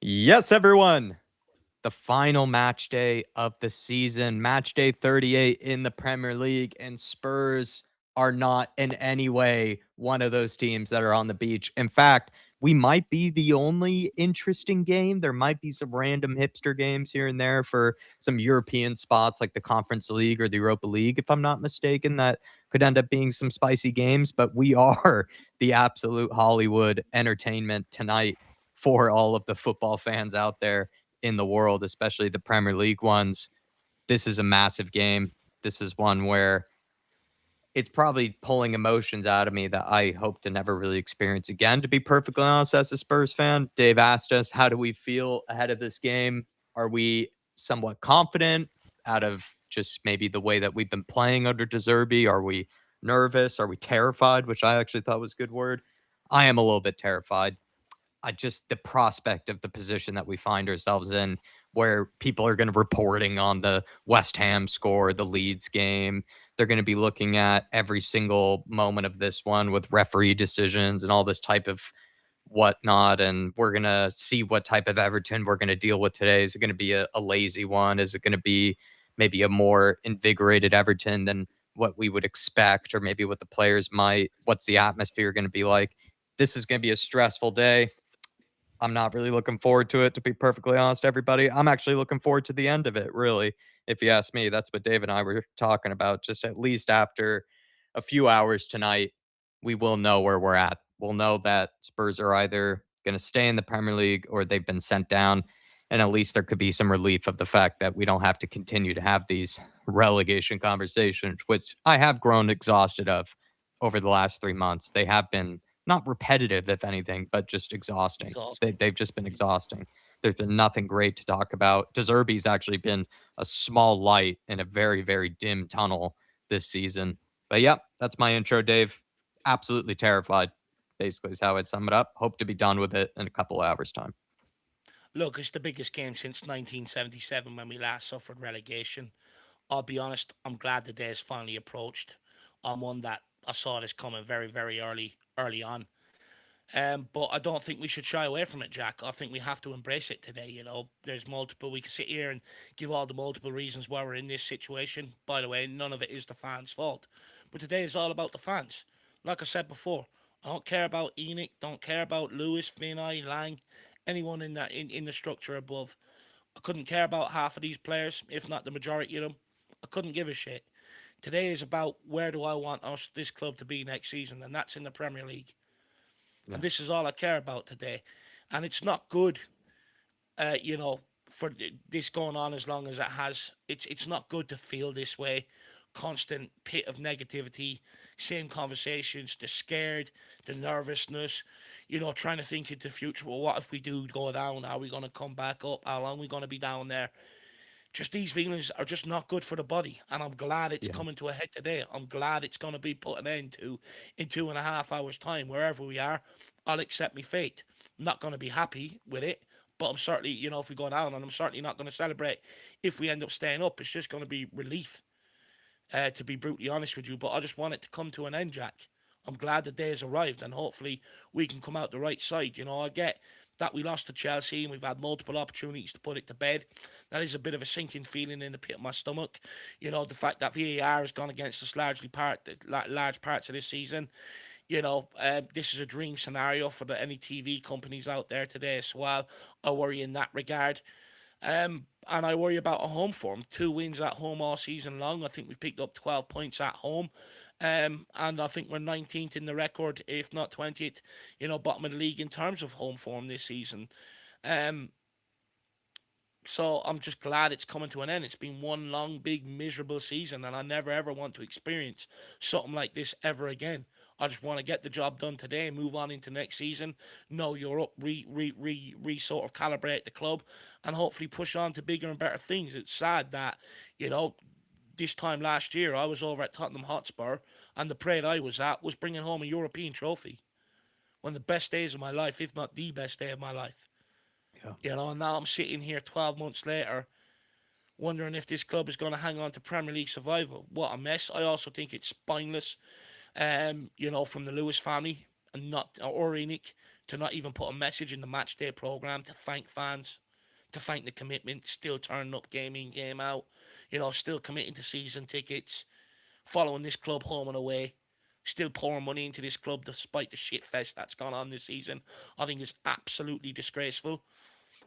Yes, everyone. The final match day of the season, match day 38 in the Premier League, and Spurs are not in any way one of those teams that are on the beach. In fact, we might be the only interesting game. There might be some random hipster games here and there for some European spots like the Conference League or the Europa League, if I'm not mistaken, that could end up being some spicy games. But we are the absolute Hollywood entertainment tonight for all of the football fans out there in the world, especially the Premier League ones. This is a massive game. This is one where it's probably pulling emotions out of me that I hope to never really experience again, to be perfectly honest, as a Spurs fan. Dave asked us, how do we feel ahead of this game? Are we somewhat confident out of just maybe the way that we've been playing under Zerbi? Are we nervous? Are we terrified? Which I actually thought was a good word. I am a little bit terrified. I just the prospect of the position that we find ourselves in, where people are going to reporting on the West Ham score, the Leeds game. They're going to be looking at every single moment of this one with referee decisions and all this type of whatnot. And we're going to see what type of Everton we're going to deal with today. Is it going to be a lazy one? Is it going to be maybe a more invigorated Everton than what we would expect, or maybe what the players might? What's the atmosphere going to be like? This is going to be a stressful day. I'm not really looking forward to it, to be perfectly honest, everybody. I'm actually looking forward to the end of it, really. If you ask me, that's what Dave and I were talking about. Just at least after a few hours tonight, we will know where we're at. We'll know that Spurs are either going to stay in the Premier League or they've been sent down. And at least there could be some relief of the fact that we don't have to continue to have these relegation conversations, which I have grown exhausted of over the last 3 months. They have been not repetitive, if anything, but just exhausting. Exhausting. They've just been exhausting. There's been nothing great to talk about. Deserby's actually been a small light in a very, very dim tunnel this season. But yep, that's my intro, Dave. Absolutely terrified, basically, is how I'd sum it up. Hope to be done with it in a couple of hours' time. Look, it's the biggest game since 1977 when we last suffered relegation. I'll be honest, I'm glad the day is finally approached. I'm one that I saw this coming very, very early on. But I don't think we should shy away from it, Jack. I think we have to embrace it today. There's multiple. We can sit here and give all the multiple reasons why we're in this situation. By the way, none of it is the fans' fault. But today is all about the fans. Like I said before, I don't care about Enoch, don't care about Lewis, Finney, Lang, anyone in the structure above. I couldn't care about half of these players, if not the majority of them. I couldn't give a shit. Today is about where do I want this club to be next season, and that's in the Premier League. Yeah. And this is all I care about today. And it's not good, for this going on as long as it has. It's not good to feel this way. Constant pit of negativity, same conversations, the scared, the nervousness, trying to think into the future. Well, what if we do go down? Are we going to come back up? How long are we going to be down there? Just these feelings are just not good for the body. And I'm glad it's Yeah. coming to a head today. I'm glad it's going to be put an end to in 2.5 hours' time. Wherever we are, I'll accept my fate. I'm not going to be happy with it, but I'm certainly, if we go down, and I'm certainly not going to celebrate if we end up staying up. It's just going to be relief, to be brutally honest with you. But I just want it to come to an end, Jack. I'm glad the day has arrived, and hopefully we can come out the right side. I get that we lost to Chelsea and we've had multiple opportunities to put it to bed. That is a bit of a sinking feeling in the pit of my stomach. The fact that VAR has gone against us large parts of this season. This is a dream scenario for any TV companies out there today as well. I worry in that regard. And I worry about a home form. 2 wins at home all season long. I think we've picked up 12 points at home. And I think we're 19th in the record, if not 20th, bottom of the league in terms of home form this season. Um, so I'm just glad it's coming to an end. It's been one long, big, miserable season, and I never ever want to experience something like this ever again. I just want to get the job done today, move on into next season, know you're up, sort of calibrate the club, and hopefully push on to bigger and better things. It's sad that, you know, this time last year I was over at Tottenham Hotspur, and the parade I was at was bringing home a European trophy. One of the best days of my life, if not the best day of my life. Yeah. And now I'm sitting here 12 months later wondering if this club is going to hang on to Premier League survival. What a mess. I also think it's spineless, from the Lewis family and not or Enoch to not even put a message in the match day program to thank fans, to thank the commitment, still turning up game in, game out, still committing to season tickets, following this club home and away, still pouring money into this club despite the shit fest that's gone on this season. I think it's absolutely disgraceful.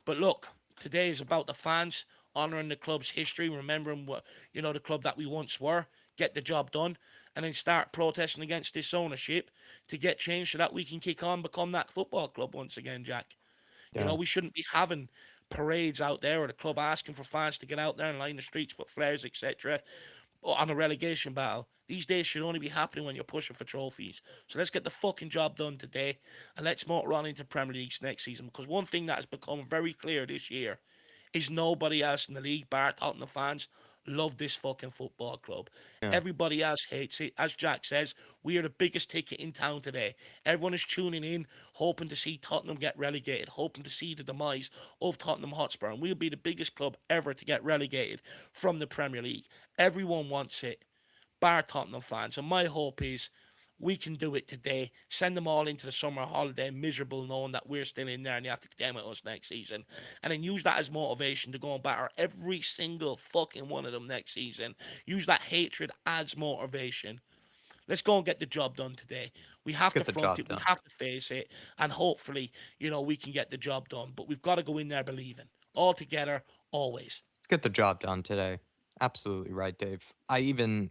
But look, today is about the fans, honouring the club's history, remembering what, the club that we once were, get the job done, and then start protesting against this ownership to get change so that we can kick on, become that football club once again, Jack. Yeah. We shouldn't be having parades out there or the club asking for fans to get out there and line the streets with flares, etc. On a relegation battle. These days should only be happening when you're pushing for trophies. So let's get the fucking job done today and let's motor on into Premier League next season. Because one thing that has become very clear this year is nobody else in the league, bar Tottenham fans, love this fucking football club. Yeah. Everybody else hates it. As Jack says, we are the biggest ticket in town today. Everyone is tuning in, hoping to see Tottenham get relegated, hoping to see the demise of Tottenham Hotspur. And we'll be the biggest club ever to get relegated from the Premier League. Everyone wants it, bar Tottenham fans. And my hope is we can do it today. Send them all into the summer holiday miserable, knowing that we're still in there and they have to contend with us next season. And then use that as motivation to go and batter every single fucking one of them next season. Use that hatred as motivation. Let's go and get the job done today. We have to Get the front job it. We done. have to face it. And hopefully, we can get the job done. But we've got to go in there believing. All together, always. Let's get the job done today. Absolutely right, Dave. I even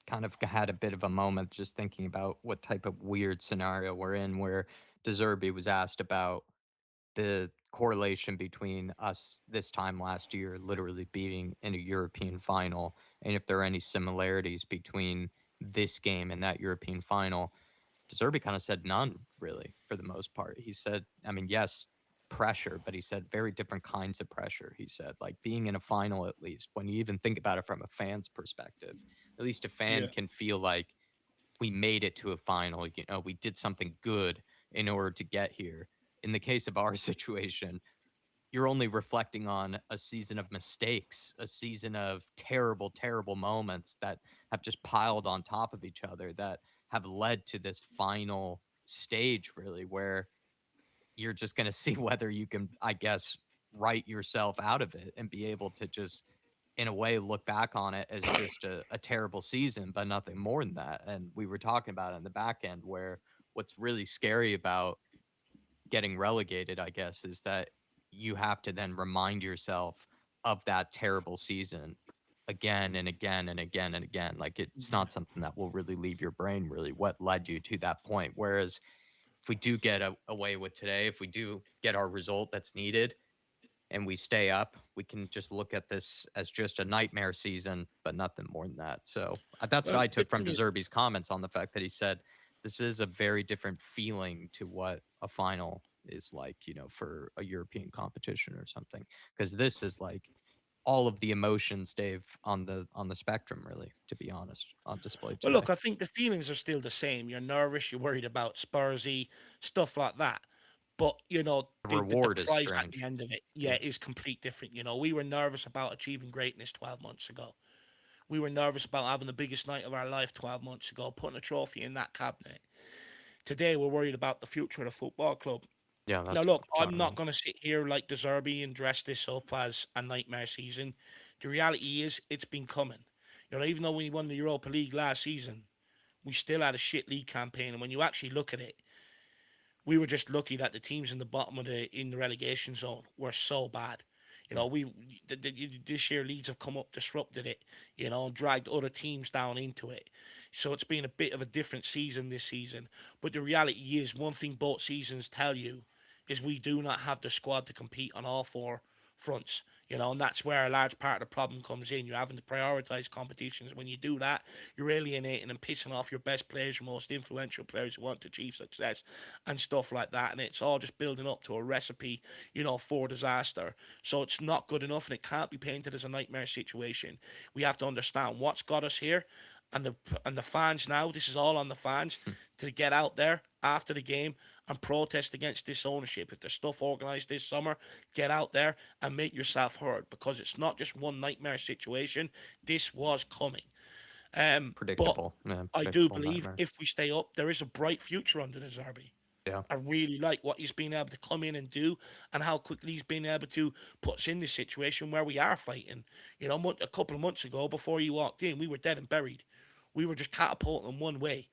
kind of had a bit of a moment just thinking about what type of weird scenario we're in where Zerbi was asked about the correlation between us this time last year literally being in a European final and if there are any similarities between this game and that European final. Zerbi kind of said none, really, for the most part. He said, I mean, yes, pressure, but he said very different kinds of pressure. He said, like being in a final, at least, when you even think about it from a fan's perspective, at least a fan Yeah. can feel like we made it to a final. We did something good in order to get here. In the case of our situation, you're only reflecting on a season of mistakes, a season of terrible, terrible moments that have just piled on top of each other that have led to this final stage, really, where you're just going to see whether you can, I guess, write yourself out of it and be able to just, in a way, look back on it as just a terrible season, but nothing more than that. And we were talking about it in the back end where what's really scary about getting relegated, I guess, is that you have to then remind yourself of that terrible season again and again and again and again. Like it's Yeah. not something that will really leave your brain, really, what led you to that point. Whereas if we do get away with today, if we do get our result that's needed and we stay up, we can just look at this as just a nightmare season, but nothing more than that. So that's what Well, I the took from thing is, Deserby's comments on the fact that he said this is a very different feeling to what a final is like, for a European competition or something. Because this is like all of the emotions, Dave, on the spectrum, really, to be honest, on display well, today. look, I think the feelings are still the same. You're nervous, you're worried about Spursy, stuff like that. But The the reward is prize at the strange. end of it, Yeah. yeah, is complete different. We were nervous about achieving greatness 12 months ago. We were nervous about having the biggest night of our life 12 months ago, putting a trophy in that cabinet. Today, we're worried about the future of the football club. Yeah, Now, that's look, what I'm I not mean. going to sit here like the Zerbi and dress this up as a nightmare season. The reality is, it's been coming. Even though we won the Europa League last season, we still had a shit league campaign. And when you actually look at it, we were just lucky that the teams in the bottom of the relegation zone were so bad. Yeah. This year Leeds have come up, disrupted it, and dragged other teams down into it. So it's been a bit of a different season this season. But the reality is, one thing both seasons tell you is we do not have the squad to compete on all four fronts. And that's where a large part of the problem comes in. You're having to prioritize competitions. When you do that, you're alienating and pissing off your best players, your most influential players who want to achieve success and stuff like that. And it's all just building up to a recipe, for disaster. So it's not good enough and it can't be painted as a nightmare situation. We have to understand what's got us here. And the fans now, this is all on the fans to get out there after the game and protest against this ownership. If there's stuff organised this summer, get out there and make yourself heard because it's not just one nightmare situation. This was coming. But Predictable. Yeah, I do predictable believe nightmare. if we stay up, there is a bright future under the Zerbi. Yeah. I really like what he's been able to come in and do, and how quickly he's been able to put us in this situation where we are fighting. You know, a couple of months ago, before you walked in, we were dead and buried. We were just catapulting one way.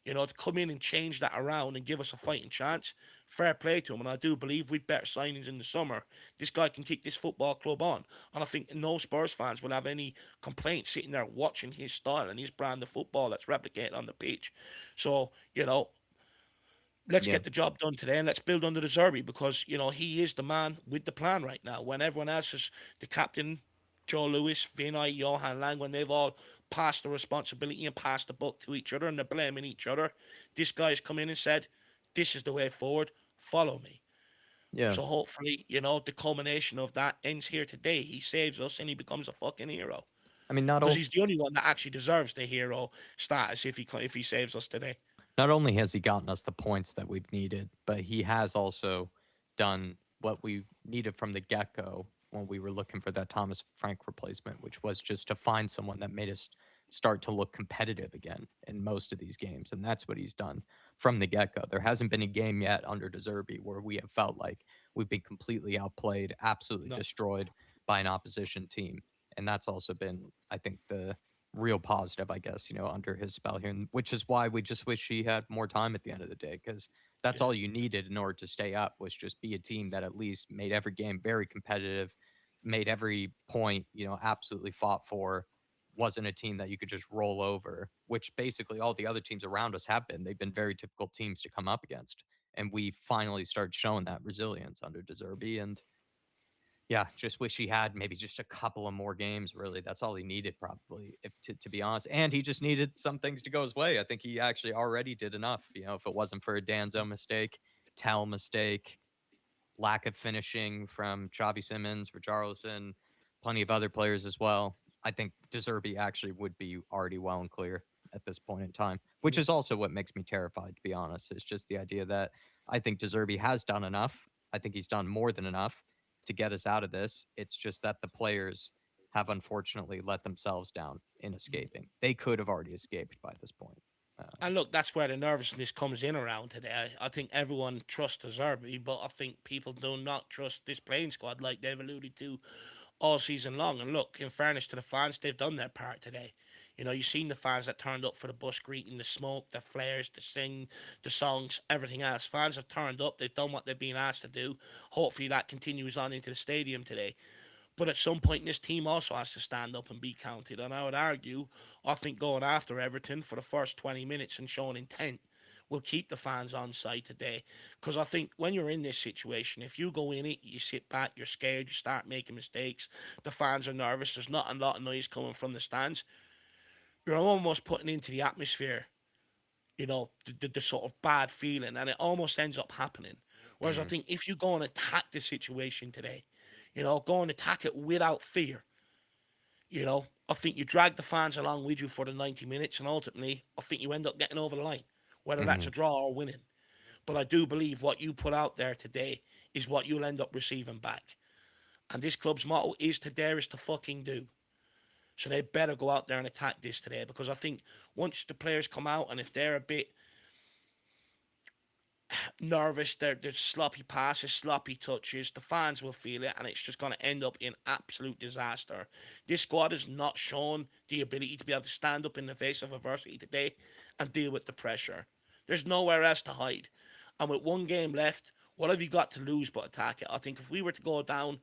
You know, to come in and change that around and give us a fighting chance, fair play to him. And I do believe with better signings in the summer, this guy can kick this football club on. And I think no Spurs fans will have any complaints sitting there watching his style and his brand of football that's replicated on the pitch. So, you know, let's Yeah. get the job done today and let's build under the Zerbi, because you know he is the man with the plan right now. When everyone else is the captain, Joe Lewis, Vinay, Johan Lang, when they've all passed the responsibility and passed the buck to each other and they're blaming each other, this guy's come in and said, "This is the way forward. Follow me." Yeah. So hopefully, you know, the culmination of that ends here today. He saves us and he becomes a fucking hero, I mean, not because all he's the only one that actually deserves the hero status if he saves us today. not only has he gotten us the points that we've needed, but he has also done what we needed from the get go when we were looking for that Thomas Frank replacement, which was just to find someone that made us start to look competitive again in most of these games. And that's what he's done from the get go. There hasn't been a game yet under De Zerbi where we have felt like we've been completely outplayed, absolutely No. destroyed by an opposition team. And that's also been, I think, the real positive, I guess, under his spell here, and which is why we just wish he had more time at the end of the day, because that's Yeah. all you needed in order to stay up was just be a team that at least made every game very competitive, made every point, absolutely fought for, wasn't a team that you could just roll over, which basically all the other teams around us have been. They've been very difficult teams to come up against. And we finally started showing that resilience under De Zerbi. And yeah, just wish he had maybe just a couple of more games, really. That's all he needed, probably, if to be honest. And he just needed some things to go his way. I think he actually already did enough. If it wasn't for a Danzo mistake, Tell mistake, lack of finishing from Xavi Simmons, Richarlison, plenty of other players as well. I think De Zerbi actually would be already well and clear at this point in time, which Yeah. is also what makes me terrified, to be honest. It's just the idea that I think De Zerbi has done enough. I think he's done more than enough to get us out of this. It's just that the players have unfortunately let themselves down in escaping. They could have already escaped by this point. And look, that's where the nervousness comes in around today. I think everyone trusts the Zerbi, but I think people do not trust this playing squad like they've alluded to all season long. And look, in fairness to the fans, they've done their part today. You know, you've seen the fans that turned up for the bus greeting, the smoke, the flares, the sing, the songs, everything else. Fans have turned up. They've done what they've been asked to do. Hopefully that continues on into the stadium today. But at some point, this team also has to stand up and be counted. And I would argue, I think going after Everton for the first 20 minutes and showing intent will keep the fans on side today. Because I think when you're in this situation, if you go in it, you sit back, you're scared, you start making mistakes, the fans are nervous, there's not a lot of noise coming from the stands, you're almost putting into the atmosphere, you know, the sort of bad feeling, and it almost ends up happening. Whereas I Mhm. think if you go and attack the situation today, you know, go and attack it without fear, you know, I think you drag the fans along with you for the 90 minutes, and ultimately, I think you end up getting over the line, whether that's Mhm. a draw or winning. But I do believe what you put out there today is what you'll end up receiving back. And this club's motto is to dare is to fucking do. So they better go out there and attack this today, because I think once the players come out and if they're a bit nervous, there's sloppy passes, sloppy touches, the fans will feel it and it's just going to end up in absolute disaster. This squad has not shown the ability to be able to stand up in the face of adversity today and deal with the pressure. There's nowhere else to hide. And with one game left, what have you got to lose but attack it? I think if we were to go down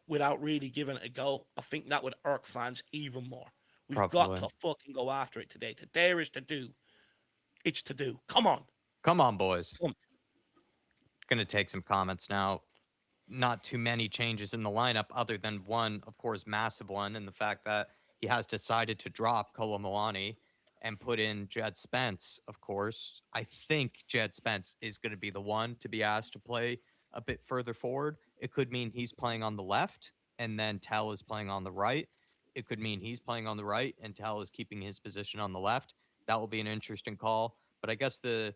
without really giving it a go, I think that would irk fans even more. We've got Probably. to fucking go after it today. Today is to do. It's to do. Come on. Come on, boys. Come. Gonna take some comments now. Not too many changes in the lineup other than one, of course, massive one, and the fact that he has decided to drop Kolomwani and put in Jed Spence, of course. I think Jed Spence is going to be the one to be asked to play a bit further forward. It could mean he's playing on the left and then Tell is playing on the right. It could mean he's playing on the right and Tell is keeping his position on the left. That will be an interesting call. But I guess the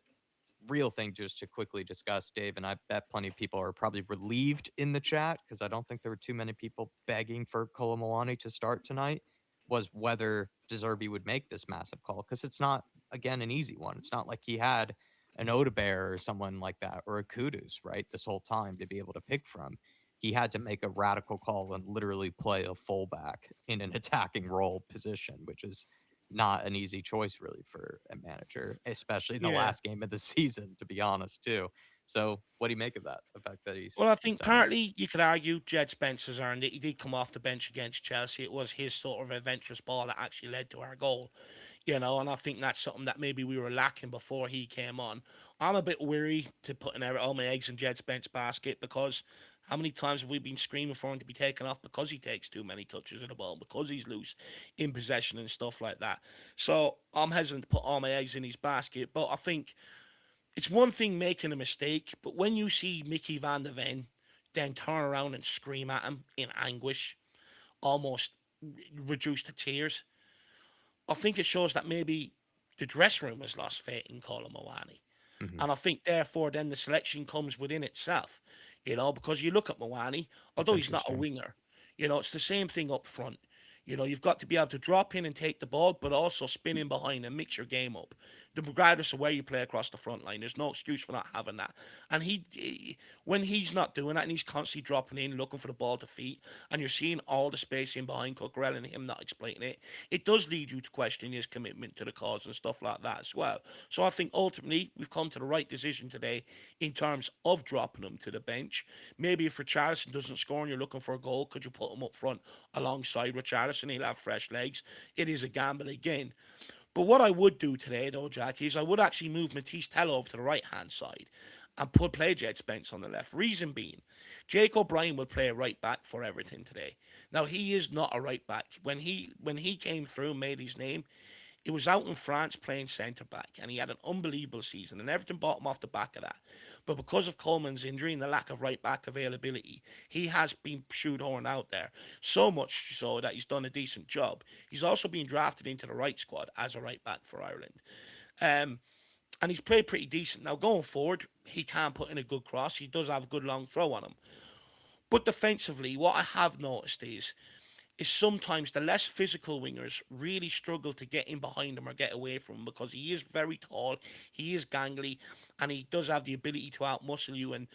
real thing just to quickly discuss, Dave, and I bet plenty of people are probably relieved in the chat because I don't think there were too many people begging for Kolomwani to start tonight, was whether De Zerbi would make this massive call because it's not, again, an easy one. It's not like he had an Odebear or someone like that, or a Kudus, right? This whole time to be able to pick from. He had to make a radical call and literally play a fullback in an attacking role position, which is not an easy choice really for a manager, especially in the Yeah. last game of the season, to be honest, too. So what do you make of that? The fact that Well, I he's think done it. partly you could argue Jed Spencer's earned it. He did come off the bench against Chelsea. It was his sort of adventurous ball that actually led to our goal, and I think that's something that maybe we were lacking before he came on. I'm a bit weary to put all my eggs in Jed Spence's basket because how many times have we been screaming for him to be taken off because he takes too many touches of the ball, because he's loose in possession and stuff like that. So I'm hesitant to put all my eggs in his basket, but I think it's one thing making a mistake, but when you see Mickey Van de Ven then turn around and scream at him in anguish, almost reduced to tears, I think it shows that maybe the dressing room has lost faith in Colin Mawani. Hmm. And I think, therefore, then the selection comes within itself, because you look at Mawani, That's although he's not a interesting. winger, it's the same thing up front. You've got to be able to drop in and take the ball, but also spin in behind and mix your game up. Regardless of where you play across the front line, there's no excuse for not having that. And when he's not doing that and he's constantly dropping in, looking for the ball to feet, and you're seeing all the space in behind Cockrell and him not exploiting it, it does lead you to question his commitment to the cause and stuff like that as well. So I think ultimately we've come to the right decision today in terms of dropping him to the bench. Maybe if Richarlison doesn't score and you're looking for a goal, could you put him up front alongside Richarlison? He'll have fresh legs. It is a gamble again. But what I would do today, though, Jack, is I would actually move Matisse Tello over to the right hand side and play Jed Spence on the left. Reason being, Jake O'Brien will play a right back for Everton today. Now he is not a right back. When he came through and made his name, he was out in France playing centre back, and he had an unbelievable season. And Everton bought him off the back of that. But because of Coleman's injury and the lack of right back availability, he has been shoehorned out there. So much so that he's done a decent job. He's also been drafted into the right squad as a right back for Ireland. Um, and he's played pretty decent. Now, going forward, he can put in a good cross. He does have a good long throw on him. But defensively, what I have noticed is sometimes the less physical wingers really struggle to get in behind him or get away from him because he is very tall, he is gangly, and he does have the ability to outmuscle you and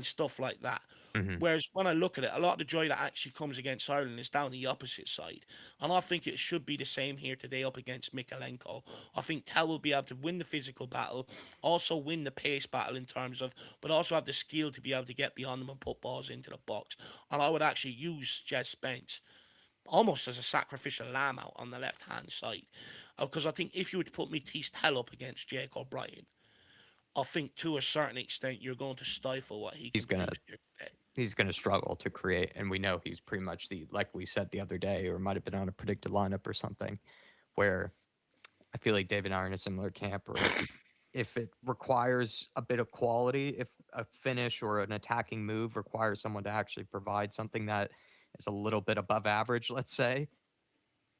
stuff like that. Hmm. Whereas when I look at it, a lot of the joy that actually comes against Ireland is down the opposite side. And I think it should be the same here today up against Mikalenko. I think Tel will be able to win the physical battle, also win the pace battle in terms of, but also have the skill to be able to get beyond them and put balls into the box. And I would actually use Jed Spence almost as a sacrificial lamb out on the left hand side. Because I think if you were to put Matisse Tell up against Jake O'Brien, I think to a certain extent you're going to stifle what he He's can gonna produce here today. he's gonna struggle to create, and we know he's pretty much the, like we said the other day, or might have been on a predicted lineup or something, where I feel like David and I are in a similar camp, where if it requires a bit of quality, if a finish or an attacking move requires someone to actually provide something that is a little bit above average, let's say,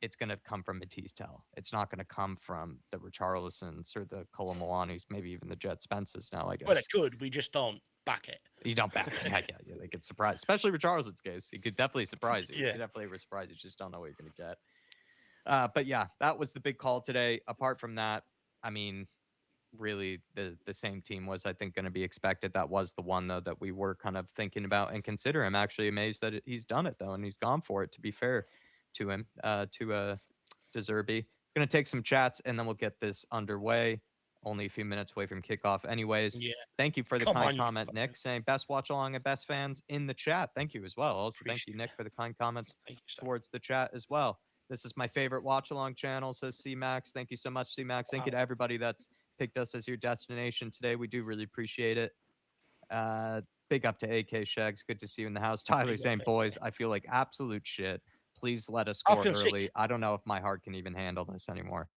it's going to come from Matisse Tell. It's not going to come from the Richarlisons or the Kolomoanis, maybe even the Jet Spences now, I Well, it guess. could. We just don't back it. You don't back. Yeah. They could surprise, especially Richarlison's case. He could definitely surprise you. He Yeah. could definitely surprise you. Just don't know what you're going to get. But yeah, that was the big call today. Apart from that, I mean, really the same team was, I think, going to be expected. That was the one though that we were kind of thinking about and consider. I'm actually amazed that he's done it though, and he's gone for it. To be fair to him, to Zerbi, going to take some chats and then we'll get this underway. Only a few minutes away from kickoff, anyways. Yeah. Thank you for the Come kind on, you comment, fucker. Nick, saying best watch along and best fans in the chat. Thank you as well. Also, thank you, Appreciate Nick, it. for the kind comments Thank you, sir. towards the chat as well. This is my favorite watch along channel, says C Max. Thank you so much, C Max. Thank you Wow. to everybody that's picked us as your destination today. We do really appreciate it. Uh, Big up to AK Shags. Good to see you in the house. Tyler Big up, saying, mate. boys, I feel like absolute shit. Please let us I score feel early. sick. I don't know if my heart can even handle this anymore.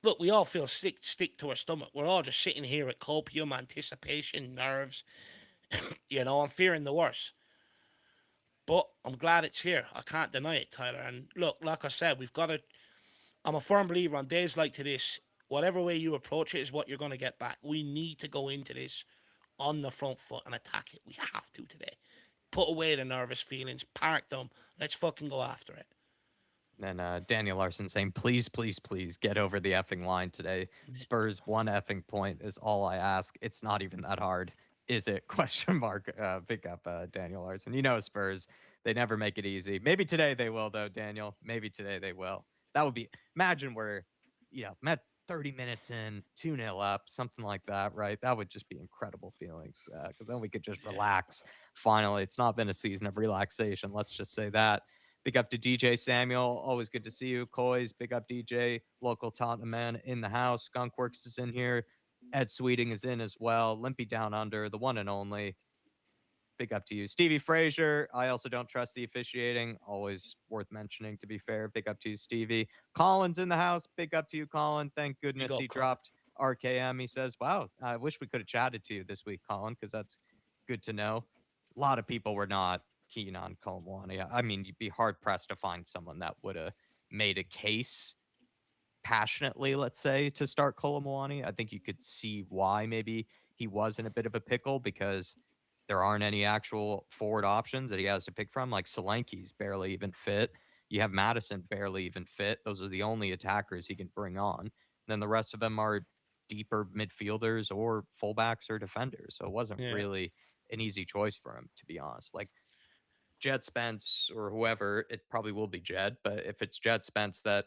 Look, we all feel sick to our stomach. We're all just sitting here at copium, anticipation, nerves. I'm fearing the worst. But I'm glad it's here. I can't deny it, Tyler. And look, like I said, we've got to. I'm a firm believer on days like this, whatever way you approach it is what you're going to get back. We need to go into this on the front foot and attack it. We have to today. Put away the nervous feelings, park them. Let's fucking go after it. And Daniel Larson saying, please, please, please get over the effing line today. Spurs 1 effing point is all I ask. It's not even that hard, is it? Question mark. Pick up Daniel Larson. You know Spurs, they never make it easy. Maybe today they will, though, Daniel. Maybe today they will. That would be, imagine we're, met 30 minutes in, 2-0 up, something like that, right? That would just be incredible feelings because then we could just Yeah. relax. Finally, it's not been a season of relaxation. Let's just say that. Big up to DJ Samuel. Always good to see you. Coys, big up DJ. Local Tottenham man in the house. Skunkworks is in here. Ed Sweeting is in as well. Limpy Down Under, the one and only. Big up to you. Stevie Frazier. I also don't trust the officiating. Always worth mentioning, to be fair. Big up to you, Stevie. Colin's in the house. Big up to you, Colin. Thank Big goodness up, he Colin. dropped RKM. He says, wow, I wish we could have chatted to you this week, Colin, because that's good to know. A lot of people were not keen on Colomwani. I mean, you'd be hard pressed to find someone that would have made a case passionately, let's say, to start Colomwani. I think you could see why maybe he was in a bit of a pickle because there aren't any actual forward options that he has to pick from. Like Solanke's barely even fit. You have Madison barely even fit. Those are the only attackers he can bring on. And then the rest of them are deeper midfielders or fullbacks or defenders. So it wasn't Yeah. really an easy choice for him, to be honest. Like Jed Spence or whoever, it probably will be Jed, but if it's Jed Spence that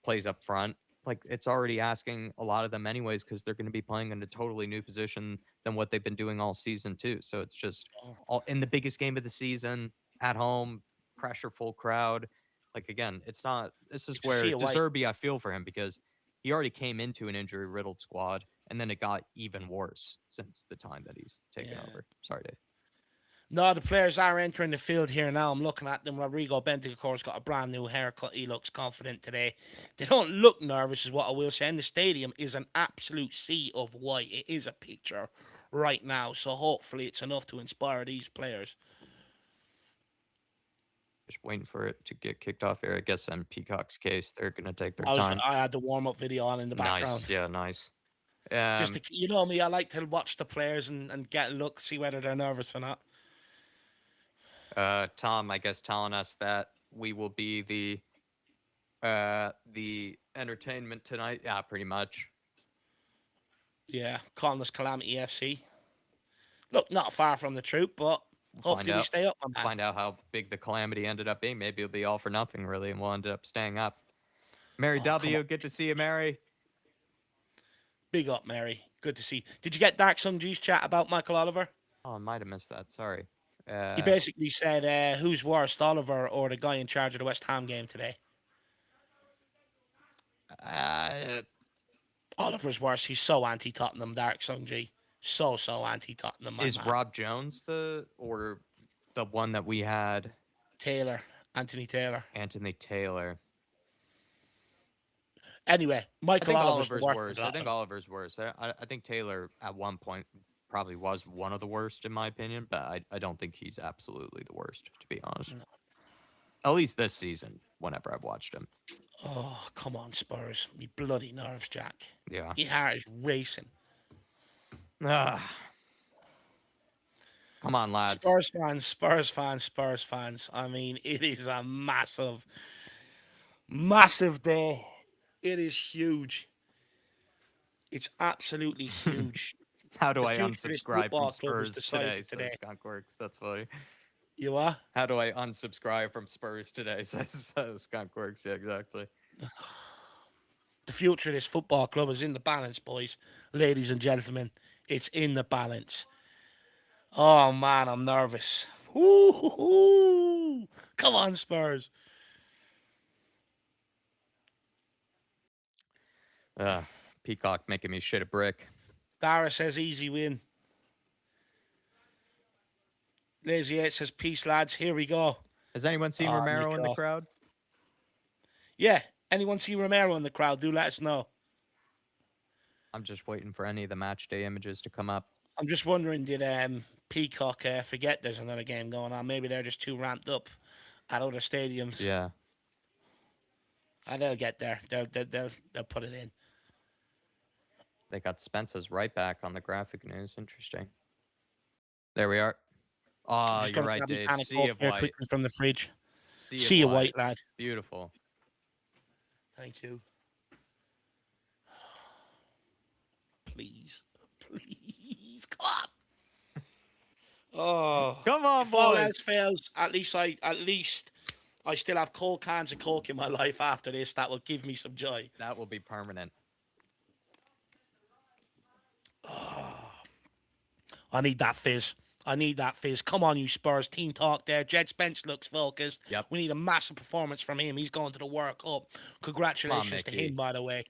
plays up front, like it's already asking a lot of them anyways because they're going to be playing in a totally new position than what they've been doing all season too. So it's just Oh, all in the biggest game of the season at home, pressure full crowd. Like again, it's not. This is it's a where sea of white. Zerbi, I feel for him because he already came into an injury riddled squad, and then it got even worse since the time that he's taken Yeah. over. Sorry, Dave. No, the players are entering the field here now. I'm looking at them. Rodrigo Bentancur's got a brand new haircut. He looks confident today. They don't look nervous, is what I will say. And the stadium is an absolute sea of white. It is a picture right now. So hopefully it's enough to inspire these players. Just waiting for it to get kicked off here. I guess in Peacock's case, they're gonna take their time. I had the warm up video on in the Nice, background. yeah, nice. Just to, you know me, I like to watch the players and get a look, see whether they're nervous or not. Tom, I guess telling us that we will be the entertainment tonight. Yeah, pretty much. Yeah, calling us Calamity FC. Look, not far from the truth, but We'll find hopefully we out. stay up on that. Find out how big the calamity ended up being. Maybe it'll be all for nothing, really, and we'll end up staying up. Mary Oh, come on. W, good to see you, Mary. Big up, Mary. Good to see. Did you get Dark Sun G's chat about Michael Oliver? Oh, I might have missed that. Sorry. He basically said, who's worse, Oliver or the guy in charge of the West Ham game today? Uh, Oliver's worse. He's so anti-Tottenham, Dark Sun G. So anti-Tottenham, my is man. Rob Jones the one that we had? Taylor. Anthony Taylor. Anthony Taylor. Anyway, Michael Oliver's worse. I think Oliver's worse. I think Taylor at one point probably was one of the worst in my opinion, but I don't think he's absolutely the worst, to be honest. No. At least this season, whenever I've watched him. Oh, come on, Spurs. Me bloody nerves, Jack. Yeah. Your heart is racing. Ah. Come on, lads. Spurs fans. I mean, it is a massive day. It is huge. It's absolutely huge. How do The I future of this unsubscribe from football club is Spurs decided today? Says Skunkworks. That's funny. You are? How do I unsubscribe from Spurs today? Says Skunkworks. Yeah, exactly. The future of this football club is in the balance, boys. Ladies and gentlemen, it's in the balance. Oh, man, I'm nervous. Ooh, come on, Spurs. Peacock making me shit a brick. Dara says easy win. Lazy 8 says peace, lads. Here we go. Has anyone seen Romero in the crowd? Yeah. Anyone see Romero in the crowd? Do let us know. I'm just waiting for any of the match day images to come up. I'm just wondering, did Peacock forget there's another game going on? Maybe they're just too ramped up at other stadiums. Yeah. And they'll get there. They'll put it in. They got Spence's right back on the graphic news. Interesting. There we are. Oh, you're right, Dave. Sea of white from the fridge. Sea Sea of white, lad. Beautiful. Thank you. Please. Please. Come on. Oh. Come on, If all boys. else fails, at least I still have cold cans of Coke in my life after this. That will give me some joy. That will be permanent. I need that fizz. I need that fizz. Come on, you Spurs. Team talk there. Jed Spence looks focused. Yep. We need a massive performance from him. He's going to the World Cup. Congratulations to him, by the way.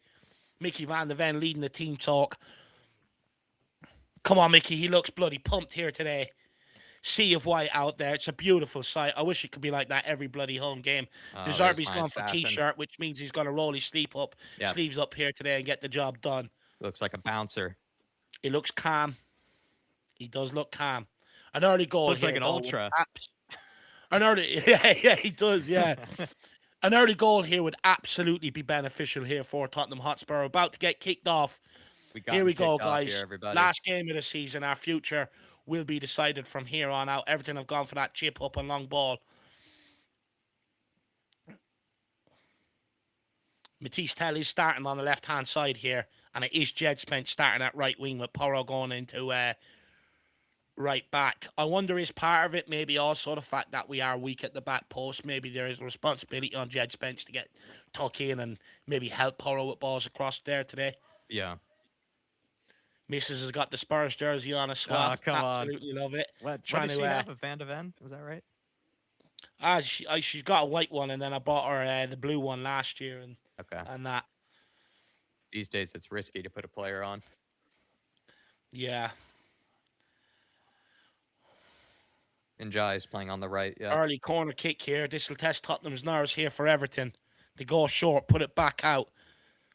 Mickey Van der Ven leading the team talk. Come on, Mickey. He looks bloody pumped here today. Sea of white out there. It's a beautiful sight. I wish it could be like that every bloody home game. The Zerbi's gone for T-shirt, which means he's going to roll his sleeves up here today and get the job done. Looks like a bouncer. He looks calm. He does look calm. An early goal. Looks here, like an ultra. Yeah, he does. Yeah. An early goal here would absolutely be beneficial here for Tottenham Hotspur. About to get kicked off. Here we go, guys. Here, last game of the season. Our future will be decided from here on out. Everton have gone for that chip up and long ball. Matisse Tell is starting on the left-hand side here. And it is Jed Spence starting at right wing with Porro going into right back. I wonder, is part of it maybe also the fact that we are weak at the back post? Maybe there is a responsibility on Jed Spence to get tuck in and maybe help Porro with balls across there today. Yeah. Mrs. has got the Spurs jersey on as well. Absolutely love it. What does she have? A Van de Ven? Is that right? She's got a white one, and then I bought her the blue one last year, and that. These days, it's risky to put a player on. Yeah. Njai is playing on the right. Yeah. Early corner kick here. This will test Tottenham's nerves here for Everton. They go short, put it back out.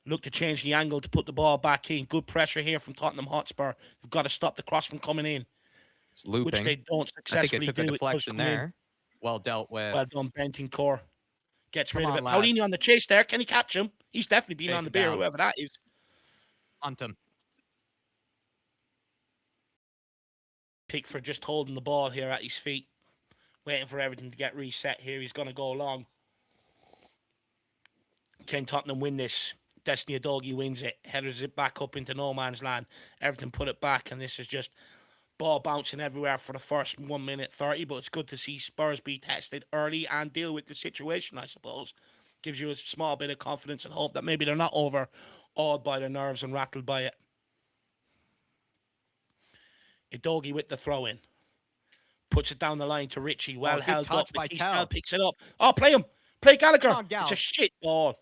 Look to change the angle to put the ball back in. Good pressure here from Tottenham Hotspur. You've got to stop the cross from coming in. It's looping. Which they don't successfully do. I think it took a deflection there. Well dealt with. Well done, Bentancur. Gets rid of it. Paulini on the chase there. Can he catch him? He's definitely been on the beer, whoever that is. Hunt him. Pickford just holding the ball here at his feet. Waiting for everything to get reset here. He's going to go long. Can Tottenham win this? Destiny Udogie wins it. Headers it back up into no man's land. Everton put it back, and this is just ball bouncing everywhere for the first 1 minute 30. But it's good to see Spurs be tested early and deal with the situation, I suppose. Gives you a small bit of confidence and hope that maybe they're not overawed by their nerves and rattled by it. Udogie with the throw in. Puts it down the line to Richie. Well held up. Matisse picks it up. Oh, play him. Play Gallagher. It's a shit ball.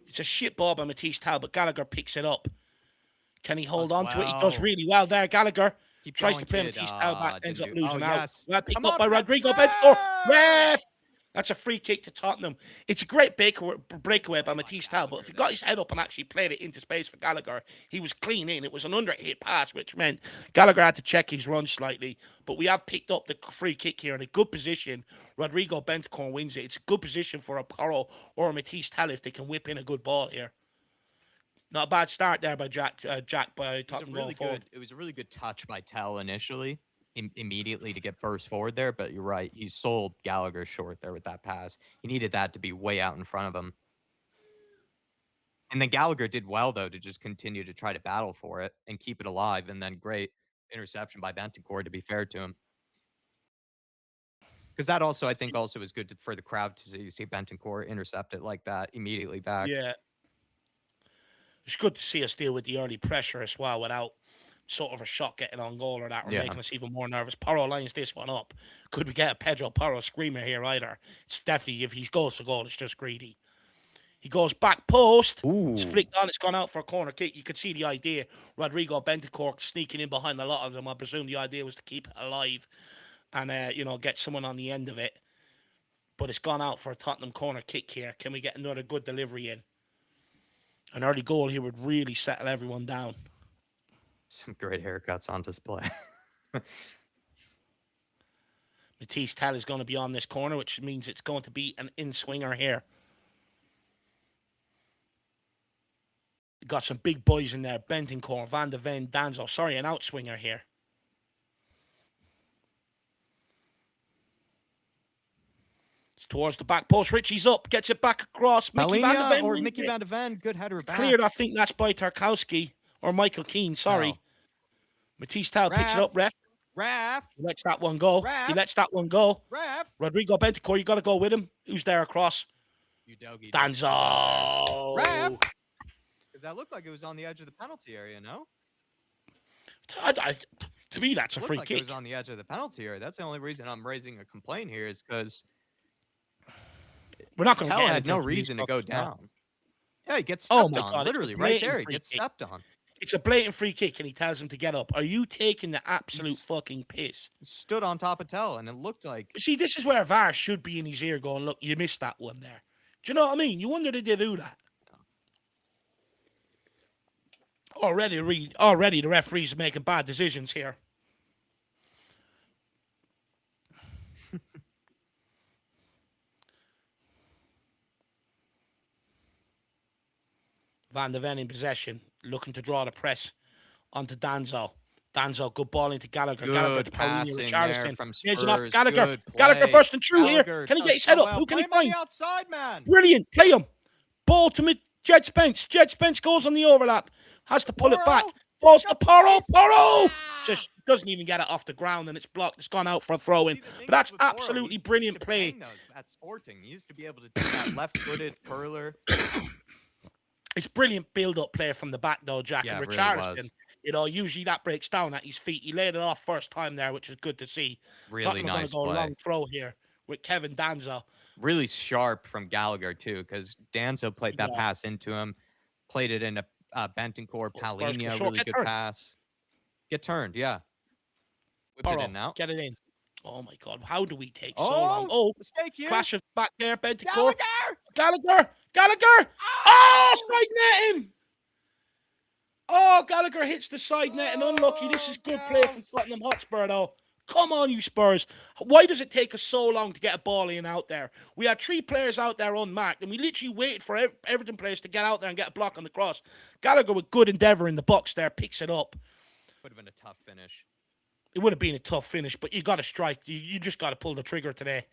It's a shit ball by Matisse Tell, but Gallagher picks it up. Can he hold on to it? He does really well there. Gallagher tries to play Matisse Tell back, ends up losing out. Well picked up by Rodrigo Bentancur. Ref! That's a free kick to Tottenham. It's a great breakaway by Matisse Tell, but if he got his head up and actually played it into space for Gallagher, he was clean in. It was an under-hit pass, which meant Gallagher had to check his run slightly. But we have picked up the free kick here in a good position. Rodrigo Bentancur wins it. It's a good position for a Porro or a Matisse Tell if they can whip in a good ball here. Not a bad start there by Jack by Tottenham. It was a really good touch by Tell initially. Immediately to get burst forward there, but you're right. He sold Gallagher short there with that pass. He needed that to be way out in front of him. And then Gallagher did well, though, to just continue to try to battle for it and keep it alive. And then great interception by Bentancur, to be fair to him. Because that also, I think, also is good for the crowd to see Bentancur intercept it like that immediately back. Yeah. It's good to see us deal with the early pressure as well without sort of a shot getting on goal or that or making us even more nervous. Porro lines this one up. Could we get a Pedro Porro screamer here either? It's definitely, if he goes to goal, it's just greedy. He goes back post. Ooh. It's flicked on. It's gone out for a corner kick. You could see the idea. Rodrigo Bentancur sneaking in behind a lot of them. I presume the idea was to keep it alive and, get someone on the end of it. But it's gone out for a Tottenham corner kick here. Can we get another good delivery in? An early goal here would really settle everyone down. Some great haircuts on display. Matisse Tell is going to be on this corner, which means it's going to be an in-swinger here. Got some big boys in there. Bentancur, Van der Ven, Danzo. Sorry, an outswinger here. It's towards the back post. Richie's up, gets it back across. Mickey Van de Palhinha Ven or wins Mickey it. Van de Ven, good header back. Cleared, I think that's by Tarkowski or Michael Keane. Sorry. No. Matisse Tal picks it up, ref. He lets that one go. He lets that one go. Rodrigo Bentancur, you got to go with him. Who's there across? Danzo. Ref. Because that looked like it was on the edge of the penalty area, no? To me, that's a free kick. It was on the edge of the penalty area. That's the only reason I'm raising a complaint here is because we're not going to get had no reason to go down. Yeah, he gets Oh stepped my on. God, Literally, right there. He gets stepped on. It's a blatant free kick, and he tells him to get up. Are you taking the absolute fucking piss? He stood on top of Tell, and it looked like... See, this is where VAR should be in his ear going, look, you missed that one there. Do you know what I mean? You wonder did they do that? Already the referees are making bad decisions here. Van de Ven in possession, looking to draw the press onto Danzo. Danzo, good ball into Gallagher. Good Gallagher to passing there from Spurs. Gallagher. Gallagher bursting through here. Can he get his head up? Who can he find? Outside, man. Brilliant. Play him. Ball to Jed Spence. Jed Spence goes on the overlap. Has to pull it back. Balls to Porro. Porro! Just doesn't even get it off the ground, and it's blocked. It's gone out for a throw-in. But that's absolutely brilliant play. At Sporting, he used to be able to do that left-footed curler. It's brilliant build-up play from the back, though, Jack. Yeah, and Richarlison, really you know, usually that breaks down at his feet. He laid it off first time there, which is good to see. Really nice play. Going to go a long throw here with Kevin Danzo. Really sharp from Gallagher, too, because Danzo played that pass into him, played it into Bentancur, Palhinha, really good pass. Get turned, yeah. Whip it in now. Get it in. Oh, my God. How do we take so long? Oh, mistake here. Clash of back there, Bentancur. Gallagher! Gallagher! Oh, side netting! Oh, Gallagher hits the side net and unlucky. This is good play from Tottenham Hotspur, though. Come on, you Spurs. Why does it take us so long to get a ball in out there? We had 3 players out there unmarked, and we literally waited for Everton players to get out there and get a block on the cross. Gallagher with good endeavour in the box there, picks it up. Would have been a tough finish. It would have been a tough finish, but you got to strike. You just got to pull the trigger today.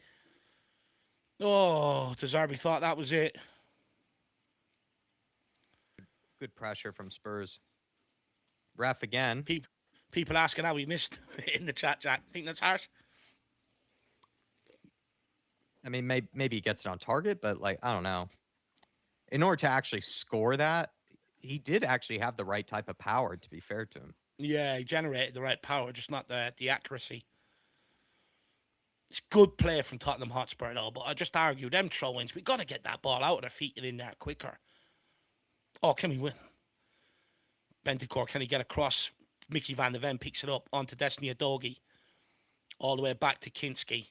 Oh, Zerbi thought that was it. Good pressure from Spurs. Ref again. People asking how we missed in the chat, Jack. Think that's harsh? I mean, maybe he gets it on target, but, like, I don't know. In order to actually score that, he did actually have the right type of power, to be fair to him. Yeah, he generated the right power, just not the accuracy. It's good play from Tottenham Hotspur, though, but I just argue them throw-ins, we got to get that ball out of their feet and in there quicker. Oh, can we win? Bentancur, can he get across? Mickey Van de Ven picks it up onto Destiny Adogi. All the way back to Kinski.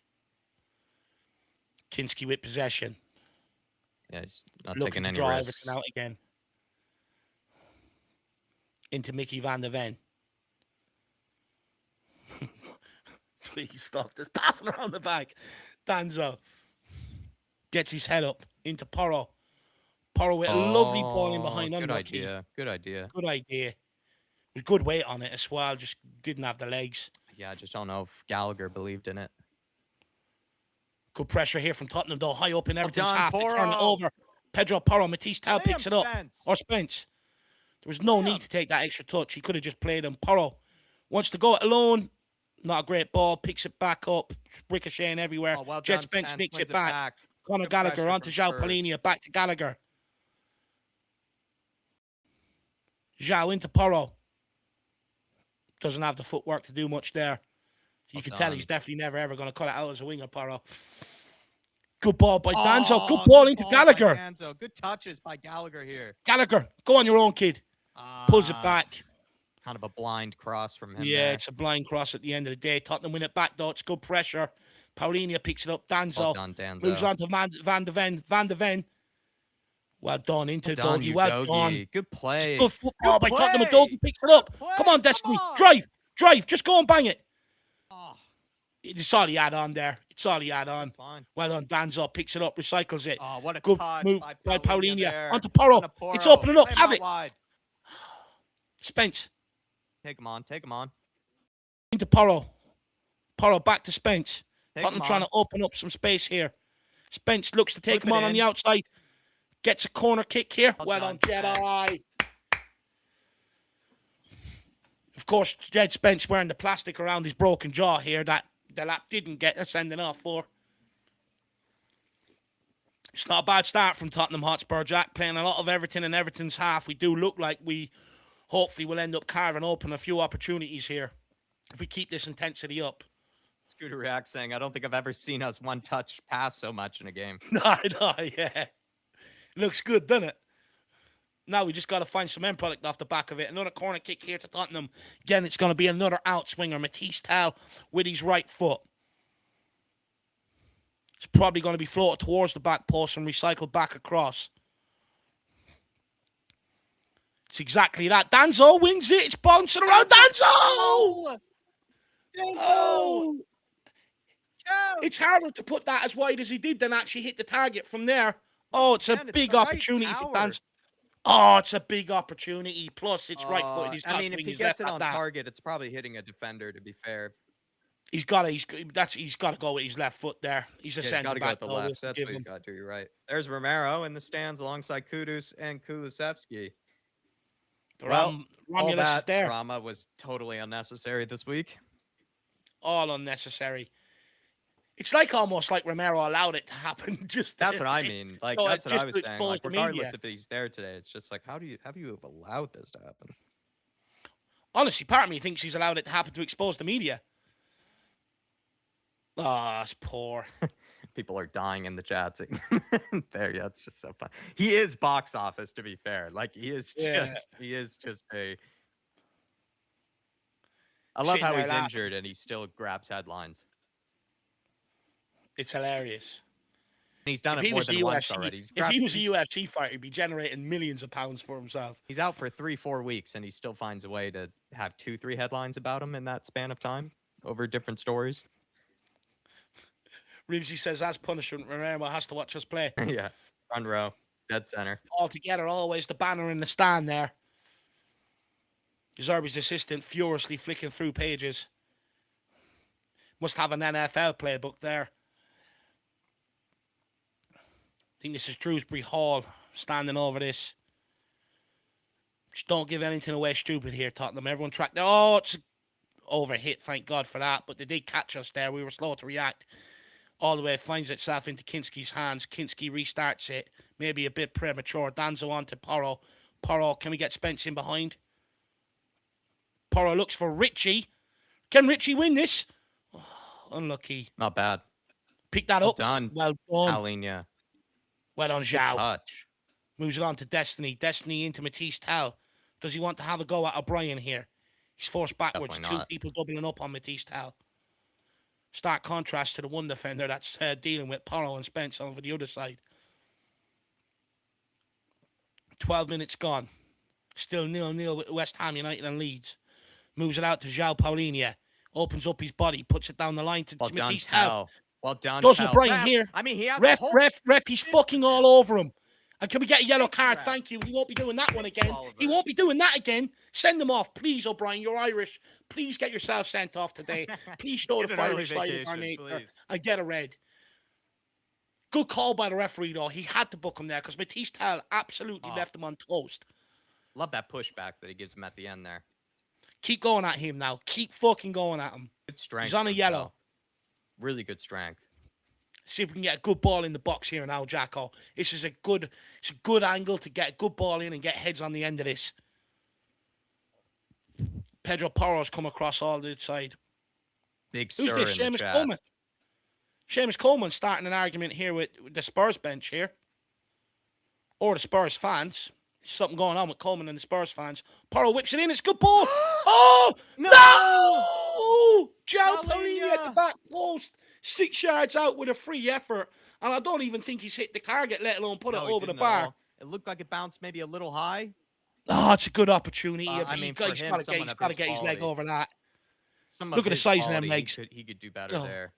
Kinski with possession. Yeah, he's not taking any risks. Out again. Into Mickey Van de Ven. Please stop. There's passing around the back. Danzo gets his head up into Porro. Porro with a lovely ball in behind. Good idea. Good idea. Good idea. It was good weight on it as well. Just didn't have the legs. Yeah, I just don't know if Gallagher believed in it. Good pressure here from Tottenham, though. High up in Everton's half. They Porro. turn it over. Pedro Porro. Matisse Tal picks it up. Or Spence. There was no need to take that extra touch. He could have just played him. Porro wants to go it alone. Not a great ball. Picks it back up. Ricocheting everywhere. Well Jet Spence nicks it back. Conor Gallagher onto João Palhinha. Back to Gallagher. João into Porro. Doesn't have the footwork to do much there. You can tell he's definitely never ever going to cut it out as a winger, Porro. Good ball by Danzo. Good ball into Gallagher. Danzo. Good touches by Gallagher here. Gallagher, go on your own, kid. Pulls it back. Kind of a blind cross from him. Yeah, it's a blind cross at the end of the day. Tottenham win it back, though. It's good pressure. Paulinho picks it up. Danzo. Well done, Danzo. Moves on to Van de Ven. Van de Ven. Well done into Doggy. Well done. Good play. Good football by Tottenham. Doggy picks it up. Come on, Destiny. Drive. Just go and bang it. It's all he had on there. It's all he had on. Well done, Danzo picks it up, recycles it. Oh, what a good touch move by Paulinho. Onto Porro. Porro. It's opening up. Have it. Wide. Spence. Take him on. Into Porro. Porro back to Spence. Tottenham trying to open up some space here. Spence looks to take him on the outside. Gets a corner kick here. Well done, Jedi. Of course, Jed Spence wearing the plastic around his broken jaw here that the lap didn't get a sending off for. It's not a bad start from Tottenham Hotspur, Jack. Playing a lot of Everton in Everton's half. We do look like we hopefully will end up carving open a few opportunities here if we keep this intensity up. Scooter React saying, I don't think I've ever seen us one touch pass so much in a game. No, yeah. Looks good, doesn't it? Now we just got to find some end product off the back of it. Another corner kick here to Tottenham. Again, it's going to be another outswinger. Matisse Tal with his right foot. It's probably going to be floated towards the back post and recycled back across. It's exactly that. Danzo wins it. It's bouncing around. Danzo! Oh! It's harder to put that as wide as he did than actually hit the target from there. Oh, it's a big opportunity for Danzo. Oh, it's a big opportunity. Plus, it's right footed. I mean, if he gets it on target, it's probably hitting a defender, to be fair. He's got to go with his left foot there. He's a centre back. Got to go with the left. That's what he's got to do. You're right. There's Romero in the stands alongside Kudus and Kulusevski. Well, all that drama was totally unnecessary this week. All unnecessary. It's like almost like Romero allowed it to happen. That's what I mean. Like that's what I was saying. Like regardless if he's there today, it's just like how do you have allowed this to happen? Honestly, part of me thinks he's allowed it to happen to expose the media. Oh, it's poor. People are dying in the chats. There, yeah, it's just so fun. He is box office, to be fair. Like he is just a. I love how he's injured and he still grabs headlines. It's hilarious. He's done it more than once already. If he was a UFC fighter, he'd be generating millions of pounds for himself. He's out for 3-4 weeks, and he still finds a way to have 2-3 headlines about him in that span of time over different stories. Reevesy says, as punishment, Romero has to watch us play. Yeah, front row, dead center. All together, always the banner in the stand there. Zerbi's assistant furiously flicking through pages. Must have an NFL playbook there. I think this is Shrewsbury Hall standing over this. Just don't give anything away stupid here, Tottenham. Everyone tracked. Oh, it's overhit. Thank God for that. But they did catch us there. We were slow to react. All the way, finds itself into Kinski's hands. Kinski restarts it. Maybe a bit premature. Danzo on to Porro. Porro, can we get Spence in behind? Porro looks for Richie. Can Richie win this? Oh, unlucky. Not bad. Pick that up. Done. Well done. Alinia. Well done, Zhao. Touch. Moves it on to Destiny. Destiny into Matisse Tal. Does he want to have a go at O'Brien here? He's forced backwards. Two people doubling up on Matisse Tal. Stark contrast to the one defender that's dealing with Porro and Spence over the other side. 12 minutes gone. Still 0-0 with West Ham United and Leeds. Moves it out to João Paulinho. Opens up his body. Puts it down the line to Matisse Tal. Well done. Does O'Brien here. I mean, he has ref, he's fucking all over him. And can we get a yellow card? Thank you. He won't be doing that one again. He won't be doing that again. Send him off. Please, O'Brien. You're Irish. Please get yourself sent off today. Please show the Irish side of our nature and get a red. Good call by the referee, though. He had to book him there because Matisse Tal absolutely left him on toast. Love that pushback that he gives him at the end there. Keep going at him now. Keep fucking going at him. Good strength. He's on a yellow. Really good strength. See if we can get a good ball in the box here now, Jacko. This is a good angle to get a good ball in and get heads on the end of this. Pedro Porro's come across all the side. Big Who's sir this? in the Seamus chat. Coleman. Seamus Coleman starting an argument here with the Spurs bench here. Or the Spurs fans. There's something going on with Coleman and the Spurs fans. Porro whips it in. It's a good ball. Oh! No! João Paulinho at the back post. 6 yards out with a free effort. And I don't even think he's hit the target, let alone put it over the bar. It looked like it bounced maybe a little high. Oh, it's a good opportunity. I mean, he's got to get his leg over that. Look at the size of them legs. He could do better there.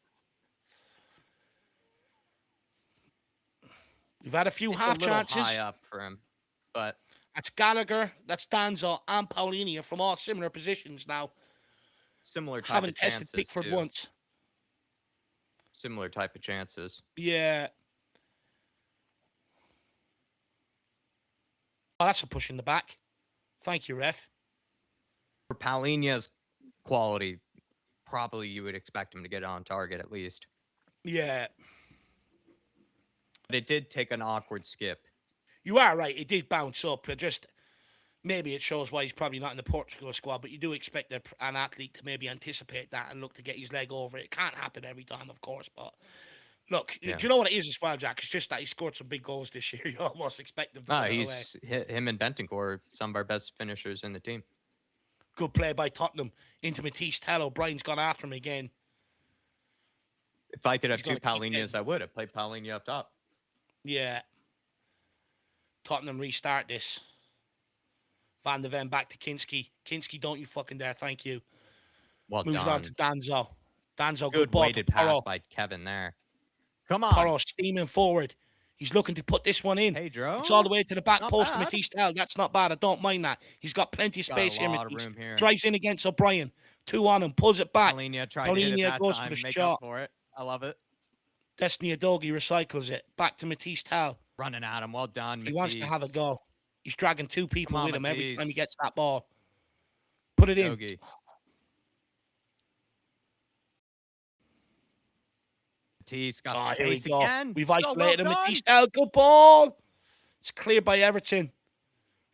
We've had a few half chances. High up for him, but that's Gallagher, that's Danzo, and Paulinho from all similar positions now. Similar type Haven't of chances. tested Pickford once. Similar type of chances. Yeah. Oh, that's a push in the back. Thank you, ref. For Palhinha's quality, probably you would expect him to get on target at least. Yeah. But it did take an awkward skip. You are right. It did bounce up. Maybe it shows why he's probably not in the Portugal squad, but you do expect an athlete to maybe anticipate that and look to get his leg over it. It can't happen every time, of course, but look, do you know what it is as well, Jack? It's just that he scored some big goals this year. You almost expect him to put it away. Him and Bentancur are some of our best finishers in the team. Good play by Tottenham into Matisse Tell. O'Brien's gone after him again. If I could have two Palhinhas, I would have played Palhinha up top. Yeah. Tottenham restart this. Van de Ven back to Kinski. Kinski, don't you fucking dare. Thank you. Well Moves done. on to Danzo. Danzo, good ball weighted pass by Kevin there. Come on. Porro steaming forward. He's looking to put this one in. Pedro. It's all the way to the back post to Matisse Tell. That's not bad. I don't mind that. He's got plenty of space here. Matisse drives in against O'Brien. 2 on him. Pulls it back. Palhinha tried to hit it that goes time. for the Make shot. up for it. I love it. Destiny Adogi recycles it. Back to Matisse Tell. Running at him. Well done, Matisse. He wants to have a go. He's dragging 2 people with him every time he gets that ball. Put it in. Matisse got space again. We've isolated him. Matisse Tell. Good ball. It's cleared by Everton.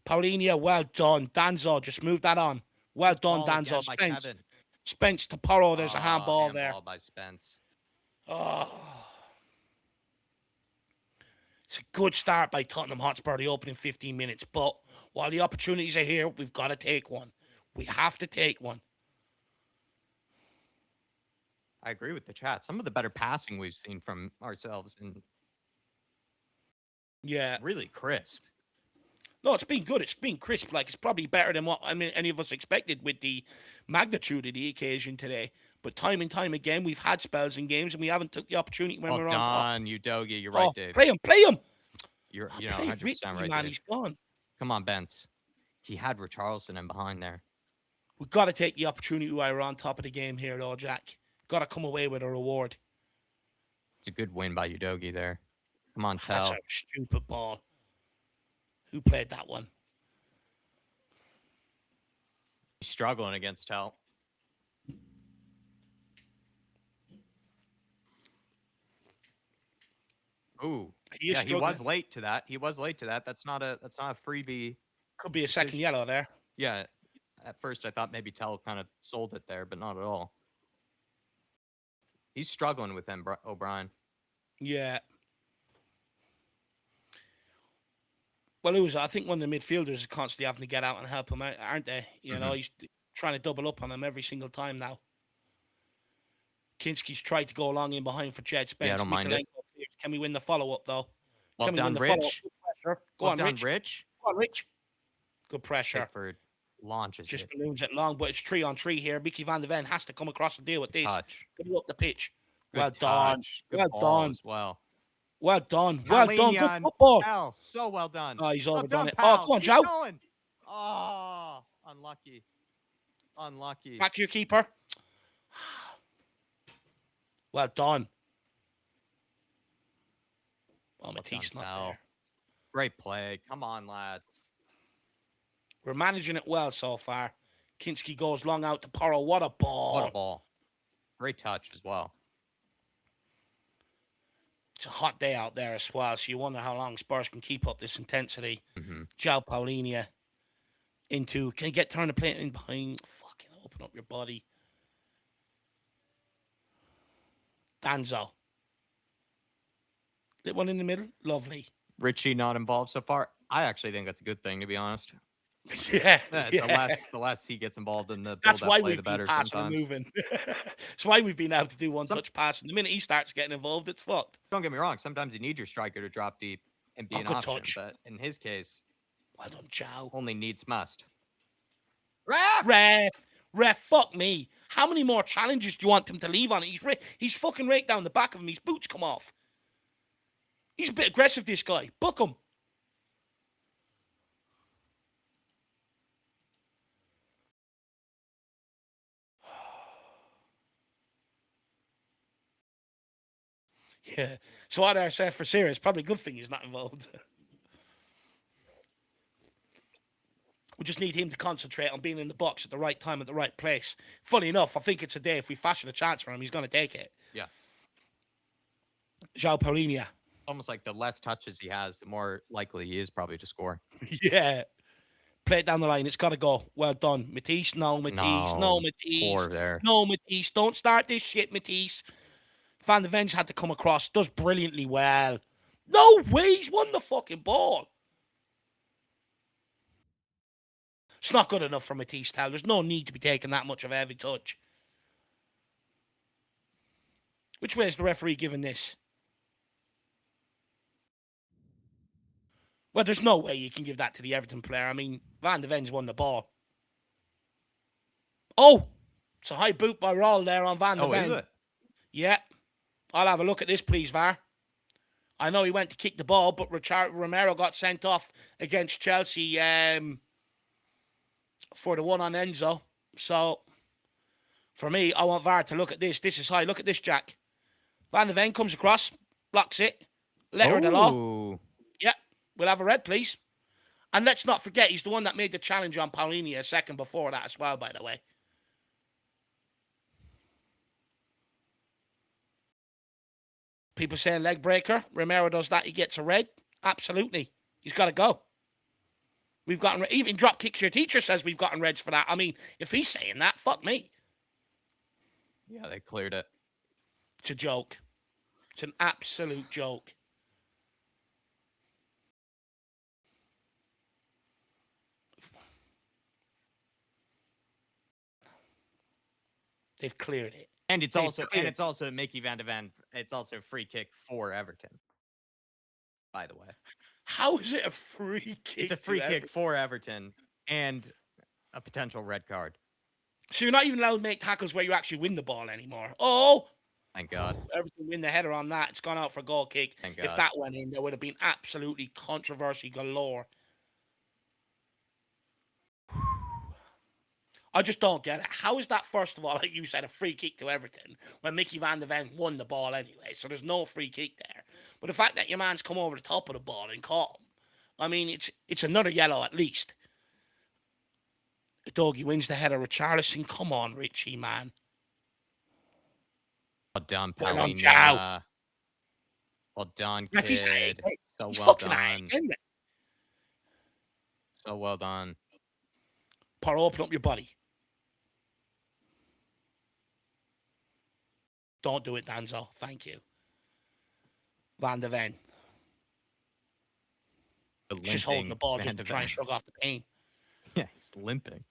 Palhinha, well done. Danzo, just move that on. Well done, Danzo. Spence to Porro. There's a handball there. Handball by Spence. Oh. It's a good start by Tottenham Hotspur, the opening 15 minutes. But while the opportunities are here, we've got to take one. We have to take one. I agree with the chat. Some of the better passing we've seen from ourselves, and really crisp. No, it's been good. It's been crisp. Like, it's probably better than what any of us expected with the magnitude of the occasion today. But time and time again, we've had spells in games, and we haven't took the opportunity when we're on top. Udogie, you're right, Dave. Play him. You're 100% right, man, Dave. He's gone. Come on, Bence. He had Richarlison in behind there. We've got to take the opportunity while we're on top of the game here, though, Jack. Got to come away with a reward. It's a good win by Udogie there. Come on, Tell. That's a stupid ball. Who played that one? He's struggling against Tell. Ooh. He was late to that. That's not a freebie. Could be a second yellow there. Yeah. At first I thought maybe Tell kind of sold it there, but not at all. He's struggling with them, O'Brien. Yeah. Well, I think one of the midfielders is constantly having to get out and help him out, aren't they? You know, he's trying to double up on him every single time now. Kinski's tried to go along in behind for Jed Spence. Yeah, I don't mind it. Can we win the follow-up, though? Well done, Rich. Go on, Rich. Good pressure. Pickford launches just balloons it long, but it's 3-on-3 here. Mickey Van de Ven has to come across and deal with this. Put it up the pitch. Well done. Well done. Well done. Well done. Good football. So well done. Oh, he's overdone it. Oh, come on, Joe. Oh, unlucky. Back to your keeper. Well done. Oh, Matisse not there. Great play. Come on, lads. We're managing it well so far. Kinski goes long out to Porro. What a ball. Great touch as well. It's a hot day out there as well, so you wonder how long Spurs can keep up this intensity. João Palhinha can you get turned to play in behind? Fucking open up your body. Danzo. Lit one in the middle. Lovely. Richie not involved so far. I actually think that's a good thing, to be honest. Yeah. The less he gets involved in the that's why play, we've the better been passing and moving. That's why we've been able to do one-touch pass. And the minute he starts getting involved, it's fucked. Don't get me wrong. Sometimes you need your striker to drop deep and be an option. Touch. But in his case, well done, Joe. Only needs must. Ref, fuck me. How many more challenges do you want him to leave on it? He's fucking right down the back of him. His boots come off. He's a bit aggressive, this guy. Book him. Yeah. So what I say for serious, probably a good thing he's not involved. We just need him to concentrate on being in the box at the right time at the right place. Funny enough, I think it's a day if we fashion a chance for him, he's going to take it. Yeah. João Paulinho. Almost like the less touches he has, the more likely he is probably to score. Yeah. Play it down the line. It's got to go. Well done. Matisse, no, Matisse. No, Matisse. There. No, Matisse. Don't start this shit, Matisse. Van de Ven's had to come across. Does brilliantly well. No way. He's won the fucking ball. It's not good enough for Matisse, Tal. There's no need to be taking that much of a heavy touch. Which way is the referee giving this? Well, there's no way you can give that to the Everton player. I mean, Van de Ven's won the ball. Oh! It's a high boot by Roll there on Van de Ven. Is it? Yeah. I'll have a look at this, please, VAR. I know he went to kick the ball, but Romero got sent off against Chelsea for the one on Enzo. So, for me, I want VAR to look at this. This is high. Look at this, Jack. Van de Ven comes across, blocks it. Letter of the law. Yeah, we'll have a red, please. And let's not forget, he's the one that made the challenge on Paulinho a second before that as well, by the way. People saying leg breaker. Romero does that, he gets a red. Absolutely. He's got to go. We've gotten, even Drop Kicks Your Teacher says we've gotten reds for that. I mean, if he's saying that, fuck me. Yeah, they cleared it. It's a joke. It's an absolute joke. They've cleared it. And it's also Mickey Van de Ven. It's also a free kick for Everton. By the way. How is it a free kick? It's a free kick for Everton and a potential red card. So you're not even allowed to make tackles where you actually win the ball anymore. Oh! Thank God. Everton win the header on that. It's gone out for a goal kick. Thank God. If that went in, there would have been absolutely controversy galore. I just don't get it. How is that, first of all, like you said, a free kick to Everton when Mickey Van de Ven won the ball anyway? So there's no free kick there. But the fact that your man's come over the top of the ball and caught him, I mean, it's another yellow at least. Doggy wins the header with Richarlison. Come on, Richie, man. Well done, Well done, Paulinho. Well done, kid. So well done. So well done. Par, open up your body. Don't do it, Danzo. Thank you. Van de Ven. He's just holding the ball just to try and shrug off the pain. Yeah, he's limping.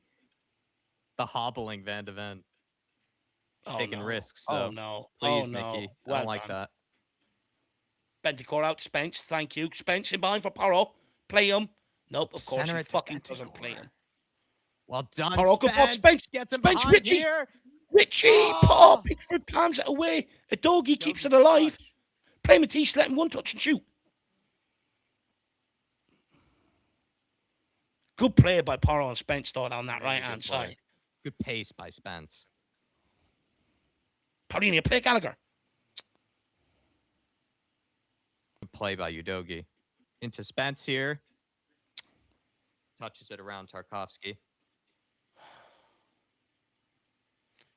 The hobbling Van de Ven. He's taking risks. So please, Mickey. I don't like that. Benticore out to Spence. Thank you. Spence in behind for Paro. Play him. Nope, of course he fucking doesn't play him. Well done, Paro, good ball. Spence gets him behind Richie. Here. Richie, Pickford palms it away. Adogi keeps it alive. Play Matisse, let him one touch and shoot. Good play by Paro and Spence though on that right-hand side. Good pace by Spence. Paulinho, play Gallagher. Good play by Udogi. Into Spence here. Touches it around Tarkovsky.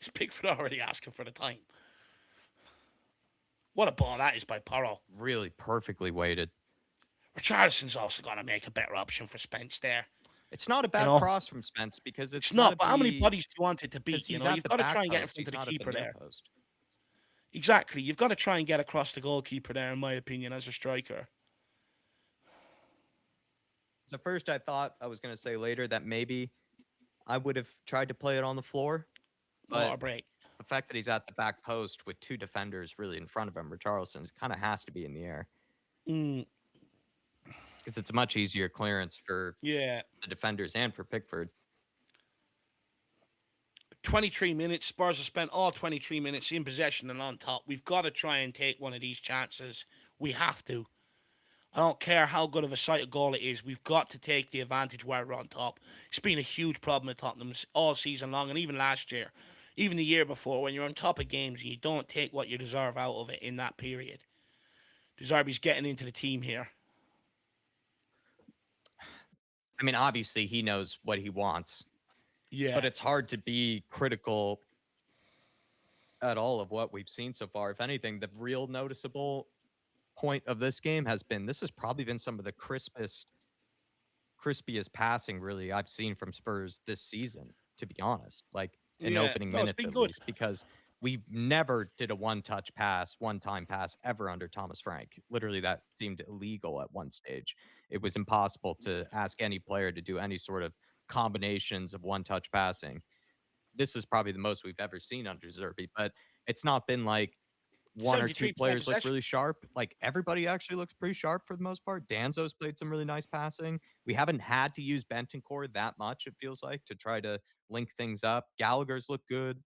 Is Pickford already asking for the time? What a ball that is by Paro. Really perfectly weighted. Richarlison's also got to make a better option for Spence there. It's not a bad cross from Spence because it's not. But how many bodies do you want it to beat? You know, you've got to try and get in front of the keeper there. Exactly. You've got to try and get across the goalkeeper there, in my opinion, as a striker. So first I thought I was going to say later that maybe I would have tried to play it on the floor. But break. The fact that he's at the back post with two defenders really in front of him, Richarlison, kind of has to be in the air. Because it's a much easier clearance for the defenders and for Pickford. 23 minutes. Spurs have spent all 23 minutes in possession and on top. We've got to try and take one of these chances. We have to. I don't care how good of a sight a goal it is. We've got to take the advantage while we're on top. It's been a huge problem at Tottenham all season long and even last year. Even the year before, when you're on top of games and you don't take what you deserve out of it in that period. Zerbi's getting into the team here. I mean, obviously he knows what he wants, Yeah. but it's hard to be critical at all of what we've seen so far. If anything, the real noticeable point of this game has been this has probably been some of the crispiest passing really I've seen from Spurs this season, to be honest, like in Yeah. opening No, it's minutes been at good. least, because we never did a one-time pass ever under Thomas Frank. Literally, that seemed illegal at one stage. It was impossible to ask any player to do any sort of combinations of one-touch passing. This is probably the most we've ever seen under Zerbi, but it's not been like one or two 73% players look possession. really sharp. Like everybody actually looks pretty sharp for the most part. Danzo's played some really nice passing. We haven't had to use Bentancur that much, it feels like, to try to link things up. Gallagher's looked good.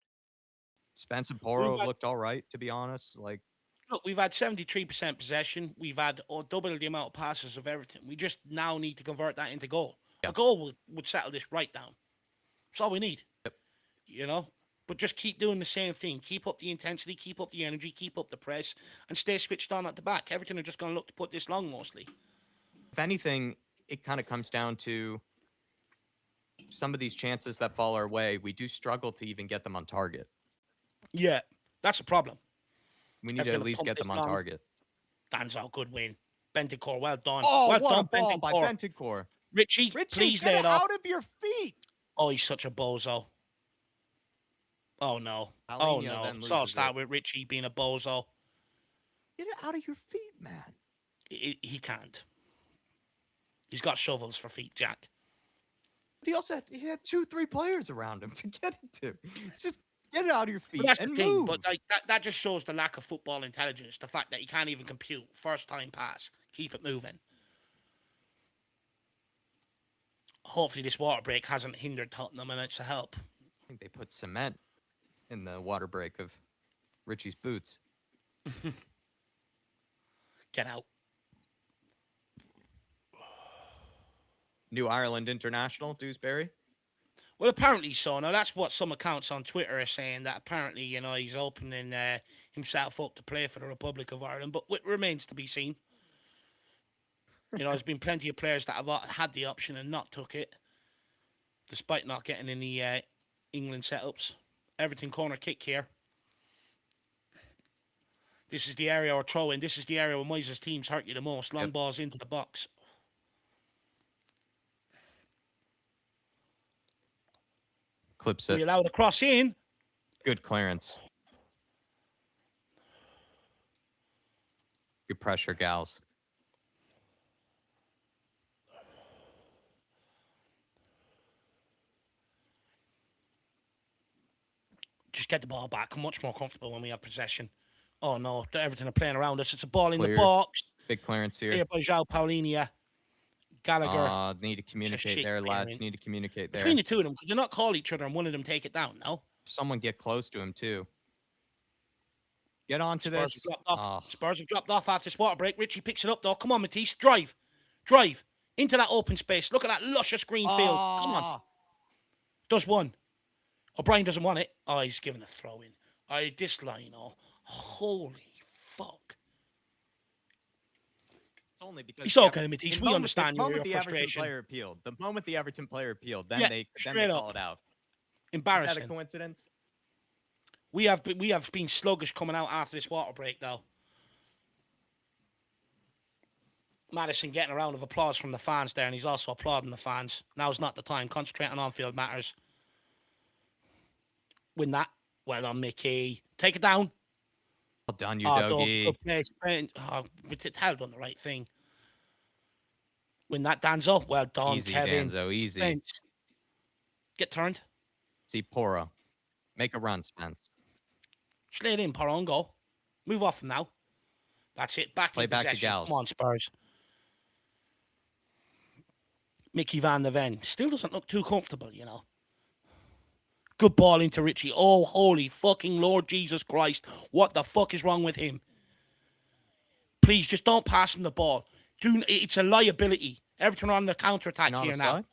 Spencer We've Porro had, looked all right, to be honest. Like, look, we've had 73% possession. We've had double the amount of passes of Everton. We just now need to convert that into goal. yeah. A goal would settle this right down. That's all we need. Yep. You know? But just keep doing the same thing. Keep up the intensity, keep up the energy, keep up the press, and stay switched on at the back. Everton are just going to look to put this long mostly. If anything, it kind of comes down to some of these chances that fall our way. We do struggle to even get them on target. Yeah, that's a problem. We need to Everton at have least pumped get this them on long. target. Danzo, good win. Bentancur, well done. Oh, Well what a done, ball by Bentancur. Bentancur. Richie, Richie, please get lay it it off. out of your feet. Oh, he's such a bozo. Oh, no. Paulinho No. then So I'll loses start it. with Richie being a bozo. Get it out of your feet, man. He can't. He's got shovels for feet, Jack. But he had 2-3 players around him to get it to. Just get it out of your feet But that's and the thing. move. But like that just shows the lack of football intelligence. The fact that he can't even compute first time pass. Keep it moving. Hopefully this water break hasn't hindered Tottenham and it's a help. I think they put cement in the water break of Richie's boots. Get out. New Ireland International, Dewsbury. Well, apparently so. Now, that's what some accounts on Twitter are saying, that apparently, he's opening himself up to play for the Republic of Ireland, but it remains to be seen. There's been plenty of players that have had the option and not took it, despite not getting any England setups. Everton corner kick here. This is the area we're throwing. This is the area where Moyes' teams hurt you the most. Long balls into the box. Clips it. We allow the cross in. Good clearance. Good pressure, gals. Just get the ball back. I'm much more comfortable when we have possession. Oh, no. Everton are playing around us. It's a ball in the box. Big clearance here. Here by João Paulinho. Gallagher. Need to communicate there, lads. Need to communicate there. Between the two of them, could they not call each other and one of them take it down, no? Someone get close to him, too. Get on to Spurs this. Have dropped off. Spurs have dropped off after this water break. Richie picks it up, though. Come on, Matisse. Drive. Into that open space. Look at that luscious green field. Come on. Does one. O'Brien doesn't want it. Oh, he's giving a throw in. This line, holy fuck. It's only because it's okay, Matisse. We understand your frustration. The moment the Everton player appealed, then they call it out. Embarrassing. Is that a coincidence? We have been sluggish coming out after this water break, though. Maddison getting a round of applause from the fans there, and he's also applauding the fans. Now's not the time. Concentrate on on-field matters. Win that. Well done, Mickey. Take it down. Well done, you doggy. Good place. Held on the right thing. Win that, Danzo. Well done, easy, Kevin. Danzo, easy. Spence. Get turned. See Porro. Make a run, Spence. Just lay it in, Porro, and go. Move off from now. That's it. Play back to Gals. Come on, Spurs. Mickey Van der Ven. Still doesn't look too comfortable, Good ball into Richie. Oh, holy fucking Lord Jesus Christ. What the fuck is wrong with him? Please, just don't pass him the ball. It's a liability. Everton are on the counter-attack here now. Side?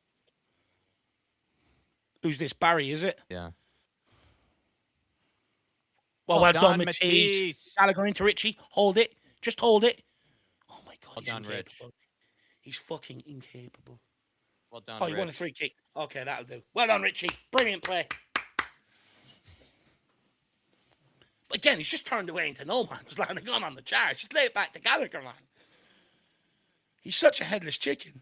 Who's this? Barry, is it? Yeah. Well done, Matisse. Gallagher into Richie. Hold it. Just hold it. Oh, my God. He's incapable. He's fucking incapable. Well done, Oh, you won a Rich. free kick. Okay, that'll do. Well done, Richie. Brilliant play. But again, he's just turned away into no man's land and gone on the charge. Just lay it back to Gallagher, man. He's such a headless chicken.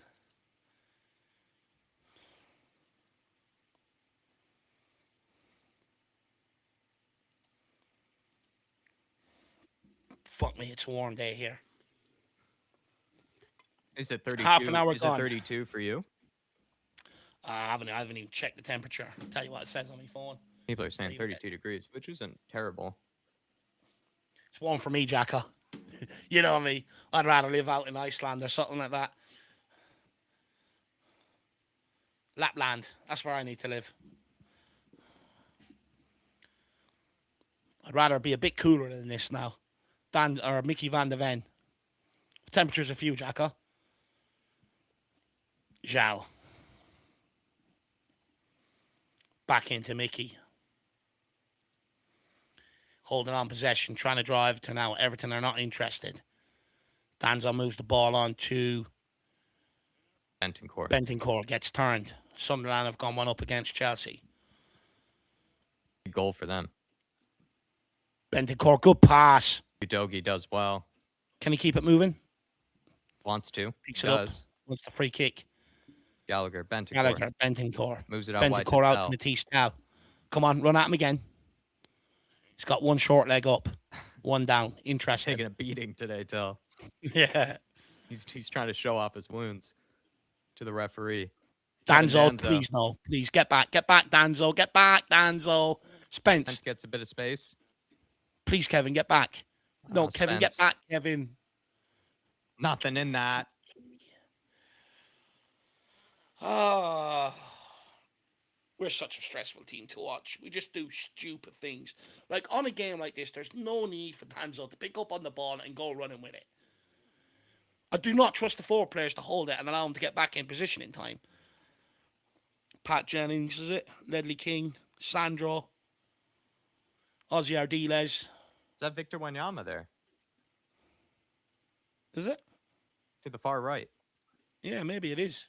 Fuck me, it's a warm day here. Is it 32? Half an hour Is gone. it 32 for you? I haven't even checked the temperature. I'll tell you what it says on my phone. People are saying 32 degrees, which isn't terrible. It's warm for me, Jacko. You know me. I'd rather live out in Iceland or something like that. Lapland. That's where I need to live. I'd rather be a bit cooler than this now. Dan or Mickey Van de Ven. Temperature's a few, Jacko. Zhao. Back into Mickey. Holding on possession, trying to drive to now. Everton are not interested. Danzo moves the ball on to Bentancur. Bentancur gets turned. Sunderland have gone one up against Chelsea. Good goal for them. Bentancur, good pass. Udogie does well. Can he keep it moving? Wants to. Picks it Does. up. Wants the free kick. Gallagher, Bentancur. Gallagher, Bentancur. Moves it out wide to Bentancur out Bell. to Matisse now. Come on, run at him again. He's got one short leg up. One down. Interesting. Taking a beating today, Till. Yeah. He's trying to show off his wounds to the referee. Danzo, please no. Please get back. Get back, Danzo. Get back, Danzo. Spence. Gets a bit of space. Please, Kevin, get back. No, Kevin, Spence. get back, Kevin. Nothing in that. We're such a stressful team to watch. We just do stupid things. Like, on a game like this, there's no need for Danzo to pick up on the ball and go running with it. I do not trust the forward players to hold it and allow them to get back in position in time. Pat Jennings, is it? Ledley King, Sandro, Ozzy Ardiles. Is that Victor Wanyama there? Is it? To the far right. Yeah, maybe it is.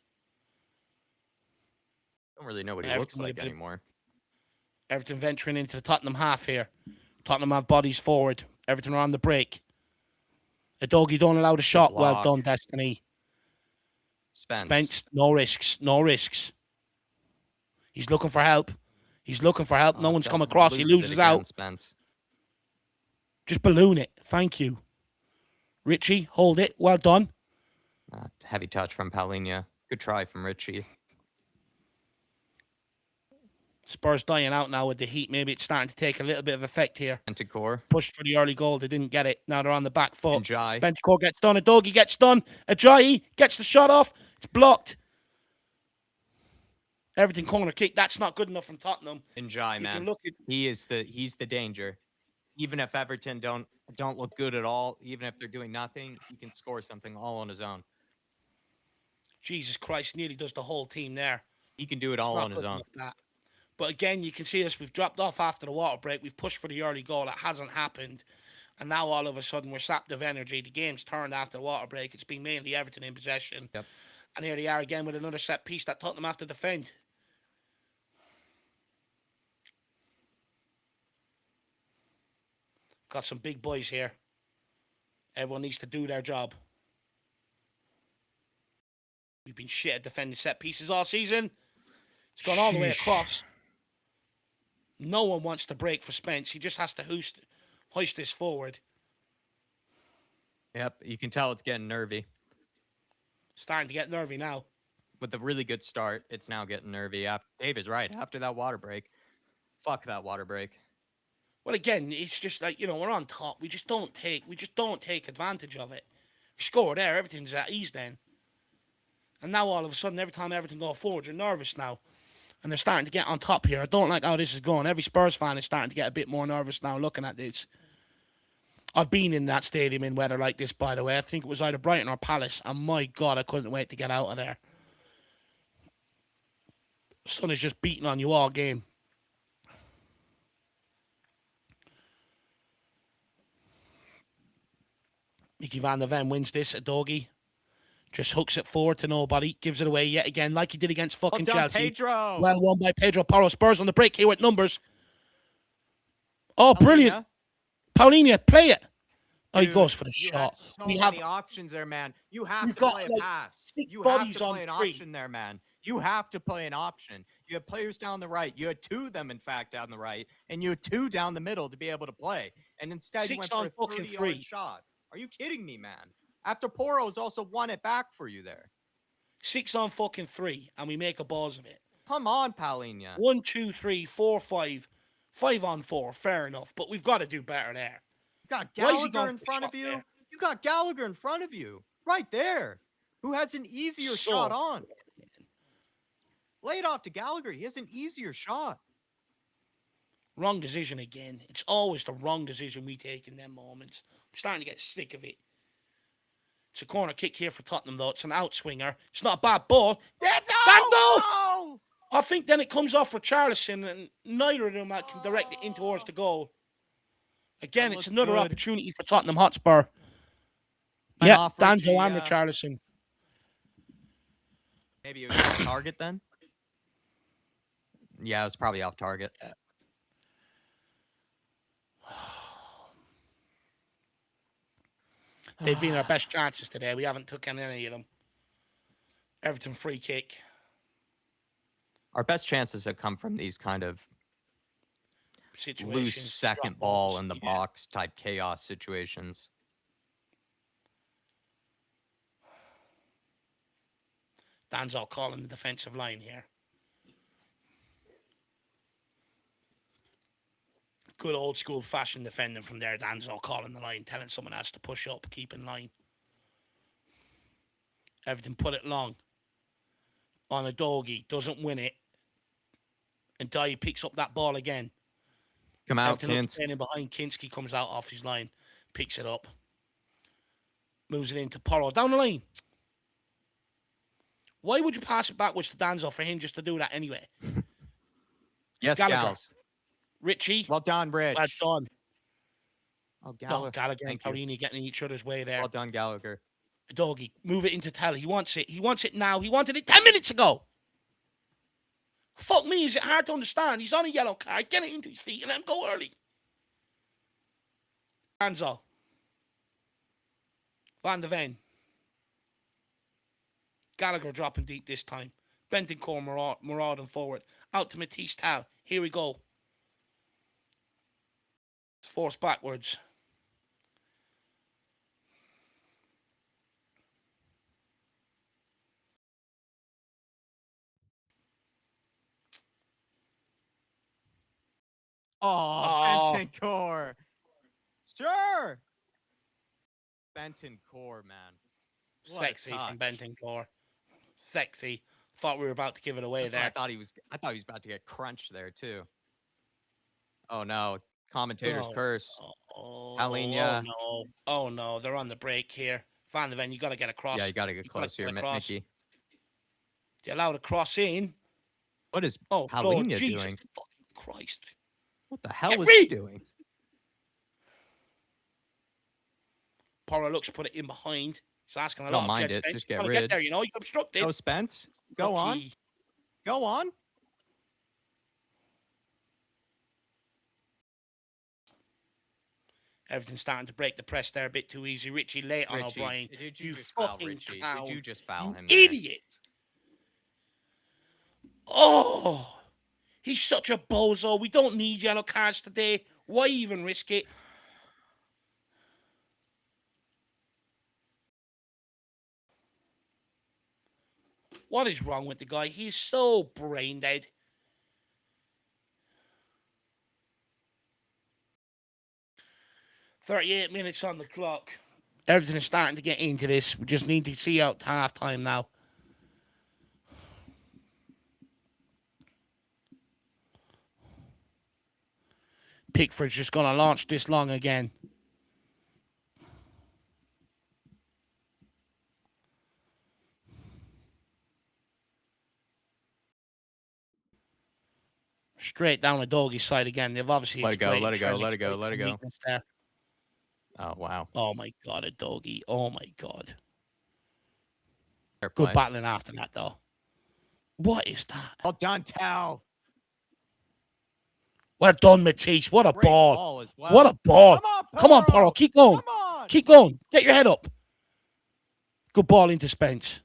Don't really know what he looks like anymore. Everton venturing into the Tottenham half here. Tottenham have bodies forward. Everton are on the break. Udogie don't allow the shot. Well done, Destiny. Spence, no risks. No risks. He's looking for help. He's looking for help. No one's come across. He loses out. Spence. Just balloon it. Thank you. Richie, hold it. Well done. Heavy touch from Paulinho. Good try from Richie. Spurs dying out now with the heat. Maybe it's starting to take a little bit of effect here. Bentancur. Pushed for the early goal. They didn't get it. Now they're on the back foot. Njai. Bentancur gets done. Udogie gets done. Ajayi gets the shot off. It's blocked. Everton corner kick. That's not good enough from Tottenham. Njai, man. He's the danger. Even if Everton don't look good at all, even if they're doing nothing, he can score something all on his own. Jesus Christ, nearly does the whole team there. He can do it all on his own. But again, you can see us. We've dropped off after the water break. We've pushed for the early goal. It hasn't happened. And now all of a sudden we're sapped of energy. The game's turned after the water break. It's been mainly Everton in possession. Yep. And here they are again with another set piece that Tottenham have to defend. Got some big boys here. Everyone needs to do their job. We've been shit at defending set pieces all season. It's gone all the way across. No one wants to break for Spence. He just has to hoist this forward. Yep, you can tell it's getting nervy. Starting to get nervy now. With a really good start, it's now getting nervy. Dave is right. After that water break, fuck that water break. Well, again, it's just like, we're on top. We just don't take advantage of it. We score there, everything's at ease then. And now all of a sudden, every time Everton go forward, you're nervous now. And they're starting to get on top here. I don't like how this is going. Every Spurs fan is starting to get a bit more nervous now looking at this. I've been in that stadium in weather like this, by the way. I think it was either Brighton or Palace. And my God, I couldn't wait to get out of there. The sun is just beating on you all game. Mickey Van der Ven wins this. Udogie Just hooks it forward to nobody, gives it away yet again, like he did against fucking Well done, Chelsea. Pedro. Well won by Pedro Porro. Spurs on the break here with numbers. Oh, brilliant. Paulinho, play it. Oh, he goes for the shot. You had so many options there, man. You have to play a pass. You have to play an option there, man. You have to play an option. You have players down the right. You had 2 of them, in fact, down the right, and you had 2 down the middle to be able to play. And instead, you went for a 30-yard shot. Are you kidding me, man? After Porro's also won it back for you there. 6 on fucking 3, and we make a balls of it. Come on, Paulinho. 1, 2, 3, 4, 5. 5 on 4, fair enough. But we've got to do better there. You got Gallagher in front of you. There? You got Gallagher in front of you. Right there. Who has an easier shot on. Lay it off to Gallagher. He has an easier shot. Wrong decision again. It's always the wrong decision we take in them moments. I'm starting to get sick of it. It's a corner kick here for Tottenham, though. It's an outswinger. It's not a bad ball. No! I think then it comes off Richarlison, and neither of them can direct it in towards the goal. Again, it's another opportunity for Tottenham Hotspur. Yeah, Danzo and Richarlison. Maybe it was off target then? Yeah, it was probably off target. Yeah. They've been our best chances today. We haven't took any of them. Everton free kick. Our best chances have come from these kind of loose second ball in the box type chaos situations. Danzo calling the defensive line here. Good old school fashion defending from there. Danzo calling the line, telling someone else to push up, keep in line. Everton put it long on a doggy, doesn't win it. And Dye picks up that ball again. Come out, Kinski. Standing behind Kinski, comes out off his line, picks it up, moves it into Porro down the lane. Why would you pass it backwards to Danzo for him just to do that anyway? Yes, Gals. Richie. Well done, Rich. Well done. Oh, Gallagher. No, Gallagher and Paulinho getting in each other's way there. Well done, Gallagher. Doggy, move it into Tell. He wants it. He wants it now. He wanted it 10 minutes ago. Fuck me, is it hard to understand? He's on a yellow card. Get it into his feet and let him go early. Danzo. Van de Ven. Gallagher dropping deep this time. Bentancur marauding forward. Out to Matisse Tal. Here we go. It's forced backwards. Oh, Bentancur. Sure. Bentancur, man. Sexy from Bentancur. Sexy. Thought we were about to give it away there. I thought he was about to get crunched there too. Oh no. Commentator's curse. Paulinho. Oh no. They're on the break here. Van de Ven, you gotta get across. Yeah, you gotta get close here, Mickey. They allow the cross in. What is Paulinho doing? Fucking Christ. What the hell was he doing? Porro looks to put it in behind. He's asking a lot Don't mind it. Just get rid. Get there, you know. You're obstructed. Go, Spence. Go on. Go on. Everything's starting to break the press there a bit too easy. Richie late on O'Brien. Did you fucking cow. Did you just foul him? Idiot. Oh. He's such a bozo. We don't need yellow cards today. Why even risk it? What is wrong with the guy? He's so brain dead. "38 minutes on the clock. Everything is starting to get into this. We just need to see out to half-time now. Pickford's just going to launch this long again. Straight down the doggy side again. They've obviously let it go. There. Oh wow. Oh my God, a doggy. Oh my God. Fair Good play. battling after that, though. What is that? Well done, Tell. Well done, Matisse. What a Great ball. ball as well. What a ball. Come on, Poro. Keep going. Come on. Keep going. Get your head up. Good ball into Spence.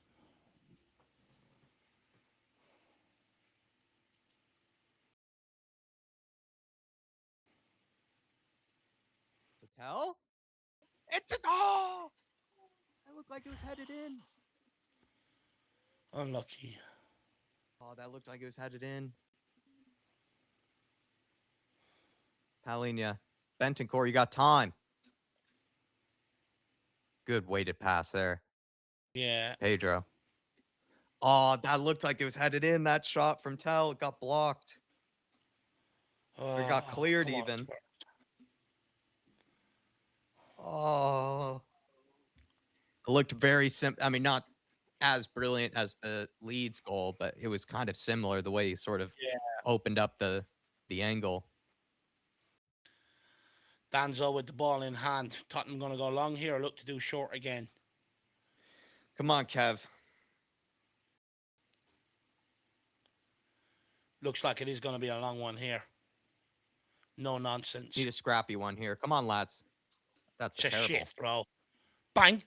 Tell. It's a goal. That looked like it was headed in. Unlucky. Oh, that looked like it was headed in. Paulinho. Bentancur, you got time. Good weighted pass there. Yeah. Pedro. Oh, that looked like it was headed in. That shot from Tell got blocked. Or got cleared even. Oh. It looked very simple. I mean, not as brilliant as the Leeds goal, but it was kind of similar the way he sort of opened up the angle. Danzo with the ball in hand. Tottenham going to go long here or look to do short again. Come on, Kev. Looks like it is going to be a long one here. No nonsense. Need a scrappy one here. Come on, lads. That's it's a terrible shift, bro. Bang.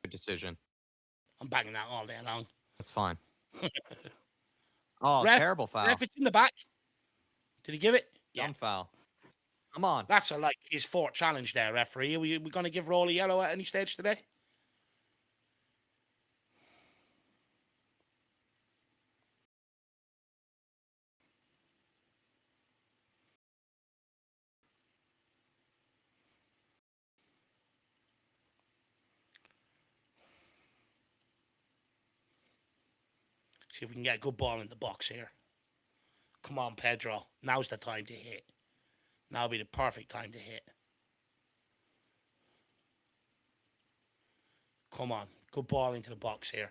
Good decision. I'm banging that all day long. That's fine. Oh, Ref, terrible foul. Ref, it's in the back. Did he give it? Dumb foul. Come on. That's like his fourth challenge there, referee. Are we going to give Roll a yellow at any stage today? See if we can get a good ball in the box here. Come on, Pedro. Now's the time to hit. Now will be the perfect time to hit. Come on. Good ball into the box here.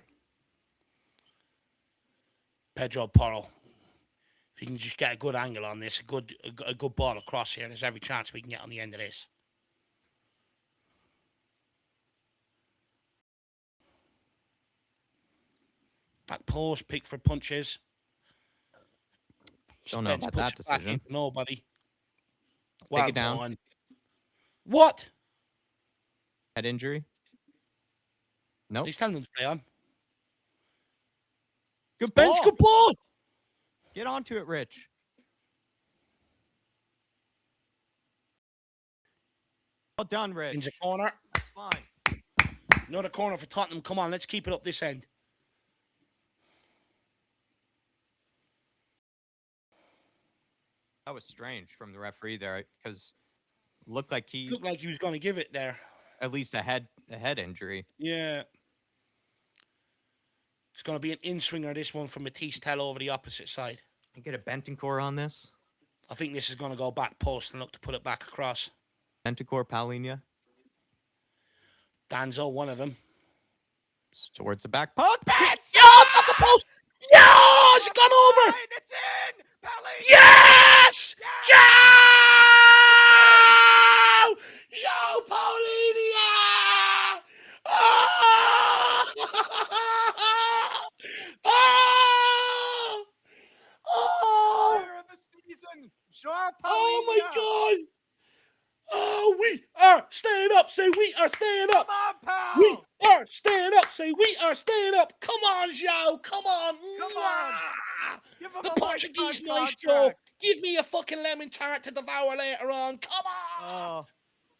Pedro Porro. If you can just get a good angle on this, a good ball across here, there's every chance we can get on the end of this. Back post, Pickford punches. Don't know about that decision. Nobody. Take it down. Done. What? Head injury? Nope. He's telling them to play on. Good Spence, ball. good ball. Get onto it, Rich. Well done, Rich. In the corner. That's fine. Another corner for Tottenham. Come on, let's keep it up this end. That was strange from the referee there because it looked like he was going to give it there. At least a head injury. Yeah. It's going to be an in-swinger, this one from Matisse Tell over the opposite side. You get a Bentancur on this? I think this is going to go back post and look to put it back across. Bentancur, Paulinho. Danzo, one of them. It's towards the back post. Bats! Oh, it's off the post! Yeah! It's gone over! It's in! Paulinho! Yes! Joe! Joe Paulinho! Oh! Oh! Oh! Player of the season, Joao Paulinho! Oh my God! Oh, we are staying up. Say we are staying up. Come on, pal! We are staying up. Say we are staying up. Come on, Joe. Come on. Come on. Give him The a Portuguese lifetime maestro. contract. Give me a fucking lemon tart to devour later on. Come on. Oh,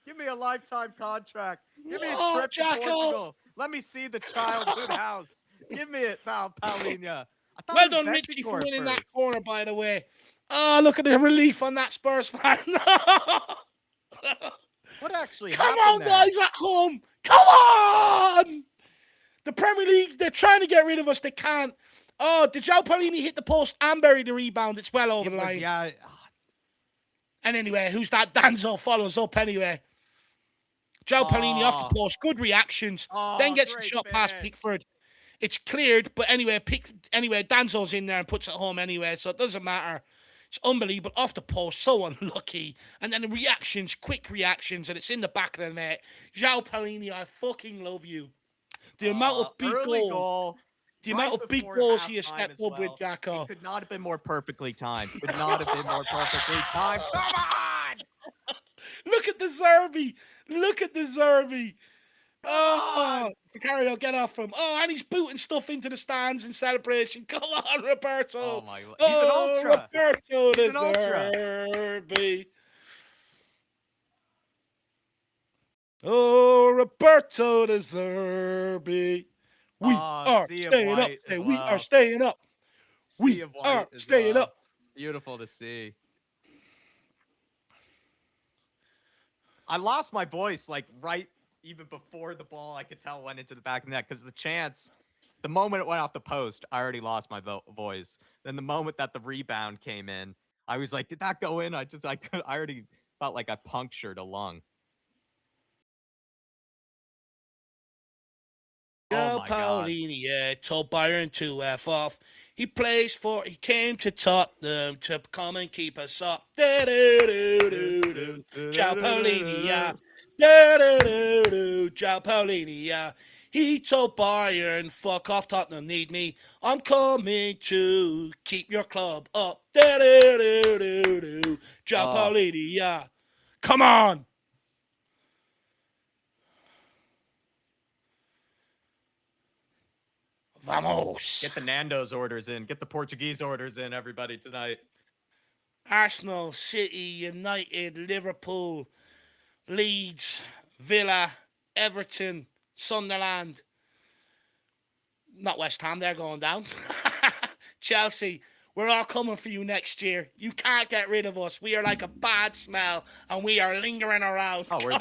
give me a lifetime contract. Give me a Oh, trip to Jacko. Portugal. Let me see the childhood house. Give me it, pal, Paulinho. Well done, Richie, for winning that corner, by the way. Oh, look at the relief on that Spurs fan. What actually Come happened on, there? guys at home. Come on. The Premier League, they're trying to get rid of us. They can't. Oh, did Joao Paulinho hit the post and bury the rebound? It's well over the line. Yeah. And anyway, who's that? Danzo follows up anyway. Joao Paulinho off the post. Good reactions. Then gets the shot past Pickford. It's cleared, but anyway, Danzo's in there and puts it home anyway, so it doesn't matter. It's unbelievable. Off the post, so unlucky. And then the reactions, quick reactions, and it's in the back of the net. Joao Paulinho, I fucking love you. The amount of big early goals. goal. The Right amount of big before goals he has halftime stepped as up with, well. Jacko. It could not have been more perfectly timed. Could not have been more perfectly timed. Come on! Look at the Zerbi. Look at the Zerbi. Oh, carry on, get off from. Oh, and he's booting stuff into the stands in celebration. Come on, Roberto. Oh my God. He's an ultra. Roberto He's an ultra. Zerbi. Oh, Roberto de Zerbi. We are staying up. Hey, we are staying up. We are staying up. Beautiful to see. I lost my voice like right even before the ball. I could tell went into the back of the net because the moment it went off the post, I already lost my voice. Then the moment that the rebound came in, I was like, "Did that go in?" I already felt like I punctured a lung. Oh my Paulini, told Byron to F off. He came to Tottenham to come and keep us up. Ciao Paulini, Ciao Paulini, He told Bayern, fuck off, Tottenham need me. I'm coming to keep your club up. Ciao Paulini, Come on. Vamos. Get the Nando's orders in. Get the Portuguese orders in, everybody, tonight. Arsenal, City, United, Liverpool, Leeds, Villa, Everton, Sunderland. Not West Ham, they're going down. Chelsea, we're all coming for you next year. You can't get rid of us. We are like a bad smell, and we are lingering around. Oh, we're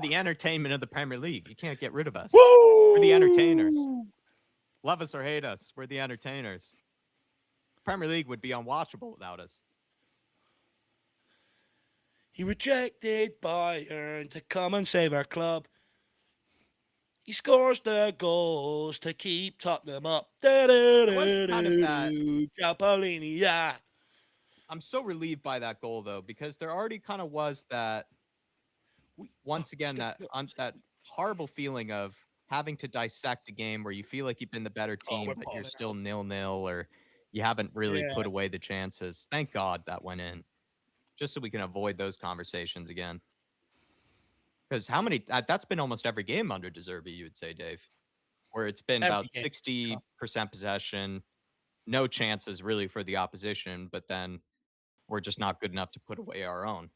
the entertainment of the Premier League. You can't get rid of us. Woo! We're the entertainers. Love us or hate us, we're the entertainers. Premier League would be unwatchable without us. He rejected Bayern to come and save our club. He scores the goals to keep Tottenham up. Paulini, I'm so relieved by that goal, though, because there already kind of was that, once again, that horrible feeling of having to dissect a game where you feel like you've been the better team, but you're still 0-0, or you haven't really put away the chances. Thank God that went in, just so we can avoid those conversations again. Because that's been almost every game under De Zerbi, you would say, Dave, where it's been about 60% possession, no chances really for the opposition, but then we're just not good enough to put away our own.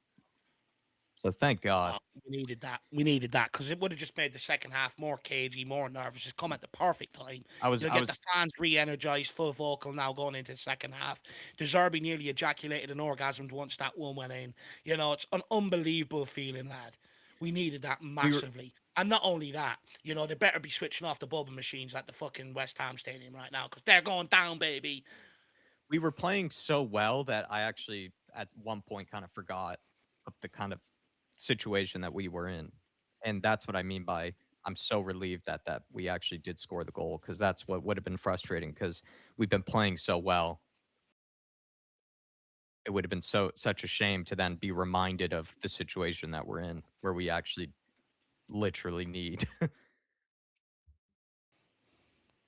So thank God. We needed that. We needed that because it would have just made the second half more cagey, more nervous. It's come at the perfect time. You'll get the fans re-energized, full vocal now going into the second half. De Zerbi nearly ejaculated an orgasm once that one went in. You know, it's an unbelievable feeling, lad. We needed that massively. And not only that, you know, they better be switching off the bubble machines at the fucking West Ham Stadium right now because they're going down, baby. We were playing so well that I actually, at one point, kind of forgot of the kind of situation that we were in. And that's what I mean by I'm so relieved that we actually did score the goal, because that's what would have been frustrating, because we've been playing so well. It would have been such a shame to then be reminded of the situation that we're in, where we actually literally need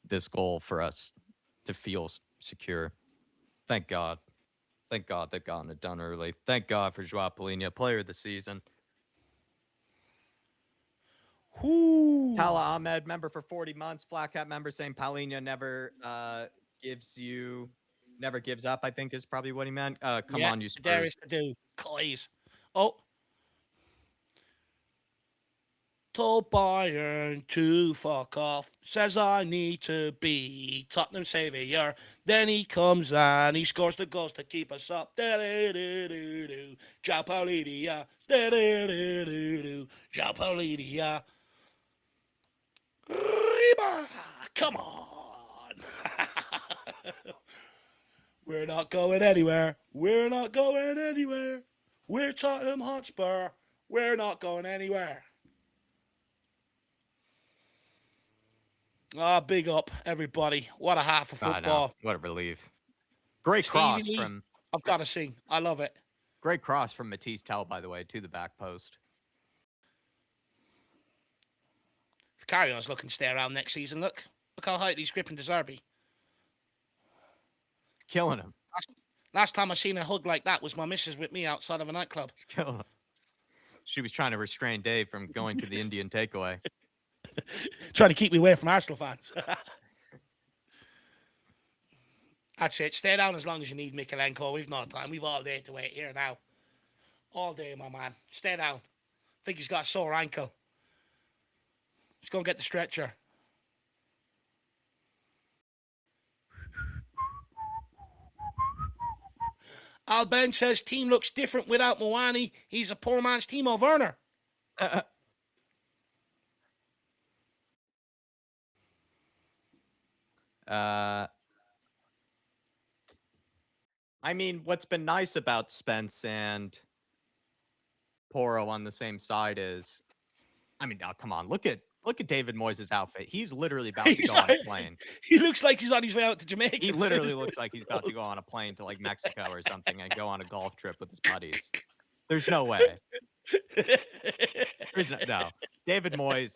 this goal for us to feel secure. Thank God. Thank God they've gotten it done early. Thank God for Joao Palhinha, player of the season. Tala Ahmed, member for 40 months. Flat Cap member saying Palhinha never gives up, I think is probably what he meant. Come on, you Spurs. There is to do. Guys. Oh. Told Bayern to fuck off. Says I need to be Tottenham saviour. Then he comes and he scores the goals to keep us up. Ciao Paulini, Ciao Paulini, come on. We're not going anywhere. We're not going anywhere. We're Tottenham Hotspur. We're not going anywhere. Big up, everybody. What a half of football. What a relief. Great cross from... I've got to sing. I love it. Great cross from Matisse Tell, by the way, to the back post. Carry on's looking to stay around next season. Look how high he's gripping to Zerbi. Killing him. Last time I seen a hug like that was my missus with me outside of a nightclub. He's killing him. She was trying to restrain Dave from going to the Indian takeaway. Trying to keep me away from Arsenal fans. That's it. Stay down as long as you need, Mikalenko. We've no time. We've all day to wait here now. All day, my man. Stay down. I think he's got a sore ankle. Let's go and get the stretcher. Al Ben says team looks different without Moani. He's a poor man's Timo Werner. I mean, what's been nice about Spence and Poro on the same side is, I mean, now come on, look at David Moyes' outfit. He's literally about to go on a plane. He looks like he's on his way out to Jamaica. He literally looks like he's about to go on a plane to like Mexico or something and go on a golf trip with his buddies. There's no way. No. David Moyes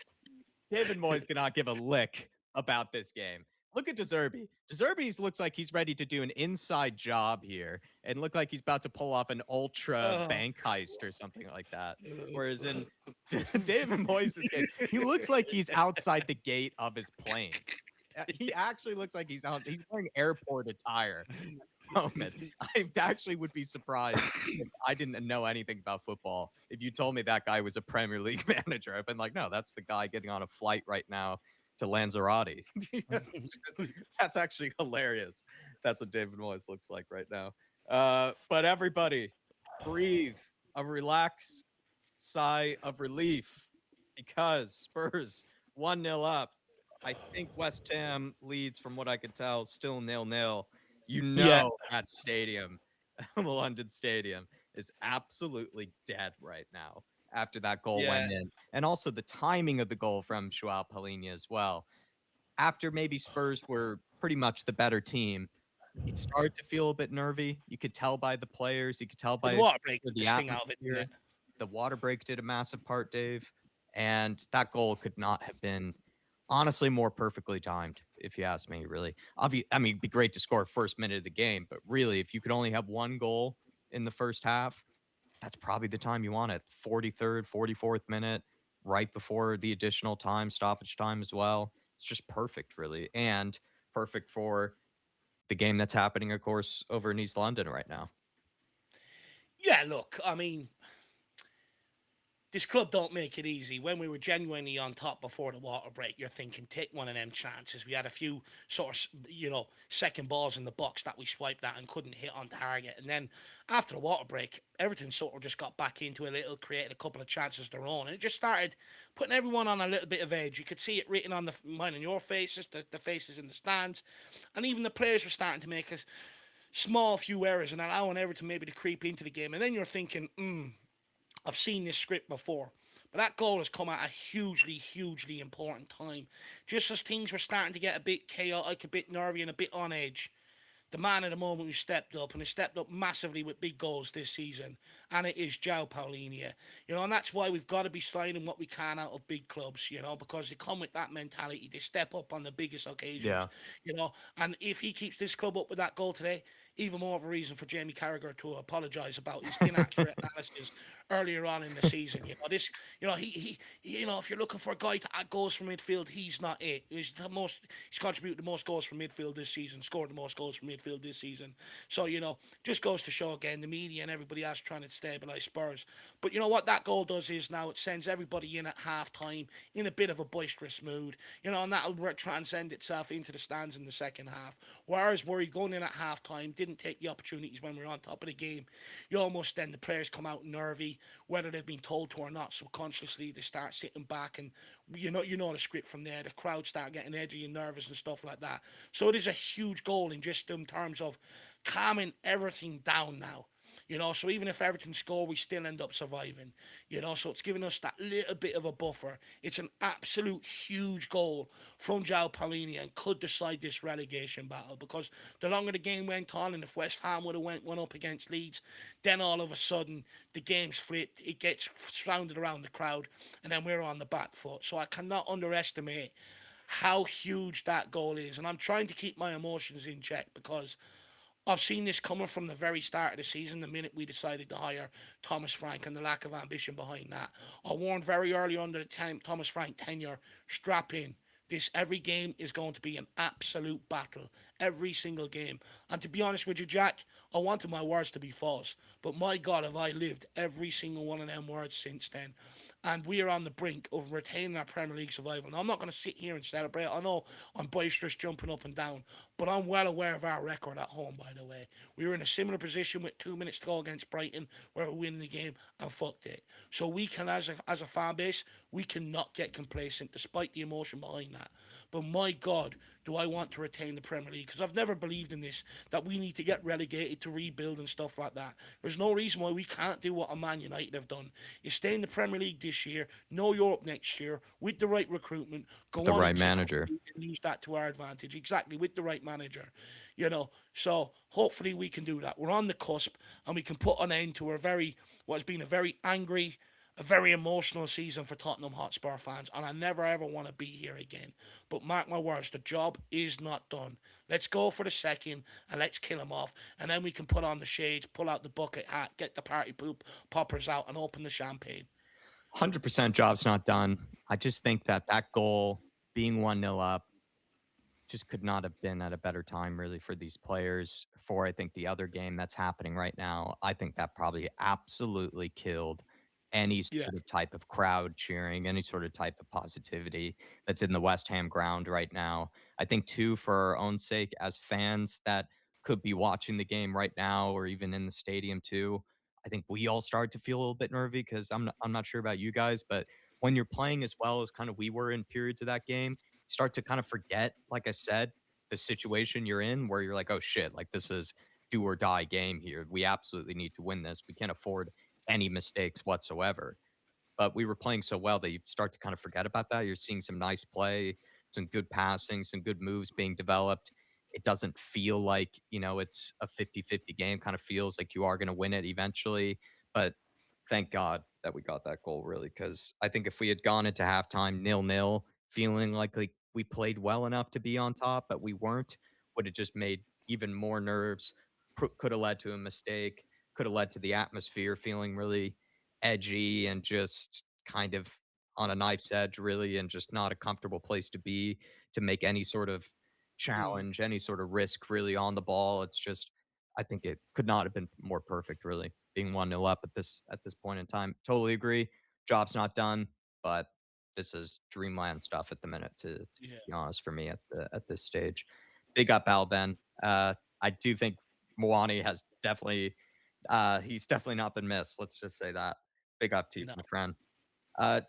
cannot give a lick about this game. Look at Zerbi. Zerbi looks like he's ready to do an inside job here and look like he's about to pull off an ultra bank heist or something like that. Whereas in David Moyes' case, he looks like he's outside the gate of his plane. He actually looks like he's wearing airport attire. Moment. I actually would be surprised if I didn't know anything about football. If you told me that guy was a Premier League manager, I've been like, no, that's the guy getting on a flight right now to Lanzarote. That's actually hilarious. That's what David Moyes looks like right now. But everybody, breathe a relaxed sigh of relief because Spurs 1-0 up. I think West Ham leads, from what I could tell, still 0-0. You know that stadium, the London Stadium, is absolutely dead right now after that goal went in. And also the timing of the goal from Joao Palhinha as well. After maybe Spurs were pretty much the better team, it started to feel a bit nervy. You could tell by the players. You could tell by the water break. The atmosphere. The water break did a massive part, Dave. And that goal could not have been honestly more perfectly timed, if you ask me, really. I mean, it'd be great to score first minute of the game, but really, if you could only have one goal in the first half, that's probably the time you want it. 43rd, 44th minute, right before the additional time, stoppage time as well. It's just perfect, really, and perfect for the game that's happening, of course, over in East London right now. Yeah, look, I mean, this club don't make it easy. When we were genuinely on top before the water break, you're thinking, take one of them chances. We had a few sort of, second balls in the box that we swiped at and couldn't hit on target. And then after the water break, Everton sort of just got back into a little, created a couple of chances of their own. And it just started putting everyone on a little bit of edge. You could see it written on mine and your faces, the faces in the stands. And even the players were starting to make a small few errors and allowing Everton maybe to creep into the game. And then you're thinking, I've seen this script before. But that goal has come at a hugely, hugely important time. Just as things were starting to get a bit chaotic, a bit nervy, and a bit on edge, the man at the moment who stepped up, and he stepped up massively with big goals this season, and it is Joao Palhinha. And that's why we've got to be sliding what we can out of big clubs, because they come with that mentality. They step up on the biggest occasions, and if he keeps this club up with that goal today, even more of a reason for Jamie Carragher to apologise about his inaccurate analysis earlier on in the season. If you're looking for a guy to add goals from midfield, he's not it. He's contributed the most goals from midfield this season, scored the most goals from midfield this season. So, just goes to show again, the media and everybody else trying to stabilise Spurs. But you know what that goal does is now it sends everybody in at half-time in a bit of a boisterous mood, and that'll transcend itself into the stands in the second half. Whereas we're going in at half-time, didn't take the opportunities when we were on top of the game. The players come out nervy, whether they've been told to or not. Subconsciously, they start sitting back, and you know the script from there. The crowd start getting edgy and nervous and stuff like that. So it is a huge goal in terms of calming everything down now. So even if Everton score, we still end up surviving. So it's giving us that little bit of a buffer. It's an absolute huge goal from João Palhinha and could decide this relegation battle, because the longer the game went on, and if West Ham would have went one up against Leeds, then all of a sudden the game's flipped. It gets surrounded around the crowd, and then we're on the back foot. So I cannot underestimate how huge that goal is. And I'm trying to keep my emotions in check, because I've seen this coming from the very start of the season, the minute we decided to hire Thomas Frank, and the lack of ambition behind that. I warned very early under the time Thomas Frank tenure, strap in. This every game is going to be an absolute battle. Every single game. And to be honest with you, Jack, I wanted my words to be false. But my God, have I lived every single one of them words since then. And we are on the brink of retaining our Premier League survival. Now, I'm not going to sit here and celebrate. I know I'm boisterous, jumping up and down, but I'm well aware of our record at home, by the way. We were in a similar position with 2 minutes to go against Brighton, where we win the game and fucked it. So we can, as a fan base, we cannot get complacent despite the emotion behind that. But my God, do I want to retain the Premier League? Because I've never believed in this, that we need to get relegated to rebuild and stuff like that. There's no reason why we can't do what a Man United have done. You stay in the Premier League this year, know Europe next year, with the right recruitment, go The on right and kick up manager. and use that to our advantage. Exactly, with the right manager. So hopefully we can do that. We're on the cusp, and we can put an end to what has been a very angry, a very emotional season for Tottenham Hotspur fans, and I never ever want to be here again. But mark my words, the job is not done. Let's go for the second, and let's kill him off, and then we can put on the shades, pull out the bucket hat, get the party poop poppers out, and open the champagne. 100% job's not done. I just think that that goal being 1-0 up just could not have been at a better time really for these players. For I think the other game that's happening right now, I think that probably absolutely killed any Yeah, sort of type of crowd cheering, any sort of type of positivity that's in the West Ham ground right now. I think too, for our own sake as fans that could be watching the game right now or even in the stadium too, I think we all start to feel a little bit nervy because I'm not sure about you guys, but when you're playing as well as kind of we were in periods of that game, start to kind of forget, like I said, the situation you're in where you're like, oh shit, like this is do or die game here. We absolutely need to win this. We can't afford any mistakes whatsoever. But we were playing so well that you start to kind of forget about that. You're seeing some nice play, some good passing, some good moves being developed. It doesn't feel like, it's a 50-50 game, kind of feels like you are going to win it eventually. But thank God that we got that goal, really, because I think if we had gone into halftime 0-0, feeling like we played well enough to be on top, but we weren't, would have just made even more nerves. Could have led to a mistake. Could have led to the atmosphere feeling really edgy and just kind of on a knife's edge, really, and just not a comfortable place to be to make any sort of mm, challenge, any sort of risk really on the ball. It's just, I think it could not have been more perfect, really, being 1-0 up at this point in time. Totally agree. Job's not done, but this is dreamland stuff at the minute, to yeah, be honest, for me at this stage. Big up Al Ben. I do think Mwani has definitely he's definitely not been missed. Let's just say that. Big up to you, no, my friend.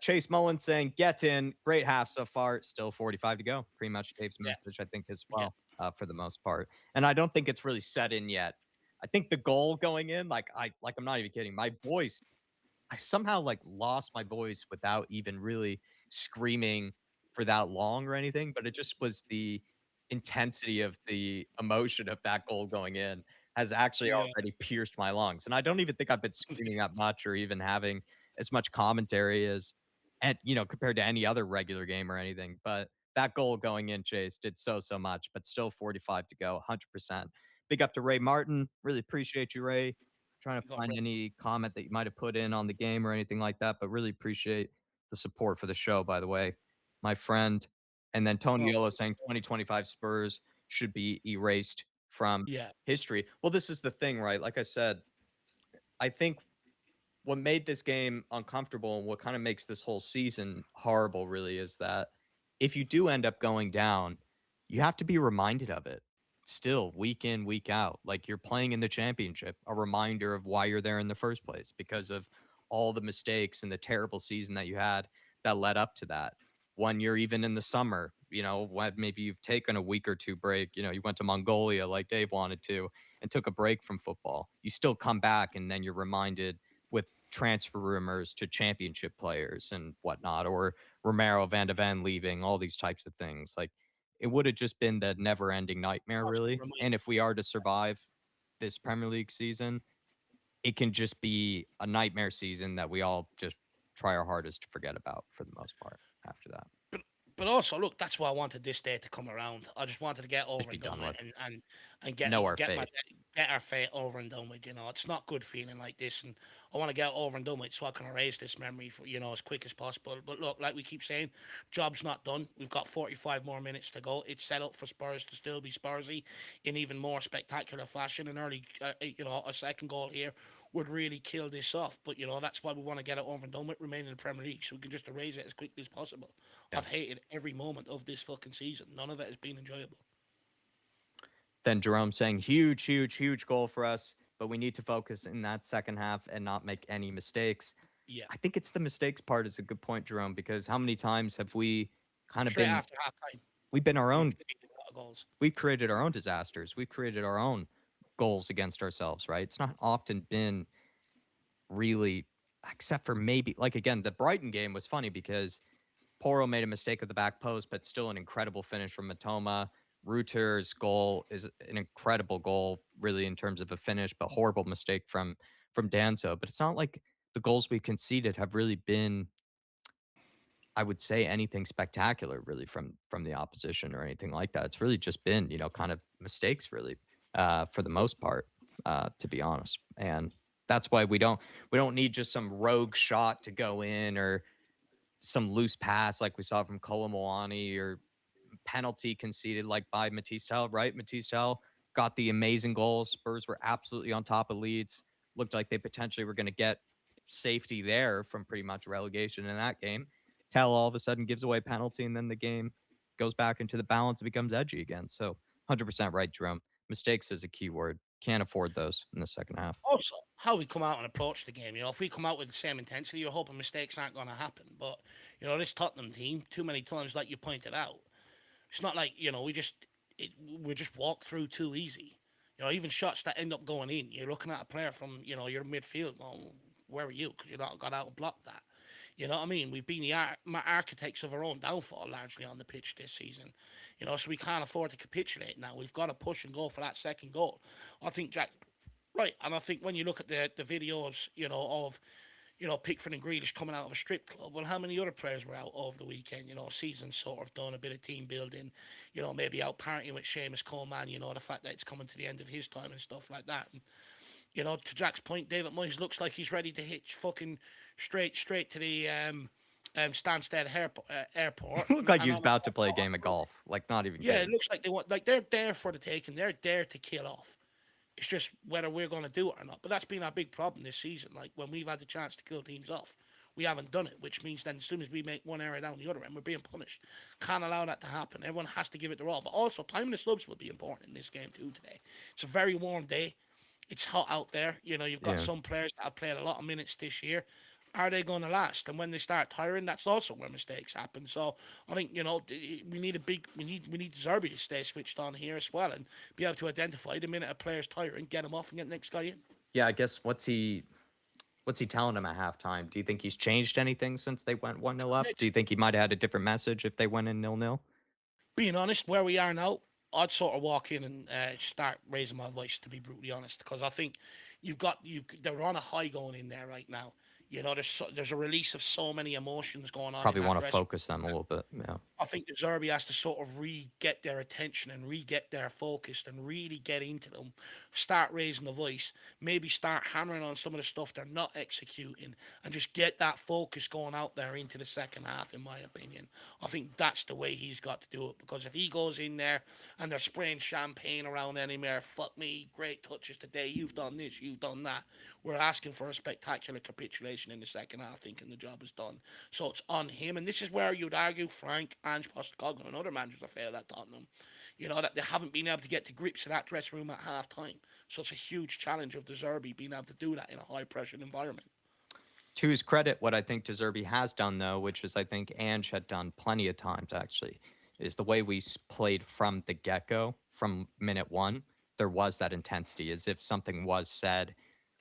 Chase Mullen saying, "Get in, great half so far. Still 45 to go." Pretty much Dave's yeah, message, I think, as yeah, well, for the most part. And I don't think it's really set in yet. I think the goal going in, I'm not even kidding. My voice, I somehow lost my voice without even really screaming for that long or anything, but it just was the intensity of the emotion of that goal going in has actually yeah, already pierced my lungs. And I don't even think I've been screaming that much or even having as much commentary as and compared to any other regular game or anything. But that goal going in, Chase, did so much, but still 45 to go, 100%. Big up to Ray Martin. Really appreciate you, Ray. Trying to you got find right. any comment that you might have put in on the game or anything like that, but really appreciate the support for the show, by the way, my friend. And then Tony No, Yolo saying 2025 Spurs should be erased from yeah, history. Well, this is the thing, right? Like I said, I think what made this game uncomfortable and what kind of makes this whole season horrible really is that if you do end up going down, you have to be reminded of it still week in, week out. Like you're playing in the championship, a reminder of why you're there in the first place because of all the mistakes and the terrible season that you had that led up to that. When you're even in the summer, when maybe you've taken a week or two break, you went to Mongolia like Dave wanted to, and took a break from football, you still come back and then you're reminded with transfer rumors to championship players and whatnot, or Romero Van de Ven leaving, all these types of things. Like, it would have just been the never ending nightmare, Constant really. reminder. And if we are to survive this Premier League season, it can just be a nightmare season that we all just try our hardest to forget about for the most part after that. But but also, look, that's why I wanted this day to come around. I just wanted to get Just over be and done done with, with. and Know our get my fate. get our fate over and done with. You know, it's not good feeling like this, and I want to get over and done with so I can erase this memory for as quick as possible. But look, like we keep saying, job's not done. We've got 45 more minutes to go. It's set up for Spurs to still be Spursy in even more spectacular fashion. An early, a second goal here would really kill this off. But that's why we want to get it over and done with, remain in the Premier League, so we can just erase it as quickly as possible. Yeah. I've hated every moment of this fucking season. None of it has been enjoyable. Then Jerome saying, huge, huge, huge goal for us, but we need to focus in that second half and not make any mistakes. Yeah. I think it's the mistakes part is a good point, Jerome, because how many times have we kind of Straight been, after half time, we've been our we've own, conceded a lot of goals. we've created our own disasters. We've created our own goals against ourselves, right? It's not often been really, except for maybe, like, again, the Brighton game was funny because Poro made a mistake at the back post, but still an incredible finish from Matoma. Reuter's goal is an incredible goal, really, in terms of a finish, but horrible mistake from Danso. But it's not like the goals we conceded have really been, I would say, anything spectacular, really, from the opposition or anything like that. It's really just been, kind of mistakes, really, for the most part, to be honest. And that's why we don't need just some rogue shot to go in or some loose pass like we saw from Colomwani or penalty conceded like by Matisse Tell, right? Matisse Tell got the amazing goal. Spurs were absolutely on top of Leeds. Looked like they potentially were going to get safety there from pretty much relegation in that game. Tell all of a sudden gives away a penalty, and then the game goes back into the balance and becomes edgy again. So 100% right, Jerome. Mistakes is a key word. Can't afford those in the second half. Also, how we come out and approach the game. If we come out with the same intensity, you're hoping mistakes aren't going to happen. But this Tottenham team, too many times, like you pointed out, it's not like we just walk through too easy. Even shots that end up going in, you're looking at a player from your midfield. Well, where are you? Because you're not got out and blocked that. You know what I mean? We've been the architects of our own downfall largely on the pitch this season. So we can't afford to capitulate now. We've got to push and go for that second goal. I think Jack, right, and I think when you look at the videos, of Pickford and Grealish coming out of a strip club. Well, how many other players were out over the weekend? Season sort of done, a bit of team building, maybe out partying with Seamus Coleman, the fact that it's coming to the end of his time and stuff like that. And, to Jack's point, David Moyes looks like he's ready to hitch fucking straight to the Stansted airport. Looked like he was I'm about to play a game of golf. Like, not even yeah, kidding. it looks like they're there for the taking. They're there to kill off. It's just whether we're going to do it or not. But that's been our big problem this season. Like, when we've had the chance to kill teams off, we haven't done it, which means then as soon as we make one error down the other end, we're being punished. Can't allow that to happen. Everyone has to give it their all. But also, timing the subs will be important in this game too today. It's a very warm day. It's hot out there. You've got Yeah. some players that have played a lot of minutes this year. Are they going to last? And when they start tiring, that's also where mistakes happen. So I think we need Zerbi to stay switched on here as well and be able to identify the minute a player's tiring, get him off and get the next guy in. Yeah, I guess what's he telling him at halftime? Do you think he's changed anything since they went 1-0 up? Do you think he might have had a different message if they went in 0-0? Being honest, where we are now, I'd sort of walk in and start raising my voice, to be brutally honest, because I think they're on a high going in there right now. There's a release of so many emotions going on. Probably In that want to dressing focus them a little bit. Yeah. I think the Zerbi has to sort of re-get their attention and re-get their focus and really get into them, start raising the voice, maybe start hammering on some of the stuff they're not executing, and just get that focus going out there into the second half, in my opinion. I think that's the way he's got to do it, because if he goes in there and they're spraying champagne around anywhere, fuck me, great touches today, you've done this, you've done that, we're asking for a spectacular capitulation in the second half, thinking the job is done. So it's on him, and this is where you'd argue Frank, Ange Postecoglou, and other managers have failed at Tottenham. That they haven't been able to get to grips with that dressing room at half time. So it's a huge challenge of the Zerbi being able to do that in a high pressure environment. To his credit, what I think De Zerbi has done, though, which is I think Ange had done plenty of times actually, is the way we played from the get go, from minute one. there was that intensity, as if something was said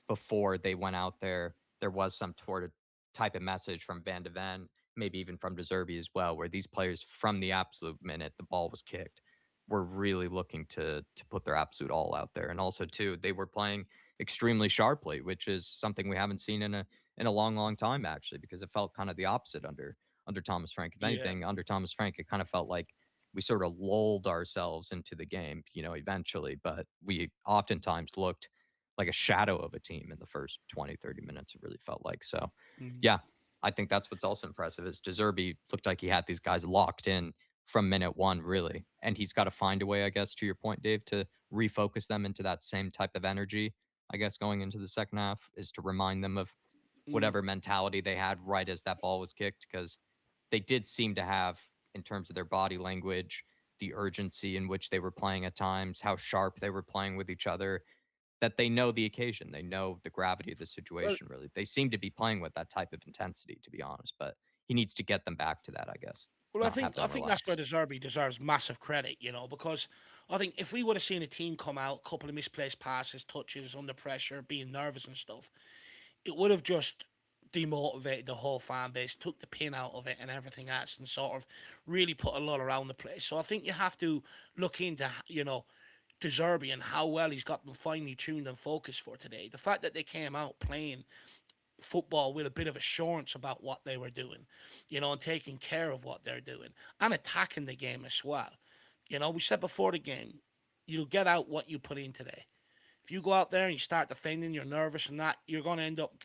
before they went out there. There was some sort of type of message from Van de Ven, maybe even from Zerbi as well, where these players from the absolute minute the ball was kicked were really looking to put their absolute all out there. And also too, they were playing extremely sharply, which is something we haven't seen in a long, long time actually, because it felt kind of the opposite under Thomas Frank. If Yeah. anything, under Thomas Frank, it kind of felt like we sort of lulled ourselves into the game, eventually, but we oftentimes looked like a shadow of a team in the first 20, 30 minutes, it really felt like. So, Mhm. yeah, I think that's what's also impressive is Zerbi looked like he had these guys locked in from minute one, really. And he's got to find a way, I guess, to your point, Dave, to refocus them into that same type of energy, I guess, going into the second half, is to remind them of Mm. whatever mentality they had right as that ball was kicked. Because they did seem to have, in terms of their body language, the urgency in which they were playing at times, how sharp they were playing with each other, that they know the occasion. They know the gravity of the Well, situation, really. They seem to be playing with that type of intensity, to be honest, but he needs to get them back to that, I guess. well, I Not have think I them think that's where relax. the Zerbi deserves massive credit, because I think if we would have seen a team come out, couple of misplaced passes, touches under pressure, being nervous and stuff, it would have just demotivated the whole fan base, took the pin out of it and everything else, and sort of really put a lot around the place. So I think you have to look into, De Zerbi and how well he's got them finely tuned and focused for today. The fact that they came out playing football with a bit of assurance about what they were doing, and taking care of what they're doing and attacking the game as well. We said before the game, you'll get out what you put in today. If you go out there and you start defending, you're nervous and that, you're going to end up,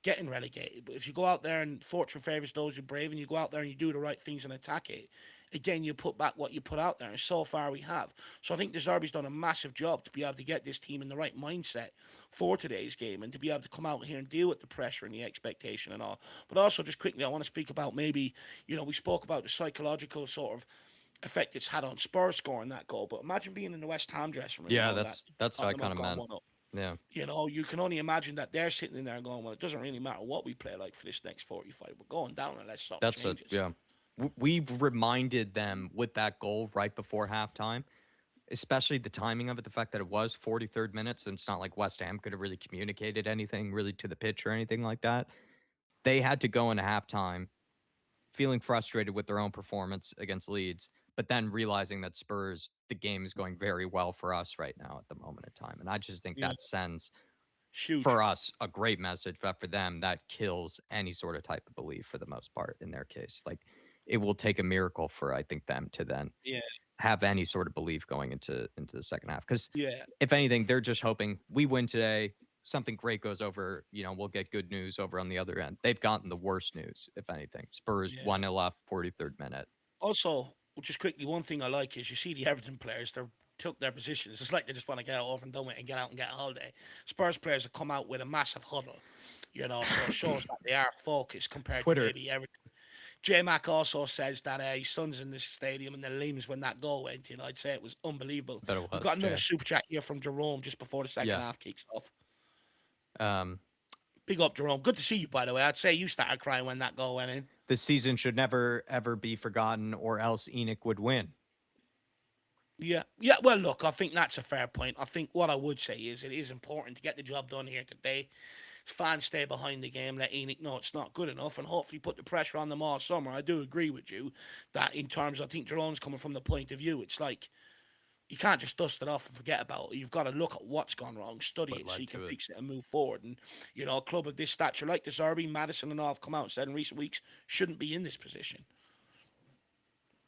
getting relegated. But if you go out there and fortune favors those who brave, and you go out there and you do the right things and attack it, again, you put back what you put out there. And so far we have. So I think De Zerbi's done a massive job to be able to get this team in the right mindset for today's game and to be able to come out here and deal with the pressure and the expectation and all. But also, just quickly, I want to speak about maybe, we spoke about the psychological sort of effect it's had on Spurs scoring that goal. But imagine being in the West Ham dressing room Yeah, knowing that that's what I Tottenham kind have of gone meant. 1 up. Yeah, You can only imagine that they're sitting in there going, well, it doesn't really matter what we play like for this next 45. We're going down unless something that's a changes. yeah. We've reminded them with that goal right before halftime, especially the timing of it, the fact that it was 43rd minutes, and it's not like West Ham could have really communicated anything really to the pitch or anything like that. They had to go into halftime feeling frustrated with their own performance against Leeds, but then realizing that Spurs, the game is going very well for us right now at the moment in time. And I just think Yeah, that sends huge. for us a great message, but for them, that kills any sort of type of belief for the most part in their case. Like it will take a miracle for I think them to then Yeah, have any sort of belief going into the second half. Because yeah, if anything, they're just hoping we win today. Something great goes over, we'll get good news over on the other end. They've gotten the worst news, if anything. Spurs yeah. 1-0 up, 43rd minute. Also, just quickly, one thing I like is you see the Everton players, they took their positions. It's like they just want to get over and done with and get out and get a holiday. Spurs players have come out with a massive huddle, so it shows that they are focused compared to Twitter, maybe Everton. J Mac also says that his son's in the stadium and the limbs when that goal went in. I'd say it was unbelievable. I bet it We've was, got another Jay. super chat here from Jerome just before the second Yeah. half kicks off. Um, Big up, Jerome. Good to see you, by the way. I'd say you started crying when that goal went in. this season should never, ever be forgotten, or else Enoch would win. Yeah, yeah. Well, look, I think that's a fair point. I think what I would say is it is important to get the job done here today. Fans stay behind the game, let Enoch know it's not good enough, and hopefully put the pressure on them all summer. I do agree with you that in terms, I think Jerome's coming from the point of view, it's like you can't just dust it off and forget about it. You've got to look at what's gone wrong, study What it so led you can to it. fix it and move forward. And, a club of this stature like the Zerbi, Madison, and all have come out and said in recent weeks shouldn't be in this position.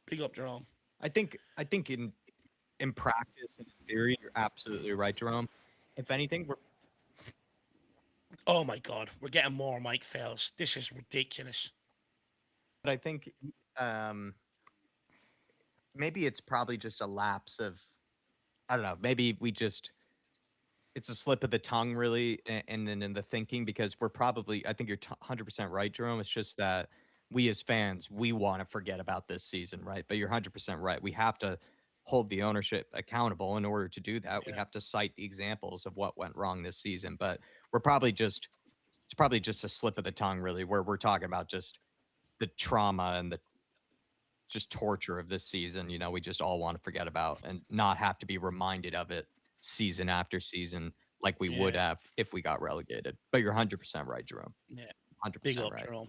Big up, Jerome. I think in practice and in theory, you're absolutely right, Jerome. If anything, Oh my God, we're getting more Mike fails. This is ridiculous. but I think um, maybe it's probably just a lapse of I don't know. Maybe we just it's a slip of the tongue, really, and in the thinking because we're probably. I think you're 100% right, Jerome. It's just that we as fans we want to forget about this season, right? But you're 100% right. We have to hold the ownership accountable. In order to do that, we Yeah. have to cite the examples of what went wrong this season. But we're probably just it's probably just a slip of the tongue, really, where we're talking about just the trauma and the just torture of this season, we just all want to forget about and not have to be reminded of it season after season like we would Yeah, have if we got relegated. But you're 100% right, Jerome. yeah. Big 100% up, right. Jerome.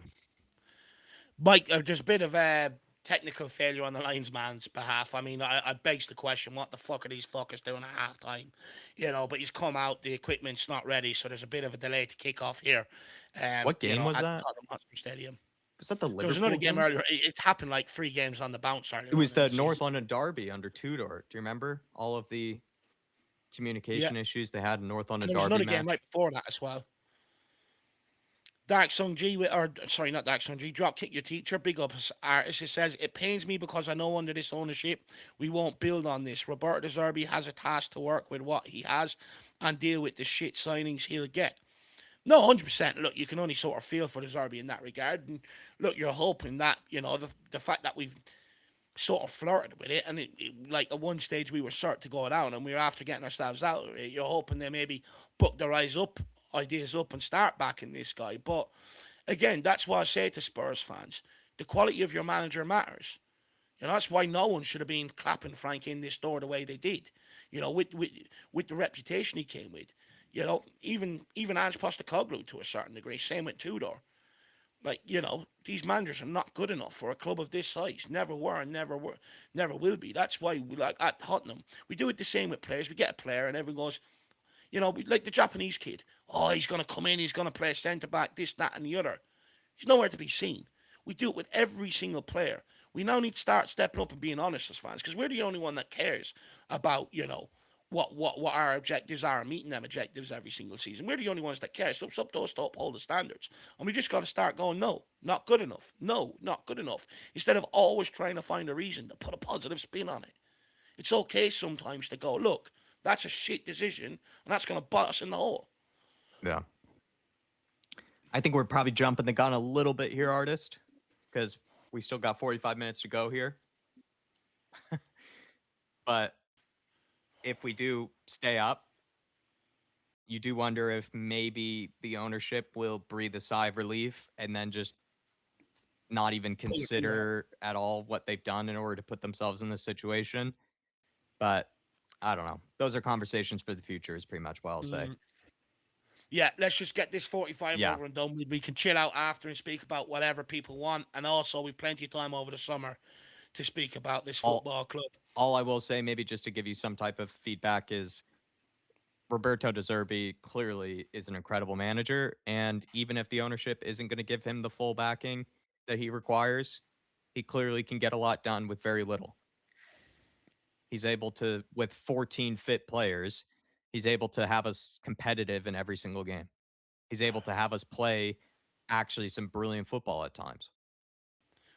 Mike, there's a bit of a technical failure on the linesman's behalf. I mean, I begs the question, what the fuck are these fuckers doing at halftime? But he's come out, the equipment's not ready, so there's a bit of a delay to kick off here. What game was At the that? Tottenham Hotspur Stadium. Was that the There was another Liverpool game game? earlier. It happened like 3 games on the bounce It earlier was on in the the North season. London Derby under Tudor. Do you remember all of the Yeah. communication issues they had in North And London there was Derby another game match? right before that as well. Dark Sung G, not Dark Sung G, drop kick your teacher, big up artist. It says, it pains me because I know under this ownership, we won't build on this. Roberto Zerbi has a task to work with what he has and deal with the shit signings he'll get. No, 100%. Look, you can only sort of feel for the Zerbi in that regard. And look, you're hoping that, the fact that we've sort of flirted with it, and like at one stage we were certain to go down and we were after getting ourselves out of it. You're hoping they maybe book their ideas up and start backing this guy. But again, that's what I say to Spurs fans. The quality of your manager matters. That's why no one should have been clapping Frank in this door the way they did. With the reputation he came with. Even Ange Postecoglou to a certain degree. Same with Tudor. Like, these managers are not good enough for a club of this size. Never were and never will be. That's why we, like at Tottenham, we do it the same with players. We get a player and everyone goes, like the Japanese kid. Oh, he's going to come in, he's going to play centre back, this, that, and the other. He's nowhere to be seen. We do it with every single player. We now need to start stepping up and being honest as fans, because we're the only one that cares about, what our objectives are and meeting them objectives every single season. We're the only ones that care. So it's up to us to uphold the standards. And we just got to start going, no, not good enough. No, not good enough. Instead of always trying to find a reason to put a positive spin on it. It's okay sometimes to go, look, that's a shit decision, and that's going to butt us in the hole. Yeah. I think we're probably jumping the gun a little bit here, artist, because we still got 45 minutes to go here. But if we do stay up, you do wonder if maybe the ownership will breathe a sigh of relief and then just not even consider at all what they've done in order to put themselves in this situation. But I don't know. Those are conversations for the future is pretty much what I'll say. Yeah, let's just get this 45 over and done with. We can chill out after and speak about whatever people want. And also, we've plenty of time over the summer to speak about this football club. All I will say, maybe just to give you some type of feedback, is Roberto De Zerbi clearly is an incredible manager. And even if the ownership isn't going to give him the full backing that he requires, he clearly can get a lot done with very little. He's able to, with 14 fit players, he's able to have us competitive in every single game. He's able to have us play actually some brilliant football at times.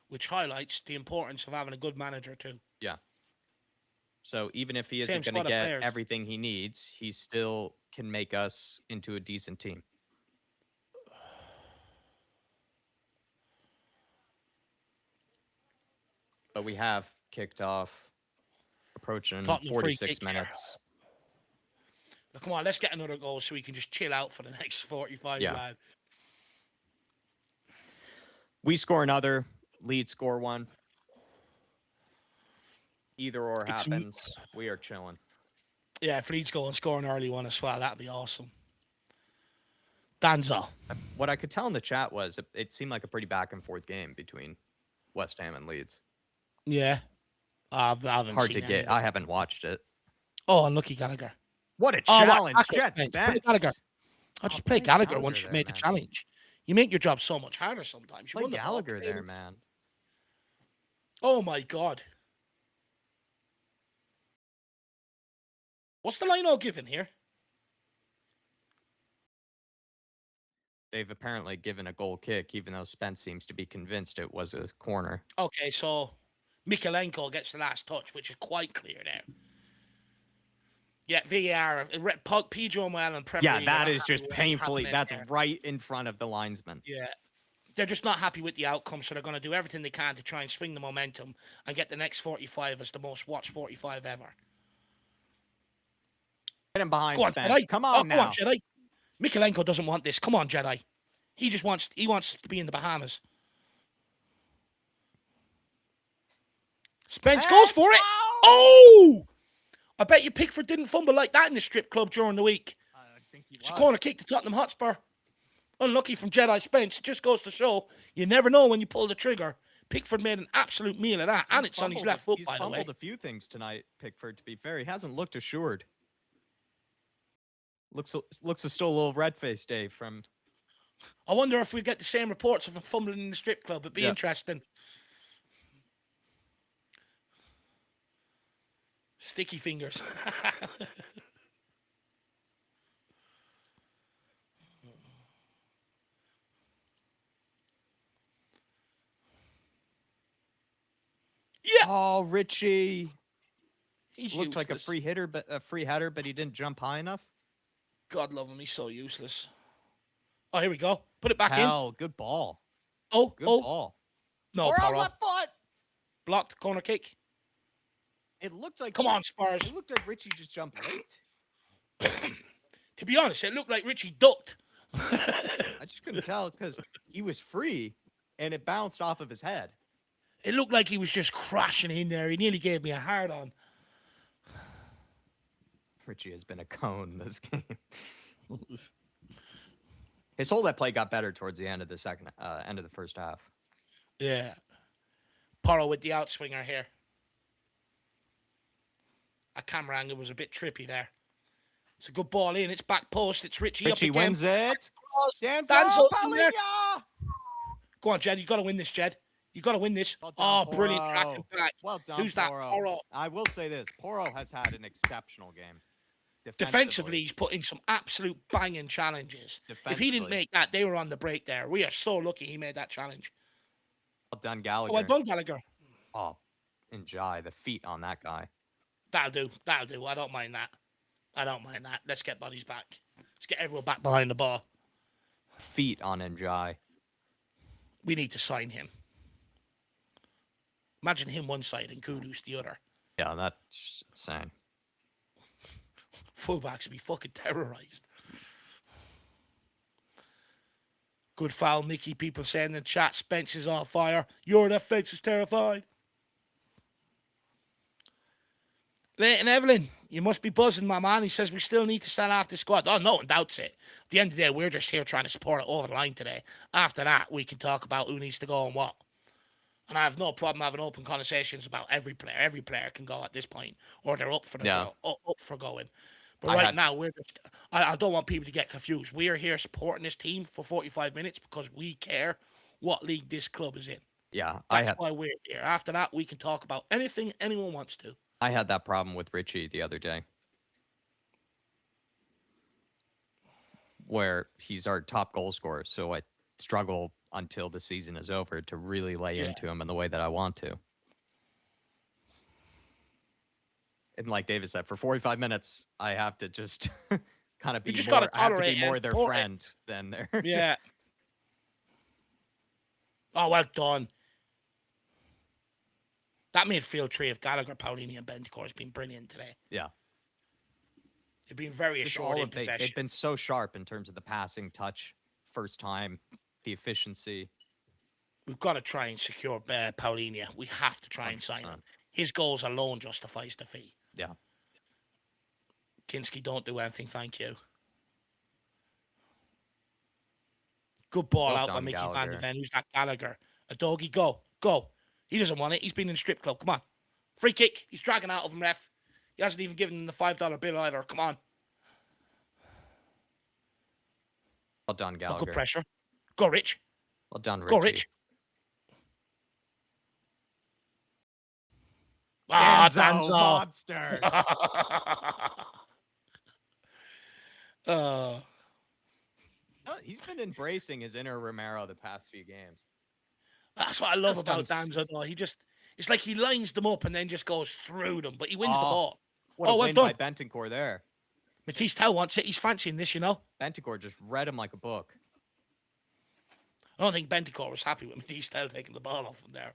Which highlights the importance of having a good manager too. Yeah. So even if he isn't going to get everything he needs, he still can make us into a decent team. But we have kicked off, approaching Tottenham 46 minutes. Now, come on, let's get another goal so we can just chill out for the next 45, lad. We score another, Leeds score one. Either or happens, we are chilling. Yeah, if Leeds go and score an early one as well, that'd be awesome. Danza. What I could tell in the chat was it seemed like a pretty back and forth game between West Ham and Leeds. Yeah. I haven't Hard to get. I haven't watched it. Oh, unlucky Gallagher. What a challenge. Jets Gallagher. I'll just play Gallagher once you've made the challenge. You make your job so much harder sometimes. You play Gallagher there, man. Oh, my God. What's the line all given here? They've apparently given a goal kick, even though Spence seems to be convinced it was a corner. Okay, so Mikalenko gets the last touch, which is quite clear there. Yeah, VAR, Pedro Manuel and Premier League. Yeah, that is just painfully, that's right in front of the linesman. Yeah. They're just not happy with the outcome, so they're going to do everything they can to try and swing the momentum and get the next 45 as the most watched 45 ever. Get him behind Spence. Come on now. Come on, Jedi. Mikalenko doesn't want this. Come on, Jedi. He wants to be in the Bahamas. Spence goes for it. Oh! I bet you Pickford didn't fumble like that in the strip club during the week. I think he It's a was. corner kick to Tottenham Hotspur. Unlucky from Jedi Spence. It just goes to show you never know when you pull the trigger. Pickford made an absolute meal of that, and it's on his left foot, by the way. He's fumbled a few things tonight, Pickford, to be fair. He hasn't looked assured. Looks still a little red-faced, Dave, from... I wonder if we get the same reports of him fumbling in the strip club. It'd be interesting. Sticky fingers. Yeah. Oh, Richie. He's looked useless. like a free header, but he didn't jump high enough. God love him. He's so useless. Oh, here we go. Put it back in. Good ball. Good ball. No, Poro. Left foot. Blocked corner kick. It looked like... Come on, Spurs. It looked like Richie just jumped late. To be honest, it looked like Richie ducked. I just couldn't tell because he was free and it bounced off of his head. It looked like he was just crashing in there. He nearly gave me a hard on. Richie has been a cone this game. His hold that play got better towards the end of the end of the first half. Yeah. Poro with the outswinger here. A camera angle was a bit trippy there. It's a good ball in. It's back post. It's Richie. Richie up again. wins it. Danzo in there. Go on, Jed. You got to win this, Jed. You got to win this. Well done, brilliant tracking back. Well done, Who's that? Poro. I will say this. Poro has had an exceptional game. Defensively, he's put in some absolute banging challenges. If he didn't make that, they were on the break there. We are so lucky he made that challenge. Well done, Gallagher. Well done, Gallagher. Oh, Njai, the feet on that guy. That'll do. That'll do. I don't mind that. I don't mind that. Let's get bodies back. Let's get everyone back behind the ball. Feet on Njai. We need to sign him. Imagine him one side and Kudus the other. Yeah, that's insane. Fullbacks would be fucking terrorized. Good foul, Nicky. People saying in the chat, Spence is on fire. Your defense is terrified. Leighton Evelyn, you must be buzzing, my man. He says we still need to stand after the squad. Oh, no one doubts it. At the end of the day, we're just here trying to support it over the line today. After that, we can talk about who needs to go and what. And I have no problem having open conversations about every player. Every player can go at this point, or they're up for up for going. But now, I don't want people to get confused. We are here supporting this team for 45 minutes because we care what league this club is in. Yeah, that's why we're here. After that, we can talk about anything anyone wants to. I had that problem with Richie the other day, where he's our top goal scorer. So I struggle until the season is over to really lay into him in the way that I want to. And like David said, for 45 minutes, I have to just kind of be more, I have to be more their friend than their... Yeah. Oh, well done. That midfield tree of Gallagher, Paulini, and Bentancur has been brilliant today. Yeah. They've been very assured in possession. They've been so sharp in terms of the passing touch, first time, the efficiency. We've got to try and secure Paulini. We have to try and sign him. His goals alone justifies the fee. Yeah. Kinski, don't do anything, thank you. Good ball out by Mickey Van der Ven. Who's that? Gallagher. A doggy, go. Go. He doesn't want it. He's been in the strip club. Come on. Free kick. He's dragging out of him, ref. He hasn't even given him the $5 bill either. Come on. Well done, Gallagher. Good pressure. Go, Rich. Well done, Richie. Go, Rich. Danzo. Monster. He's been embracing his inner Romero the past few games. That's what I love about Danzo, though. It's like he lines them up and then just goes through them, but he wins the ball. What a win by Bentancur there. Matisse Tell wants it. He's fancying this, you know. Bentancur just read him like a book. I don't think Bentancur was happy with Matisse Tell taking the ball off him there.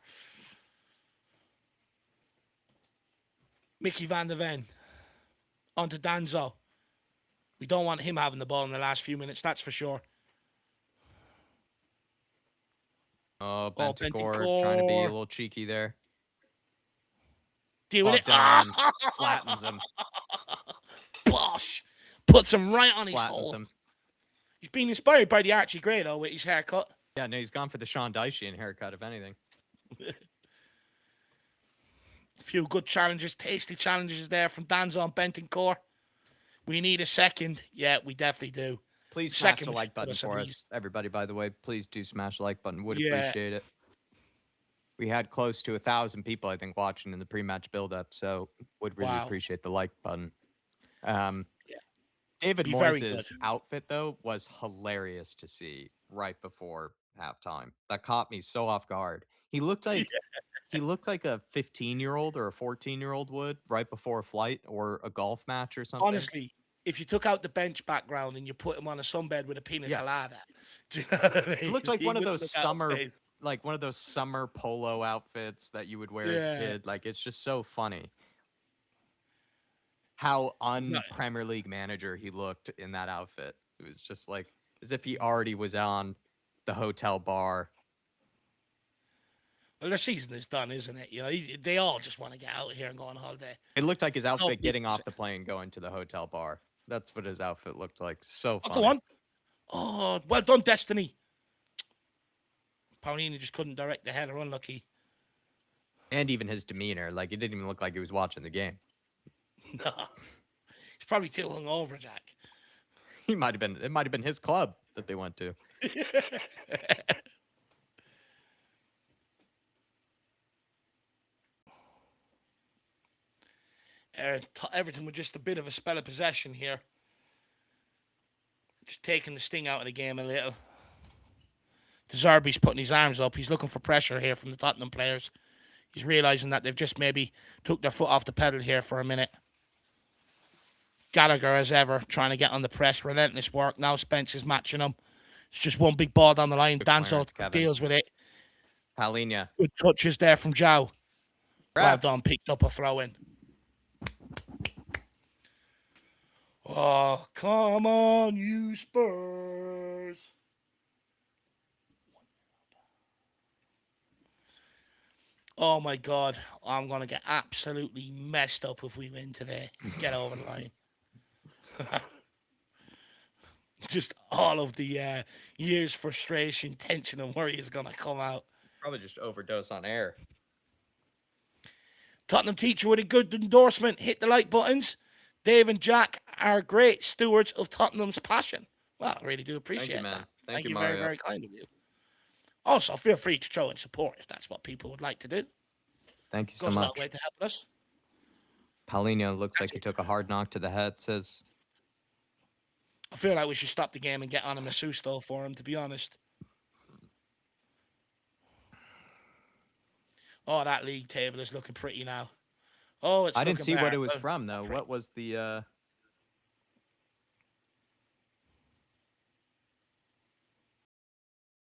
Mickey Van der Ven. On to Danzo. We don't want him having the ball in the last few minutes, that's for sure. Oh, Bentancur trying to be a little cheeky there. Deal with Well it. done. Flattens him. Bosh. Puts him right on his Flattens hole. him. He's been inspired by the Archie Gray, though, with his haircut. Yeah, no, he's gone for the Sean Dyche haircut, if anything. A few good challenges, tasty challenges there from Danzo and Bentoncourt. We need a second. Yeah, we definitely do. Please smash the like button for us, everybody, by the way. Please do smash the like button. Would appreciate it. We had close to 1,000 people, I think, watching in the pre-match build-up, so would really appreciate the like button. David Moyes' outfit, though, was hilarious to see right before halftime. That caught me so off guard. He looked like he looked like a 15-year-old or a 14-year-old would right before a flight or a golf match or something. Honestly, if you took out the bench background and you put him on a sunbed with a pina colada, do you know what I mean? It looked like one of those summer polo outfits that you would wear as a kid. Like, it's just so funny how un-Premier League manager he looked in that outfit. It was just like as if he already was on the hotel bar. Well, their season is done, isn't it? You know, they all just want to get out of here and go on holiday. It looked like his outfit getting off the plane, going to the hotel bar. That's what his outfit looked like. So funny. Oh, go on. Oh, well done, Destiny. Paulini just couldn't direct the header, unlucky. And even his demeanor, like, it didn't even look like he was watching the game. No. He's probably too hungover, Jack. He might have been. It might have been his club that they went to. Everton with just a bit of a spell of possession here. Just taking the sting out of the game a little. Zerbi's putting his arms up. He's looking for pressure here from the Tottenham players. He's realising that they've just maybe took their foot off the pedal here for a minute. Gallagher, as ever, trying to get on the press. Relentless work. Now Spence is matching him. It's just one big ball down the line. Danzo deals with it. Palhinha. Good touches there from João. Well done. Picked up a throw in. Oh, come on, you Spurs. Oh, my God. I'm going to get absolutely messed up if we win today. Get over the line. Just all of the year's frustration, tension, and worry is going to come out. Probably just overdose on air. Tottenham teacher with a good endorsement. Hit the like buttons. Dave and Jack are great stewards of Tottenham's passion. Well, I really do appreciate that. Thank you, Mario. Very, very kind of you. Also, feel free to throw in support if that's what people would like to do. Thank you so much. Way to help us. Palhinha looks like he took a hard knock to the head, says. I feel like we should stop the game and get on a masseuse though for him, to be honest. Oh, that league table is looking pretty now. Oh, it's I didn't see what it was from, though. What was the...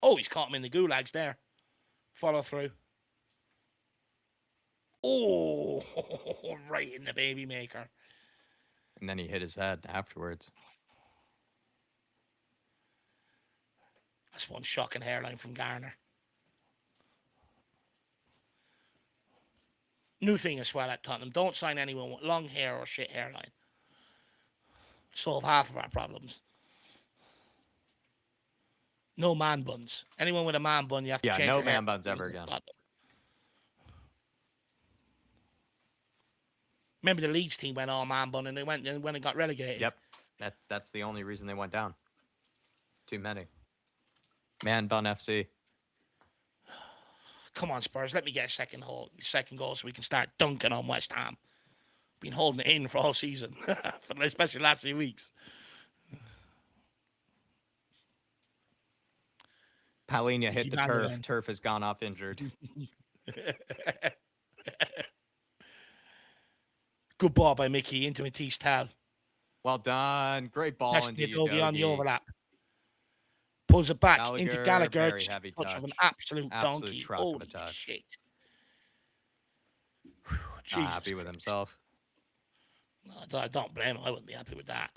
Oh, he's caught him in the gulags there. Follow through. Oh, right in the baby maker. And then he hit his head afterwards. That's one shocking hairline from Garner. New thing as well at Tottenham. Don't sign anyone with long hair or shit hairline. Solve half of our problems. No man buns. Anyone with a man bun, you have to change no your hair. man buns ever again. Remember the Leeds team went all man bun and they went when it got relegated. Yep. That's the only reason they went down. Too many. Man bun FC. Come on, Spurs. Let me get a second goal so we can start dunking on West Ham. Been holding it in for all season, especially last few weeks. Palhinha hit the turf. Turf has gone off injured. Good ball by Mickey into Matisse Tal. Well done. Great ball into Udogie on the overlap. Pulls it back into Gallagher. Very heavy touch. Of an absolute donkey. Holy shit. Not happy with himself. No, I don't blame him. I wouldn't be happy with that.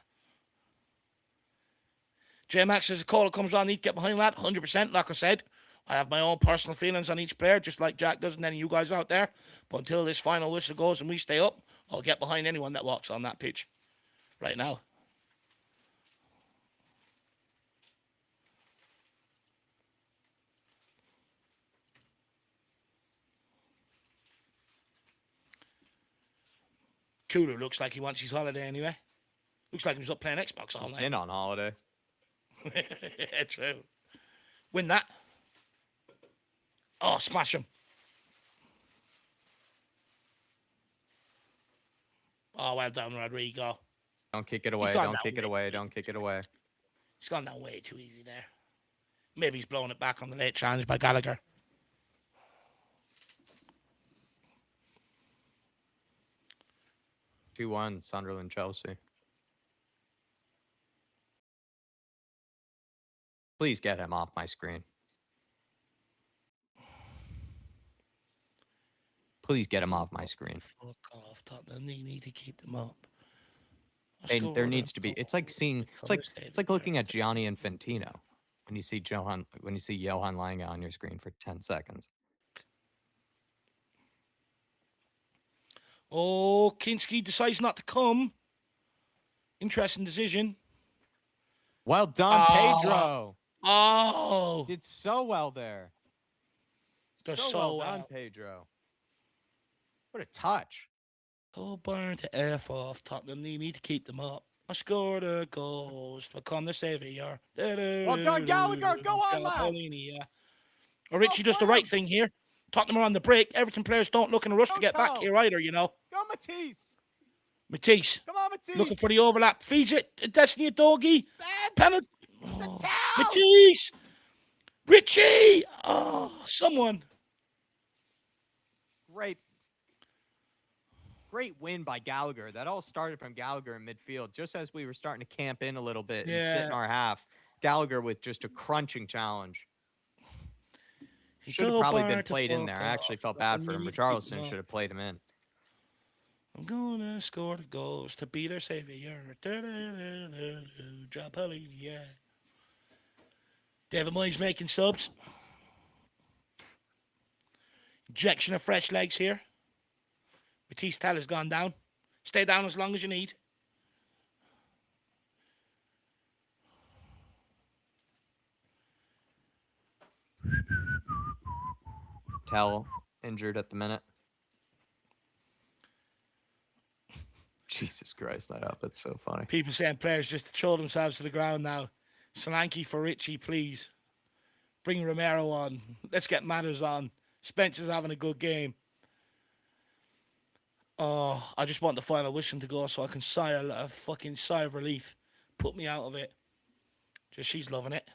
J Max says a caller comes on, need to get behind that. 100%, like I said. I have my own personal feelings on each player, just like Jack does and any of you guys out there. But until this final whistle goes and we stay up, I'll get behind anyone that walks on that pitch right now. Kulu looks like he wants his holiday anyway. Looks like he was up playing Xbox all He's night. been on holiday. Yeah, true. Win that. Oh, smash him. Oh, well done, Rodrigo. Don't kick it away. Don't kick it away. Don't kick it away. He's gone down way too easy there. Maybe he's blowing it back on the late challenge by Gallagher. Two 2-1, Sunderland, Chelsea. Please get him off my screen. Please get him off my screen. Fuck off, Tottenham. You need to keep them up. There needs to be. It's like seeing. It's like looking at Gianni Infantino when you see Johan Lange on your screen for 10 seconds. Oh, Kinski decides not to come. Interesting decision. Well done, Pedro. Oh, Did so well there. so well done, Pedro. What a touch. Oh, burn to F off, Tottenham. You need to keep them up. I scored a goal to become the savior. Well done, Gallagher. Go on, lad. Yeah. Or Richie does the right thing here. Tottenham are on the break. Everton players don't look in a rush to get back here either, you know. Go, Matisse. Matisse. Come on, Matisse. Looking for the overlap. Feeds it. Destiny a doggy. Penalty. Oh, Matisse. Richie. Oh, someone. Great win by Gallagher. That all started from Gallagher in midfield, just as we were starting to camp in a little bit and sit in our half. Gallagher with just a crunching challenge. He should have probably been played in there. I actually felt bad for him. Richarlison should have played him in. I'm gonna score the goals to be their savior. Yeah. David Moyes making subs. Injection of fresh legs here. Matisse Tell has gone down. Stay down as long as you need. Tell injured at the minute. Jesus Christ, that outfit's so funny. People saying players just to throw themselves to the ground now. Solanke for Richie, please. Bring Romero on. Let's get Matters on. Spencer's having a good game. Oh, I just want the final whistle to go so I can sigh a fucking sigh of relief. Put me out of it. Just she's loving it.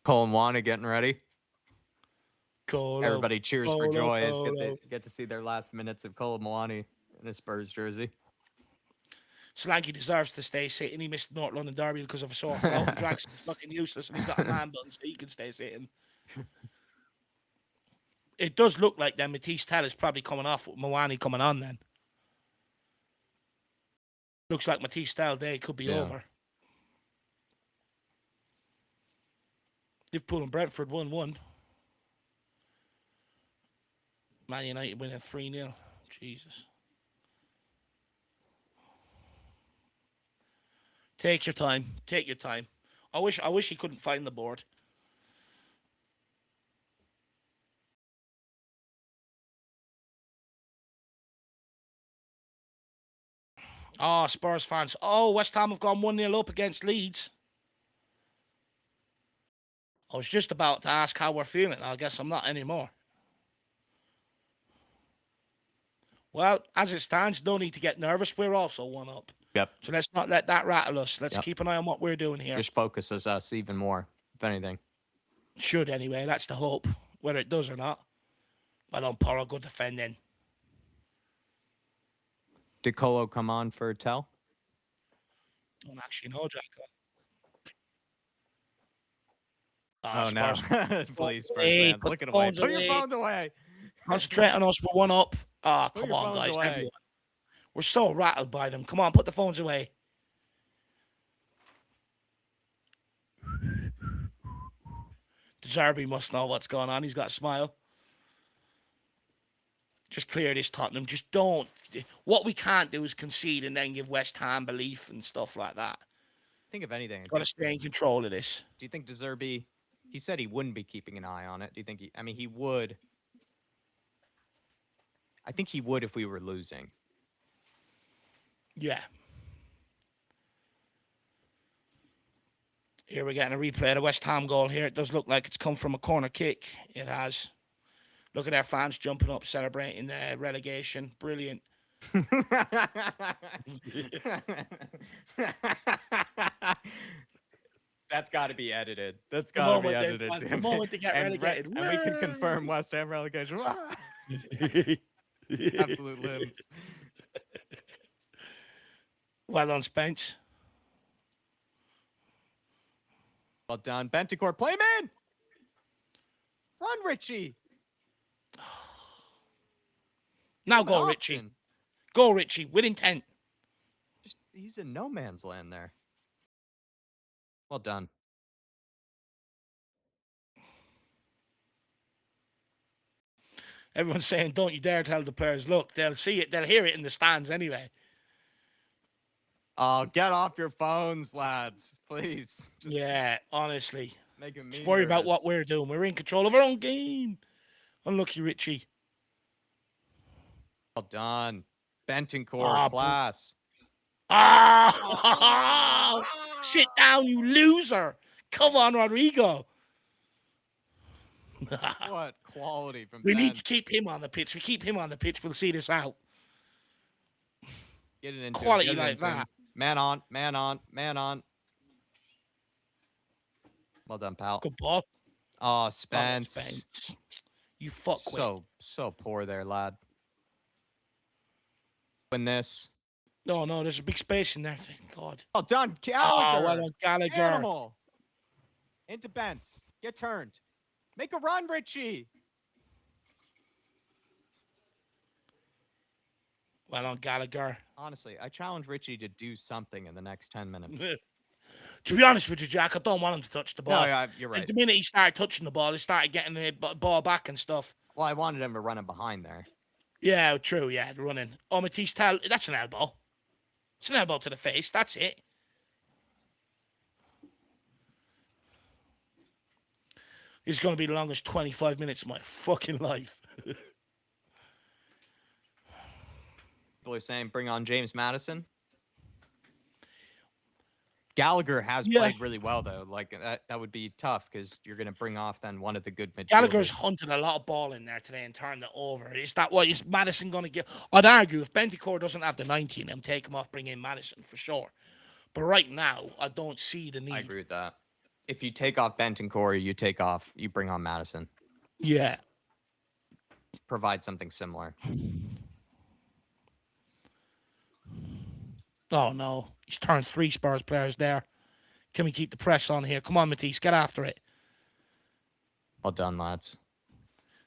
Cole and Wanda getting ready. Colo, everybody cheers for joy as get to see their last minutes of Colo Muani in a Spurs jersey. Solanke deserves to stay sitting. He missed North London Derby because of a sore throat. Drax's fucking useless and he's got a man bun so he can stay sitting. It does look like then Matisse Tell is probably coming off with Muani coming on then. Looks like Matisse Tell day could be over. Liverpool and Brentford 1-1. Man United winning 3-0. Jesus. Take your time. Take your time. I wish he couldn't find the board. Oh, Spurs fans. Oh, West Ham have gone 1-0 up against Leeds. I was just about to ask how we're feeling. I guess I'm not anymore. Well, as it stands, no need to get nervous. We're also 1 up. Yep. So let's not let that rattle us. Let's keep an eye on what we're doing here. Just focuses us even more, if anything. Should anyway. That's the hope. Whether it does or not. Well done, Porro. Good defending. Did Colo come on for Tell? Don't actually know, Jacko. Oh, no. Please, Spurs fans, look at away. Put your phones away. Concentrate on us. We're 1 up. Oh, come on, guys. Everyone. We're so rattled by them. Come on, put the phones away. Zerbi must know what's going on. He's got a smile. Just clear this, Tottenham. Just don't. What we can't do is concede and then give West Ham belief and stuff like that. Think of anything. Got to stay in control of this. Do you think De Zerbi, he said he wouldn't be keeping an eye on it. Do you think he would. I think he would if we were losing. Yeah. Here we're getting a replay of the West Ham goal here. It does look like it's come from a corner kick. It has. Look at our fans jumping up, celebrating the relegation. Brilliant. That's got to be edited. That's got to be edited. The moment they get relegated. And we can confirm West Ham relegation. Absolute limbs. Well done, Spence. Well done. Bentancur, play man. Run, Richie. Now go, Richie. Go, Richie, with intent. He's in no man's land there. Well done. Everyone's saying, don't you dare tell the players. Look, they'll see it. They'll hear it in the stands anyway. Oh, get off your phones, lads. Please. Yeah, honestly. Making me Just worry about nervous. what we're doing. We're in control of our own game. Unlucky, Richie. Well done. Bentancur, class. Ah! Sit down, you loser. Come on, Rodrigo. What quality from We Ben. need to keep him on the pitch. We keep him on the pitch. We'll see this out. Get it into quality him, like that. Man on, man on, man on. Well done, pal. Good ball. Oh, Spence. Spence. You fuck. So poor there, lad. Win this. No, there's a big space in there. Thank God. Well done, Gallagher. Oh, well done, Gallagher. Animal. Into Bents. Get turned. Make a run, Richie. Well done, Gallagher. Honestly, I challenge Richie to do something in the next 10 minutes. To be honest with you, Jack, I don't want him to touch the ball. No, yeah, you're right. And the minute he started touching the ball, he started getting the ball back and stuff. Well, I wanted him to run him behind there. Yeah, true. Yeah, the running. Oh, Matisse, that's an elbow. It's an elbow to the face. That's it. This is going to be the longest 25 minutes of my fucking life. People are saying bring on James Madison. Gallagher has played really well, though. Like, that would be tough because you're going to bring off then one of the good midfielders. Gallagher's hunted a lot of ball in there today and turned it over. Is that what is Madison going to get? I'd argue if Bentancur doesn't have the 90 in him, take him off, bring in Madison for sure. But right now, I don't see the need. I agree with that. If you take off Bentancur, you bring on Madison. Yeah. Provide something similar. Oh, no. He's turned 3 Spurs players there. Can we keep the press on here? Come on, Matisse. Get after it. Well done, lads.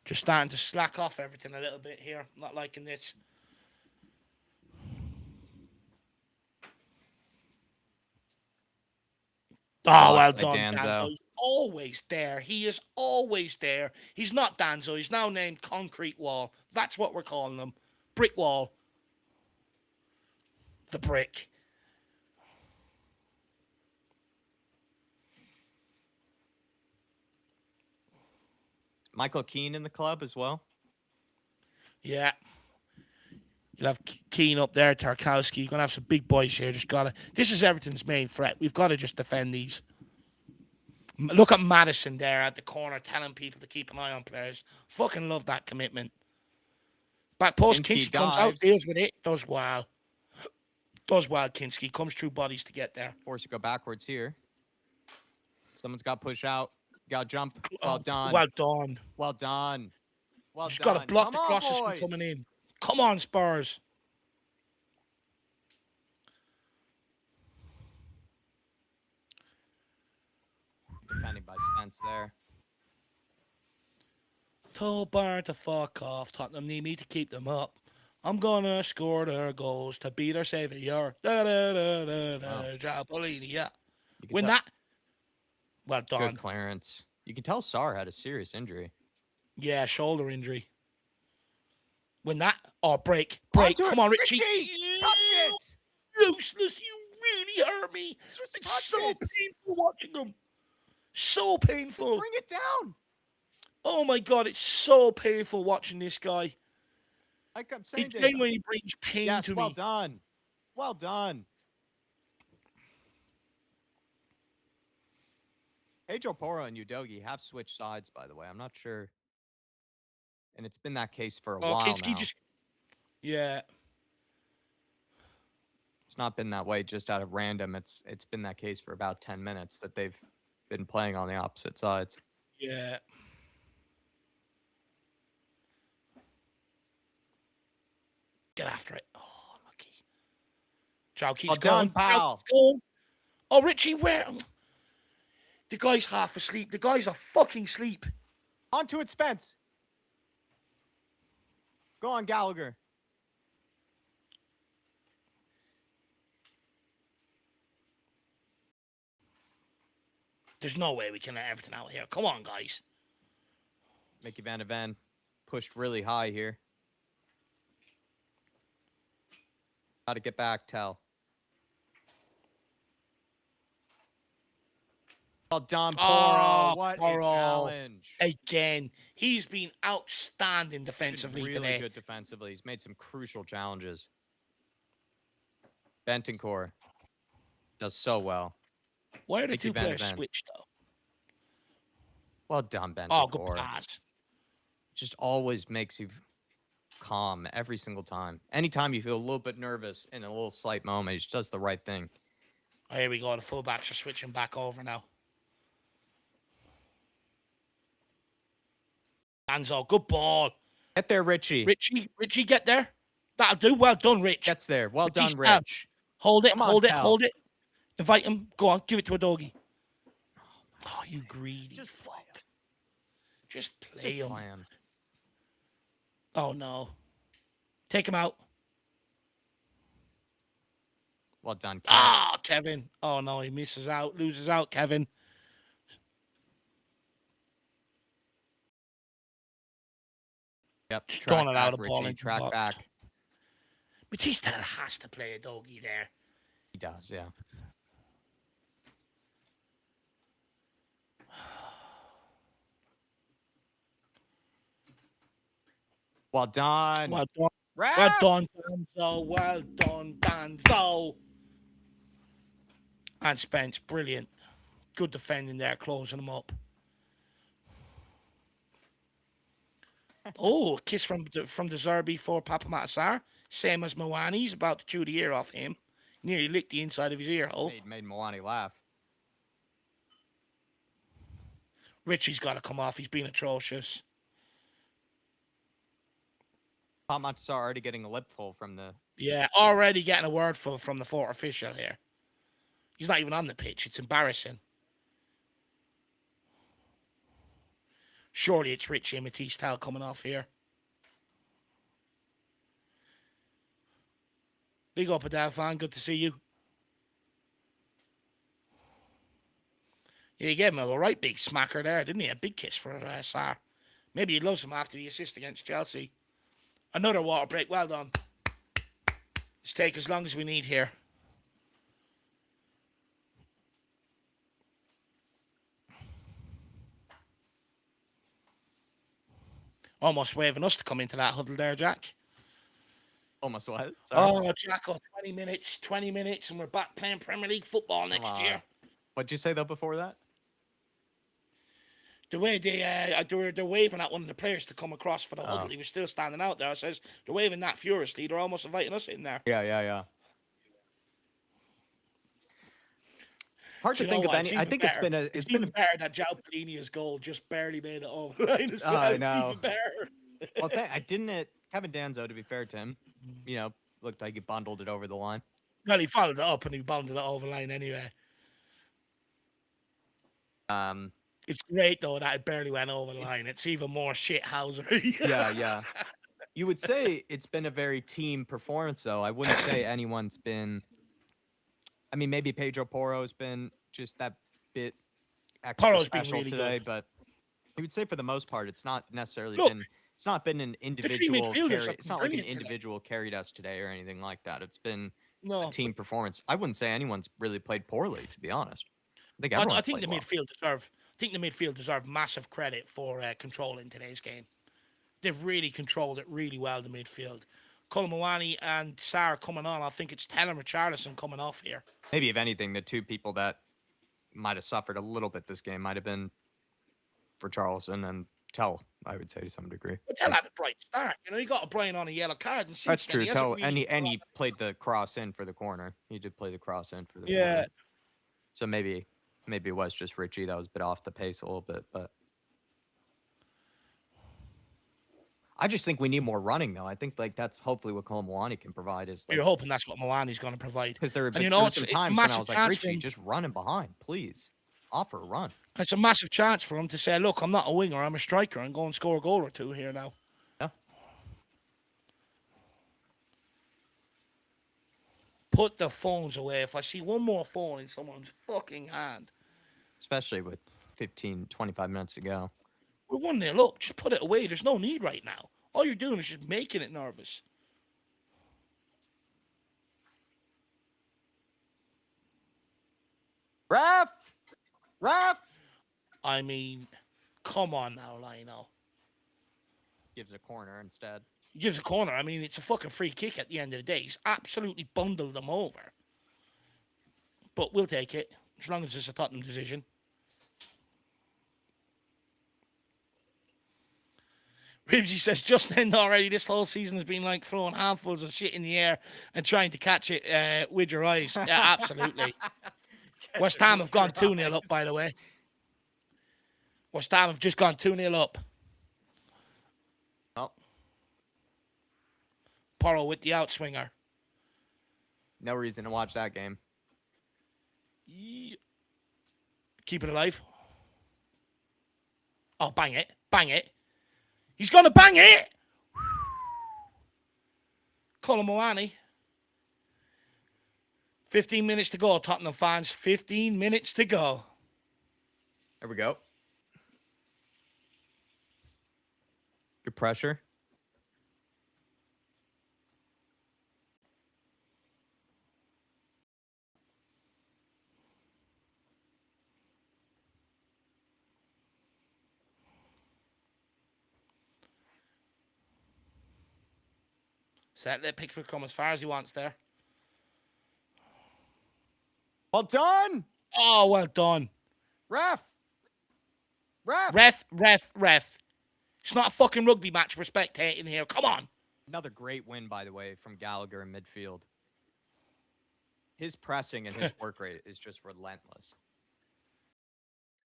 Just starting to slack off everything a little bit here. Not liking this. Oh, well done, Danzo. He's always there. He is always there. He's not Danzo. He's now named Concrete Wall. That's what we're calling him. Brick Wall. The brick. Michael Keane in the club as well. Yeah. You'll have Keane up there, Tarkowski. You're going to have some big boys here. This is Everton's main threat. We've got to just defend these. Look at Madison there at the corner telling people to keep an eye on players. Fucking love that commitment. Back post, Kinski comes out, deals with it. Does well. Kinski. Comes through bodies to get there. Forced to go backwards here. Someone's got to push out. Got to jump. Well done. Well done. Well done. Well Just done. got to block the crosses from coming in. Come on, Spurs. Defending by Spence there. Told Bayern to fuck off. Tottenham need me to keep them up. I'm gonna score their goals to be their savior. Japolini, yeah. Win that. Well done. Good clearance. You can tell Sarr had a serious injury. Yeah, shoulder injury. When that... Oh, break. Come on, Richie. Touch it! Useless. You really hurt me. It's so painful watching them. So painful. Bring it down. Oh, my God. It's so painful watching this guy. Like I'm saying, It genuinely brings pain to me. Well done. Well done. Pedro Porro and Udogie have switched sides, by the way. I'm not sure. And it's been that case for a while now. Yeah. It's not been that way just out of random. It's been that case for about 10 minutes that they've been playing on the opposite sides. Yeah. Get after it. Oh, lucky. Chow keeps going. Done, pal. Oh, Richie, where? The guy's half asleep. The guy's a fucking sleep. Onto it, Spence. Go on, Gallagher. There's no way we can let Everton out here. Come on, guys. Mickey Van de Ven pushed really high here. Got to get back, Tell. Well done, Porro. What a challenge. Again, he's been outstanding defensively really today. Really good defensively. He's made some crucial challenges. Bentancur does so well. Why are the two players switched, though? Well done, Bentancur. Oh, good pass. Just always makes you calm every single time. Anytime you feel a little bit nervous in a little slight moment, he just does the right thing. Oh, here we go. The fullbacks are switching back over now. Anzo, good ball. Get there, Richie. Richie, get there. That'll do. Well done, Rich. Gets there. Well done, Rich. Hold it. Invite him. Go on, give it to a doggy. Oh, you greedy. Just play him. Just play him. Oh, no. Take him out. Well done, Kevin. Ah, Kevin. Oh, no, he misses out. Loses out, Kevin. Yep. Throwing it out of ball. Track back. Batista has to play a doggy there. He does, yeah. Well done. Well done. Well done, Danzo. Well done, Danzo. And Spence, brilliant. Good defending there, closing them up. Oh, kiss from the Zerbi for Papa Matasar. Same as Mwani. He's about to chew the ear off him. Nearly licked the inside of his ear hole. Made Mwani laugh. Richie's got to come off. He's been atrocious. Papa Matasar already getting a lipful from the... Yeah, already getting a wordful from the fourth official here. He's not even on the pitch. It's embarrassing. Surely it's Richie and Matisse Tal coming off here. Big up, Adele fan. Good to see you. Yeah, he gave him a right big smacker there, didn't he? A big kiss for Sarr. Maybe he loves him after the assist against Chelsea. Another water break. Well done. Let's take as long as we need here. Almost waving us to come into that huddle there, Jack. Almost what? Sorry. Oh, Jacko, 20 minutes, and we're back playing Premier League football next year. What'd you say, though, before that? The way they're waving at one of the players to come across for the huddle. He was still standing out there. I says, they're waving that furiously. They're almost inviting us in there. Yeah. Hard to think of any. I think it's been better that João Palhinha's goal just barely made it over the line as well. I know. It's even better. Well, I didn't. Kevin Danzo, to be fair to him, looked like he bundled it over the line. Well, he followed it up and he bundled it over the line anyway. It's great though that it barely went over the line. It's even more shithousery. Yeah. You would say it's been a very team performance, though. I wouldn't say anyone's been. I mean, maybe Pedro Porro's been just that bit extra special today, but I would say for the most part, it's not necessarily Look, been. It's not been an the three individual midfielders carry. have It's been not like an brilliant today. individual carried us today or anything like that. It's been a No, team but performance. I wouldn't say anyone's really played poorly, to be honest. I think I everyone's think played the well. midfield deserve. I think the midfield deserve massive credit for controlling today's game. They've really controlled it really well. The midfield, Colomwani and Sarr coming on. I think it's Tellem Richarlison coming off here. Maybe if anything, the two people that might have suffered a little bit this game might have been for Charleston and Tell. I would say to some degree. But Tell had a bright start. You know, he got a brain on a yellow card, and since That's then true. he hasn't Tell really. and he played the cross in for the corner. He did play the cross in for the Yeah, corner. So maybe it was just Richie that was a bit off the pace a little bit, but I just think we need more running though. I think like that's hopefully what Colomwani can provide is like you're hoping that's what Milani's going to provide. because there And you were know, some it's a times when I massive was like chance for Richie, him. just running behind, please offer a run. It's a massive chance for him to say, "Look, I'm not a winger. I'm a striker, and go and score a goal or two here now." Yeah. Put the phones away. If I see one more phone in someone's fucking hand, Especially with 15, 25 minutes to go. we're 1-0 up. Just put it away. There's no need right now. All you're doing is just making it nervous. Ref! I mean, come on now, Lionel. Gives a corner instead. He gives a corner. I mean, it's a fucking free kick at the end of the day. He's absolutely bundled them over. But we'll take it, as long as it's a Tottenham decision. Ribsy says, just then already, this whole season has been like throwing handfuls of shit in the air and trying to catch it with your eyes. Yeah, absolutely. West Ham have gone 2-0 up, by the way. West Ham have just gone 2-0 up. Oh, Porro with the outswinger. no reason to watch that game. Yeah. Keep it alive. Oh, bang it. Bang it. He's going to bang it. Colin Moani. 15 minutes to go, Tottenham fans. 15 minutes to go. There we go. Good pressure. Set let Pickford come as far as he wants there. Well done! Oh, well done. Ref! Ref. It's not a fucking rugby match we're spectating here. Come on. Another great win, by the way, from Gallagher in midfield. His pressing and his work rate is just relentless.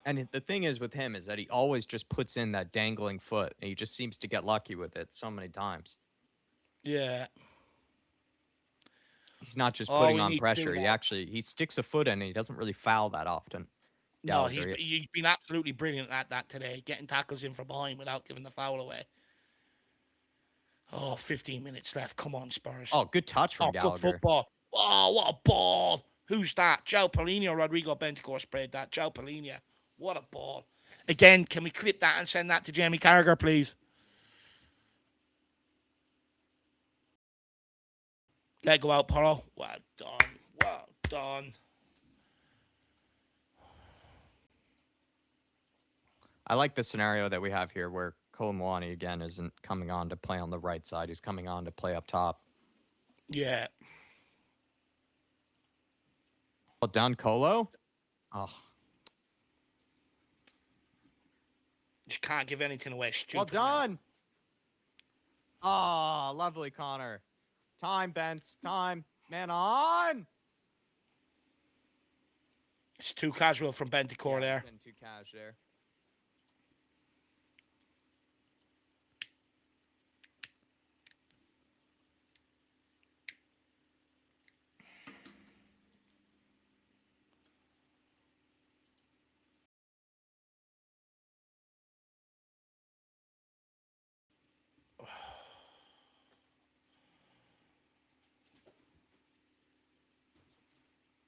And the thing is with him is that he always just puts in that dangling foot, and he just seems to get lucky with it so many times. Yeah. He's not just Oh, putting we on need to do pressure. that. He sticks a foot in, and he doesn't really foul that often. No, Gallagher. he's been absolutely brilliant at that today, getting tackles in from behind without giving the foul away. Oh, 15 minutes left. Come on, Spurs. Oh, good touch from Good Gallagher. football. Oh, what a ball. Who's that? Joe Polina or Rodrigo Bentancur sprayed that. Joe Polina. What a ball. Again, can we clip that and send that to Jamie Carragher, please? Let go out, Porro. Well done. Well done. I like the scenario that we have here where Colomwani, again, isn't coming on to play on the right side. He's coming on to play up top. Yeah. Well done, Colo. Oh. Just can't give anything away. Stupid. Well done. Oh, lovely, Connor. Time, Bents. Time. Man on. It's too casual from Bentancur there. Been too cash there.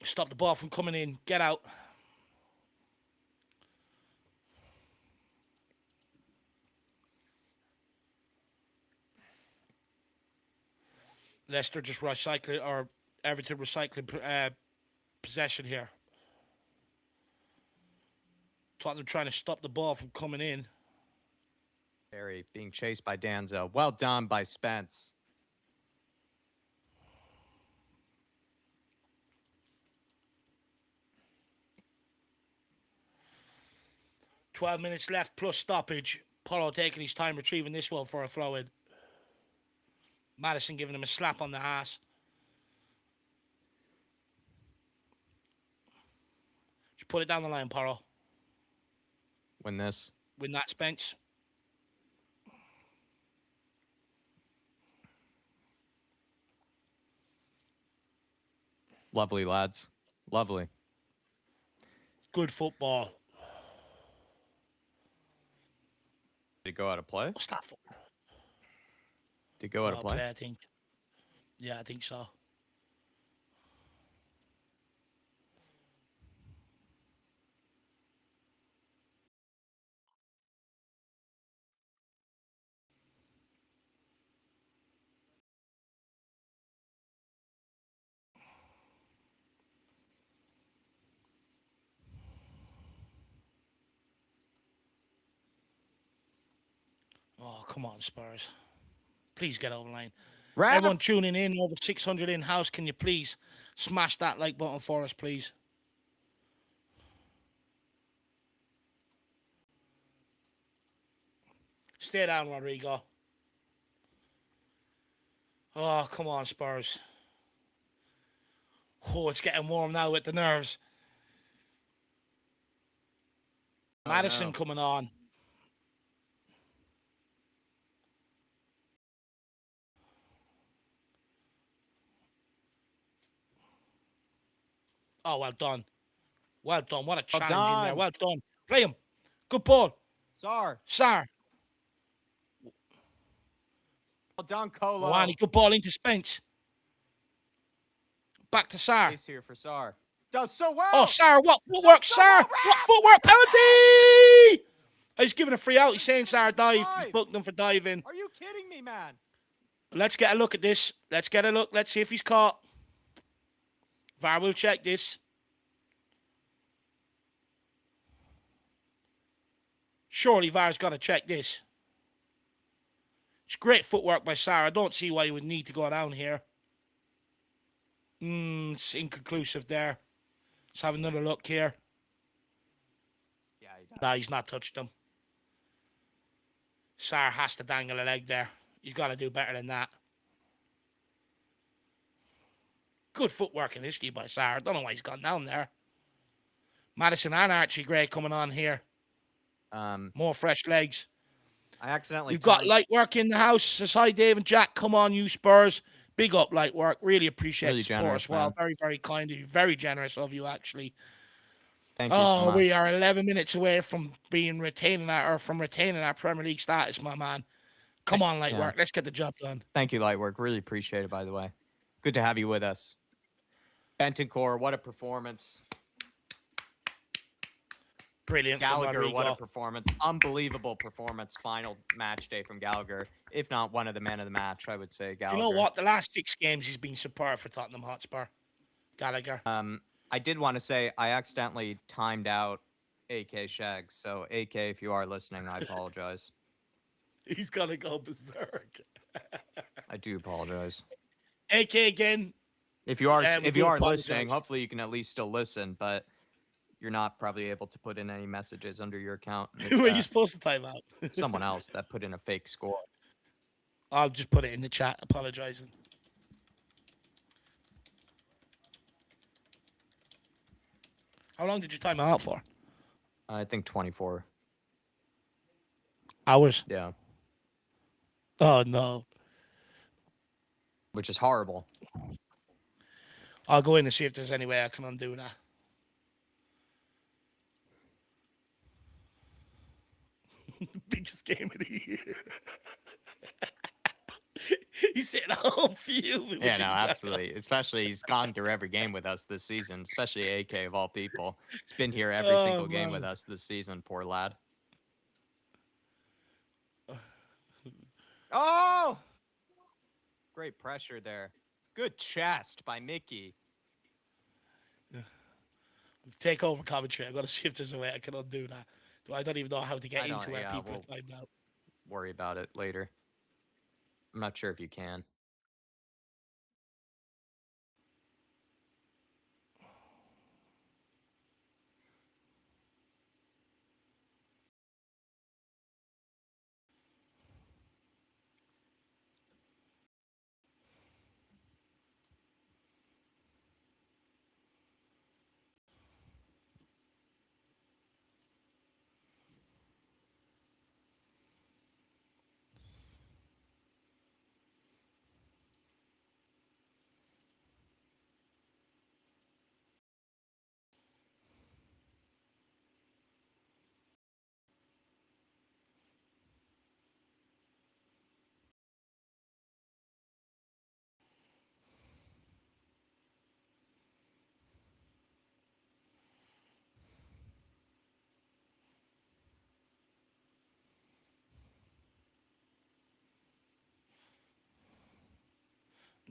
Stop the ball from coming in. Get out. Leicester just recycling, or Everton recycling possession here. Tottenham trying to stop the ball from coming in. Barry being chased by Danzo. Well done by Spence. "12 minutes left plus stoppage. Porro taking his time retrieving this one for a throw-in. Madison giving him a slap on the ass. Just put it down the line, Porro. Win this. Win that, Spence. Lovely, lads. Lovely. Good football. Did it go out of play? What's that for? Did it go out of play? I think. Yeah, I think so. Oh, come on, Spurs. Please get over the line. Everyone tuning in, over 600 in-house, can you please smash that like button for us, please? Stay down, Rodrigo. Oh, come on, Spurs. Oh, it's getting warm now with the nerves. Madison coming on. Oh, well done. Well done. What a challenge in there. Well done. Play him. Good ball. Sar. Well done, Colo. Moani, good ball into Spence. Back to Sar. Ace here for Sar. Does so well. Oh, Sar, what footwork, Sar? What footwork? Penalty! He's giving a free out. He's saying Sar dived. He's booked him for diving. Are you kidding me, man? Let's get a look at this. Let's get a look. Let's see if he's caught. VAR will check this. Surely VAR's got to check this. It's great footwork by Sar. I don't see why he would need to go down here. It's inconclusive there. Let's have another look here. Yeah, he does. Nah, he's not touched him. Sar has to dangle a leg there. He's got to do better than that. Good footwork in history by Sar. I don't know why he's gone down there. Madison and Archie Gray coming on here. More fresh legs. I accidentally. We've got light work in the house. Says hi, Dave and Jack. Come on, you Spurs. Big up, light work. Really appreciate the support as well. Man. Very, very kind of you. Very generous of you, actually. Thank you so much. We are 11 minutes away from retaining our Premier League status, my man. Come on, light work. Let's get the job done. Thank you, light work. Really appreciate it. By the way, good to have you with us. Bentancur, what a performance. Brilliant. Gallagher, what a performance. Unbelievable performance. Final match day from Gallagher. If not one of the men of the match, I would say Gallagher. You know what? The last 6 games he's been superb for Tottenham Hotspur. Gallagher. I did want to say I accidentally timed out AK Shags. So AK, if you are listening, I apologize. He's gonna go berserk. I do apologize. AK again. If you are listening, hopefully you can at least still listen, but you're not probably able to put in any messages under your account. Who are you supposed to time out? Someone else that put in a fake score. I'll just put it in the chat, apologizing. How long did you time out for? I think 24 hours. Yeah. Oh, no. Which is horrible. I'll go in and see if there's any way I can undo that. Biggest game of the year. He's sitting at home fuming. Yeah, no, absolutely. Especially he's gone through every game with us this season, especially AK of all people. He's been here every single game with us this season, poor lad. Oh! Great pressure there. Good chest by Mickey. Take over commentary. I'm going to see if there's a way I can undo that. I don't even know how to get into where people are timed out. Worry about it later. I'm not sure if you can.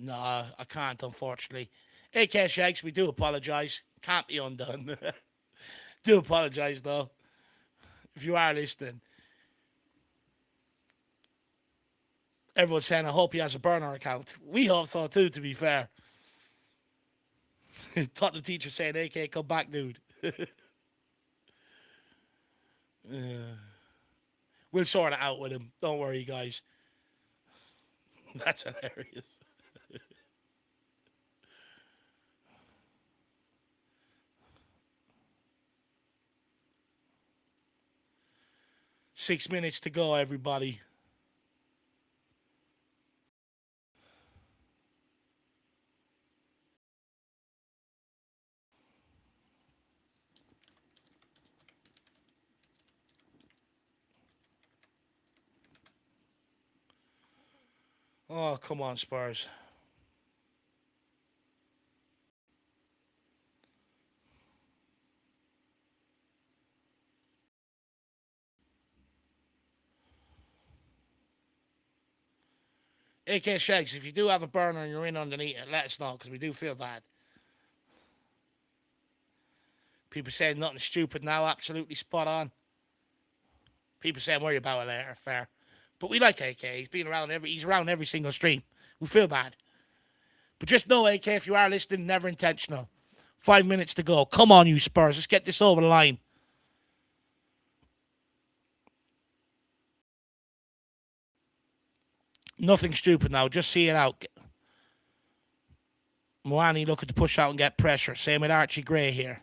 No, I can't, unfortunately. AK Shakes, we do apologise. Can't be undone. Do apologise, though, if you are listening. Everyone's saying, I hope he has a burner account. We hope so, too, to be fair. Tottenham teacher saying, AK, come back, dude. We'll sort it out with him. Don't worry, guys. That's hilarious. 6 minutes to go, everybody. Oh, come on, Spurs. AK Shags, if you do have a burner and you're in underneath it, let us know, because we do feel bad. People saying nothing stupid now, absolutely spot on. People saying worry about it later, fair. But we like AK. He's around every single stream. We feel bad. But just know, AK, if you are listening, never intentional. 5 minutes to go. Come on, you Spurs. Let's get this over the line. Nothing stupid now. Just see it out. Moani looking to push out and get pressure. Same with Archie Gray here.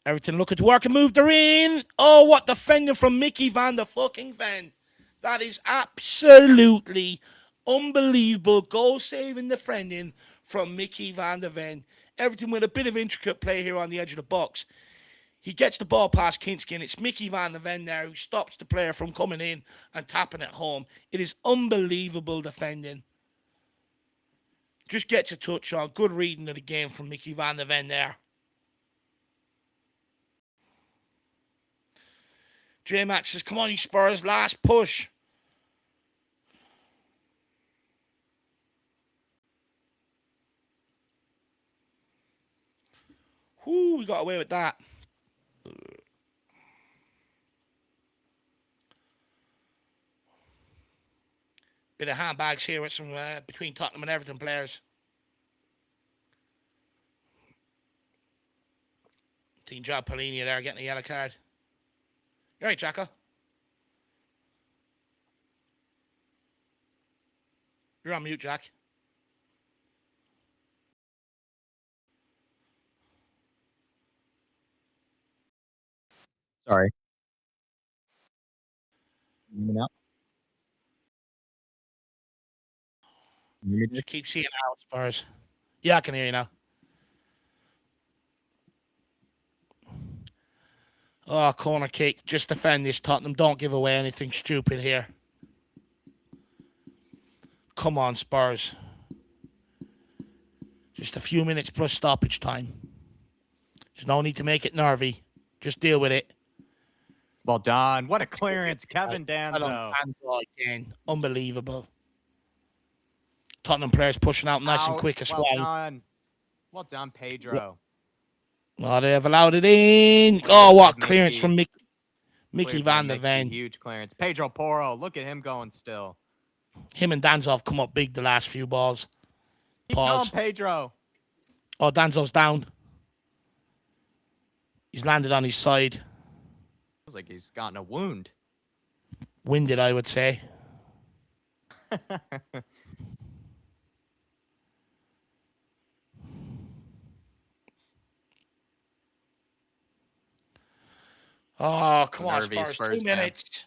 Everton looking to work and move. They're in. Oh, what defending from Mickey Van der fucking Ven. That is absolutely unbelievable goal-saving defending from Mickey Van der Ven. Everton with a bit of intricate play here on the edge of the box. He gets the ball past Kinski, and it's Mickey Van der Ven there who stops the player from coming in and tapping it home. It is unbelievable defending. Just gets a touch on. Good reading of the game from Mickey Van der Ven there. J-Max says, come on, you Spurs, last push. Whoo, we got away with that. Bit of handbags here with some between Tottenham and Everton players. Team Job Polini there getting a yellow card. You're right, Jacko. You're on mute, Jack. Sorry. Hear me now? Just keep seeing out, Spurs. Yeah, I can hear you now. Oh, corner kick. Just defend this, Tottenham. Don't give away anything stupid here. Come on, Spurs. Just a few minutes plus stoppage time. There's no need to make it nervy. Just deal with it. Well done. What a clearance, Kevin Well done, Danzo. Danzo again. Unbelievable. Tottenham players pushing out nice and Out. quick as Well well. done. Well done, Pedro. Oh, they've allowed it in. Cleared Oh, what by clearance from Mickey Cleared by Van der Ven. Huge clearance. Pedro Porro, look at him going still. Him and Danzo have come up big the last few balls. Keep going, Pedro. Oh, Danzo's down. He's landed on his side. Feels like he's gotten a wound. Winded, I would say. Oh, come on, Nervy Spurs. 2 minutes.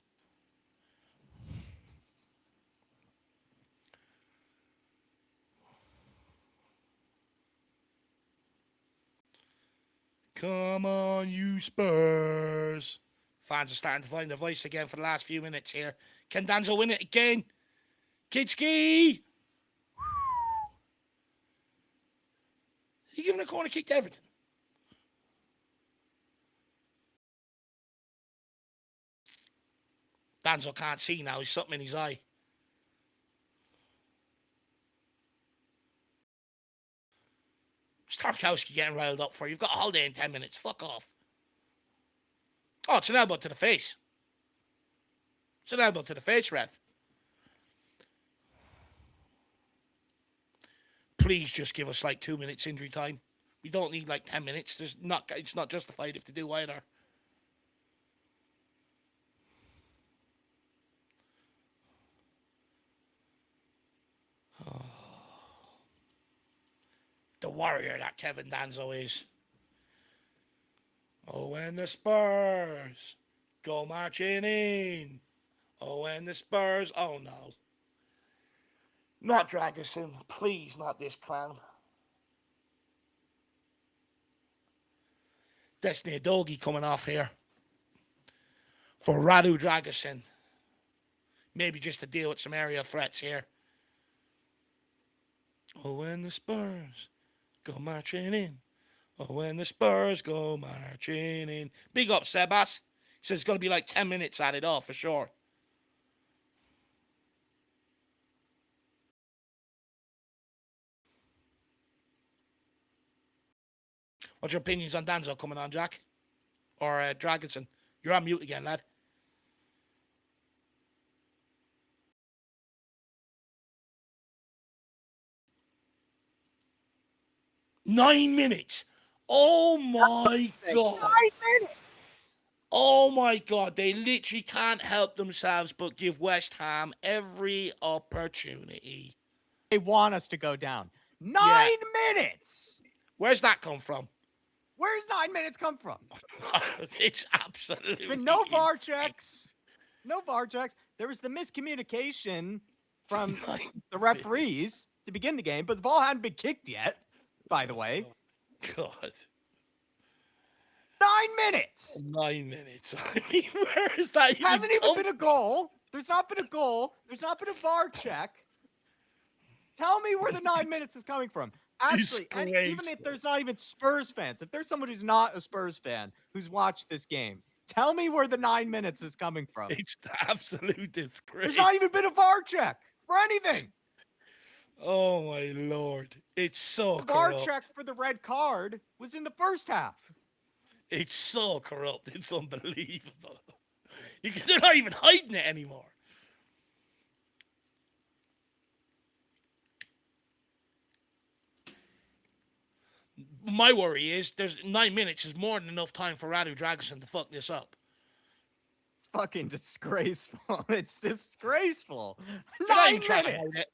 Come on, you Spurs. Fans are starting to find their voice again for the last few minutes here. Can Danzo win it again? Kitski! Is he giving a corner kick to Everton? Danzo can't see now. He's something in his eye. Tarkowski getting riled up for. You've got a holiday in 10 minutes. Fuck off. Oh, it's an elbow to the face. It's an elbow to the face, ref. Please just give us like 2 minutes injury time. We don't need like 10 minutes. It's not justified if they do either. Oh. The warrior that Kevin Danzo is. Oh, when the Spurs go marching in. Oh, when the Spurs... Oh, no. Not Dragoson. Please, not this clown. Destiny Adogi coming off here. For Radu Dragoson. Maybe just to deal with some area threats here. Oh, when the Spurs go marching in. Oh, when the Spurs go marching in. Big up, Sebas. He says it's going to be like 10 minutes at it all, for sure. What's your opinions on Danzo coming on, Jack? Or Dragonson? You're on mute again, lad. Nine minutes. Oh my God. 9 minutes. Oh my God. They literally can't help themselves but give West Ham every opportunity. They want us to go down. 9 minutes. Where's that come from? Where's 9 minutes come from? It's absolutely No VAR checks. No VAR checks. There was the miscommunication from the referees to begin the game, but the ball hadn't been kicked yet, by the way. God. 9 minutes. 9 minutes. I mean, where is that? Hasn't even been a goal. There's not been a goal. There's not been a VAR check. Tell me where the 9 minutes is coming from. Actually, and even if there's not even Spurs fans, if there's someone who's not a Spurs fan who's watched this game, tell me where the 9 minutes is coming from. It's the absolute disgrace. There's not even been a VAR check for anything. Oh, my Lord. It's so The VAR corrupt. check for the red card was in the first half. It's so corrupt. It's unbelievable. They're not even hiding it anymore. My worry is there's 9 minutes is more than enough time for Radu Dragoson to fuck this up. It's fucking disgraceful. It's disgraceful. They're not even 9 trying to minutes. hide it.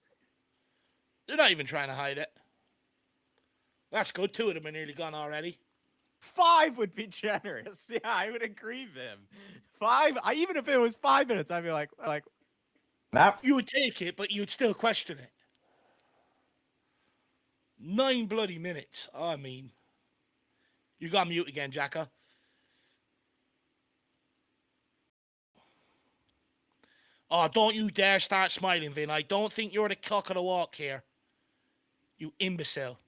They're not even trying to hide it. That's good. 2 of them are nearly gone already. 5 would be generous. Yeah, I would agree with him. 5. Even if it was 5 minutes, I'd be like, You would take it, but you'd still question it. 9 bloody minutes. I mean, you got mute again, Jacka. Oh, don't you dare start smiling, Vin. I don't think you're the cock of the walk here. You imbecile.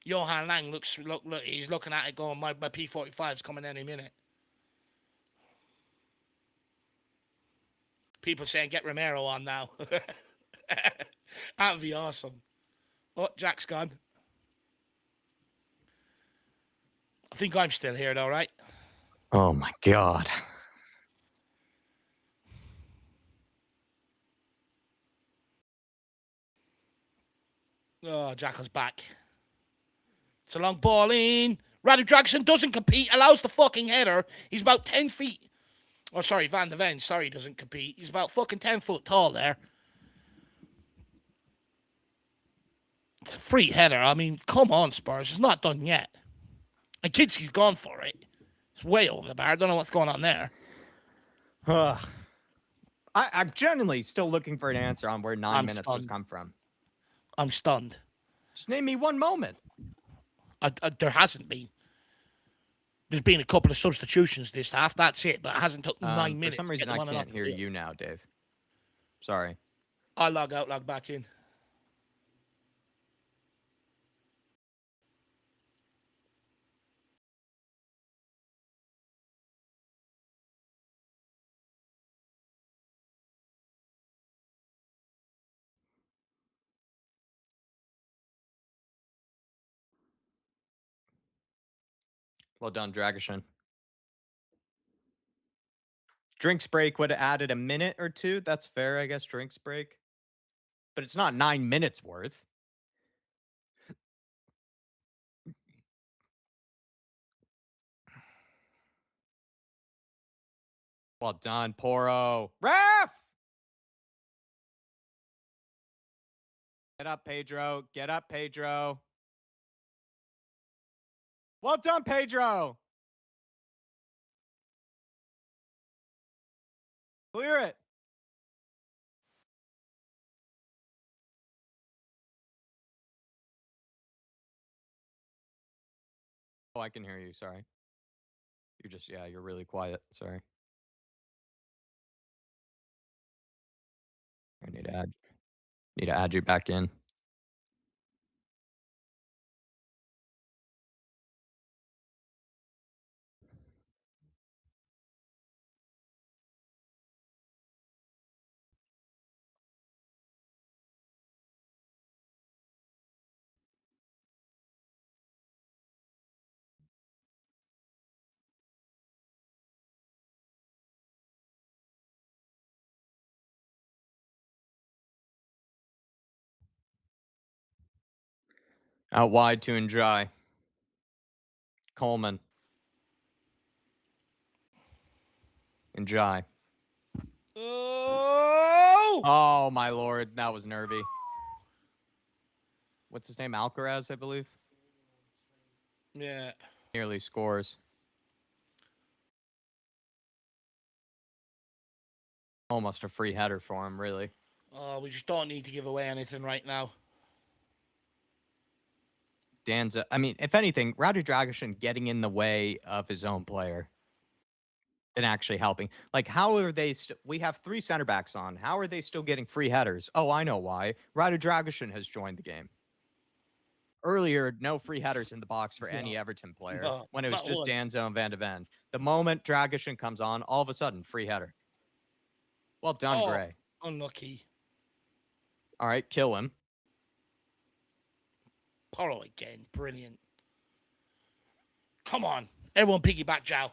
Johan Lang look, he's looking at it going, my P45's coming any minute. People saying get Romero on now. That'd be awesome. Oh, Jack's gone. I think I'm still here though, right? Oh my God. Oh, Jack was back. It's a long ball in. Radu Draxon doesn't compete, allows the fucking header. He's about 10 feet. Oh, sorry, Van de Ven. Sorry, he doesn't compete. He's about fucking 10 foot tall there. It's a free header. I mean, come on, Spurs. It's not done yet. And Kidski's gone for it. It's way over the bar. I don't know what's going on there. I'm genuinely still looking for an answer on where 9 minutes has come from. I'm stunned. Just name me one moment. There hasn't been. There's been a couple of substitutions this half. That's it. But it hasn't took 9 minutes. For some reason, I can't hear you now, Dave. Sorry. I'll log out, log back in. Well done, Dragishin. Drinks break would have added a minute or two. That's fair, I guess, drinks break. But it's not 9 minutes worth. Well done, Poro. Ref! Get up, Pedro. Get up, Pedro. Well done, Pedro. Clear it. Oh, I can hear you. Sorry. You're really quiet. Sorry. I need to add you back in. Out wide to Njai. Coleman. Njai. Oh, my lord. That was Nervy. What's his name? Alcaraz, I believe. Yeah. Nearly scores. Almost a free header for him, really. Oh, we just don't need to give away anything right now. Danza. I mean, if anything, Radu Dragishin getting in the way of his own player and actually helping. Like, how are they? We have 3 center backs on. How are they still getting free headers? Oh, I know why. Radu Dragishin has joined the game. Earlier, no free headers in the box for any Everton player when it was just Danzo and Van de Ven. The moment Dragishin comes on, all of a sudden, free header. Well done, Gray. Unlucky. All right, kill him. Poro again. Brilliant. Come on. Everyone piggyback Jow.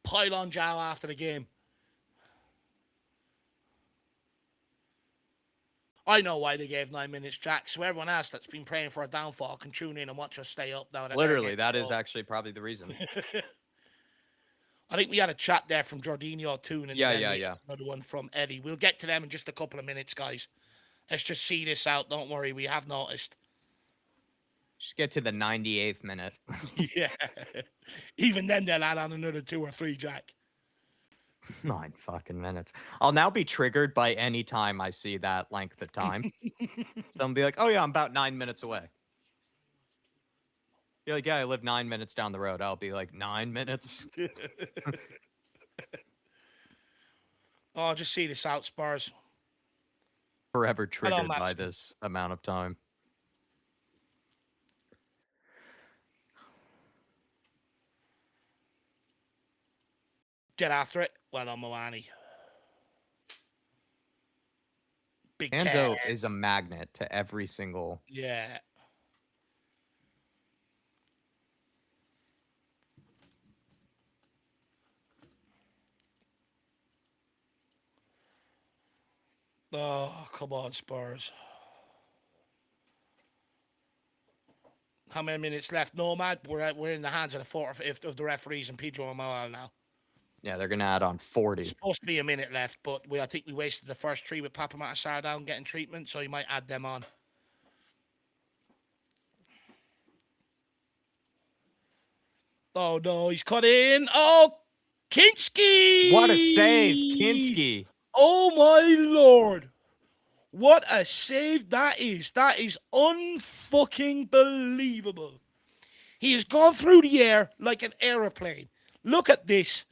Pile on Jow after the game. I know why they gave 9 minutes, Jack. So everyone else that's been praying for a downfall can tune in and watch us stay up now. Literally, that is actually probably the reason. I think we had a chat there from Jorginho too. And yeah. Another one from Eddie. We'll get to them in just a couple of minutes, guys. Let's just see this out. Don't worry, we have noticed. Just get to the 98th minute. Yeah. Even then, they'll add on another 2 or 3, Jack. 9 fucking minutes. I'll now be triggered by any time I see that length of time. So I'll be like, oh yeah, I'm about 9 minutes away. You're like, yeah, I live 9 minutes down the road. I'll be like, 9 minutes? Oh, just see this out, Spurs. Forever triggered by this amount of time. Get after it. Well on, Moani. Big cat. Danzo is a magnet to every single. Yeah. Oh, come on, Spurs. How many minutes left? Nomad. We're in the hands of the fourth of the referees and Pedro Amaral now. Yeah, they're gonna add on 40. Supposed to be a minute left, but I think we wasted the first 3 with Papa Matasar down getting treatment, so he might add them on. Oh no, he's cut in. Oh, Kinski! What a save, Kinski. Oh my lord. What a save that is. That is unfucking believable. He has gone through the air like an aeroplane. Look at this.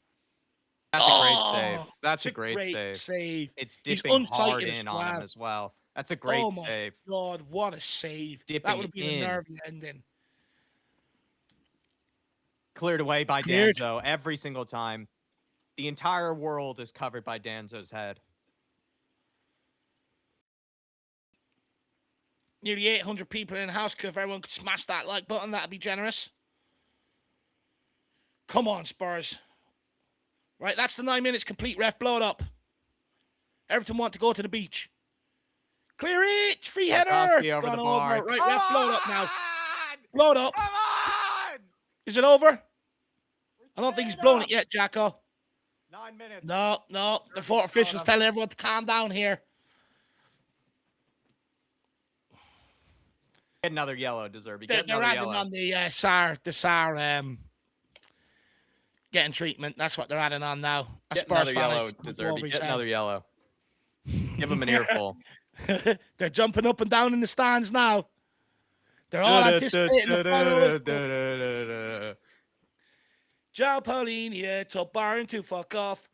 That's a great save. That's a it's great save. It's He's dipping hard unsighted as in on him well. as well. That's a great Oh my save. god, what a save. That Dipping would have been a in. nervy ending. Cleared away by Cleared. Danzo every single time. The entire world is covered by Danzo's head. Nearly 800 people in the house. If everyone could smash that like button, that'd be generous. Come on, Spurs. Right, that's the 9 minutes complete. Ref, blow it up. Everton want to go to the beach. Clear it! Free header! Over Gone the bar. over. Right, ref, blow it up now. Blow it up. Come on! Is it over? I don't think he's blown it yet, Jacko. 9 minutes. No. The fourth officials telling everyone to calm down here. Get another yellow, Zerbi. They're adding on the SAR, getting treatment. That's what they're adding on now. Get another yellow, Zerbi. Get another yellow. Give him an earful. They're jumping up and down in the stands now. They're all anticipating the Joe Pauline here, top barring to fuck off.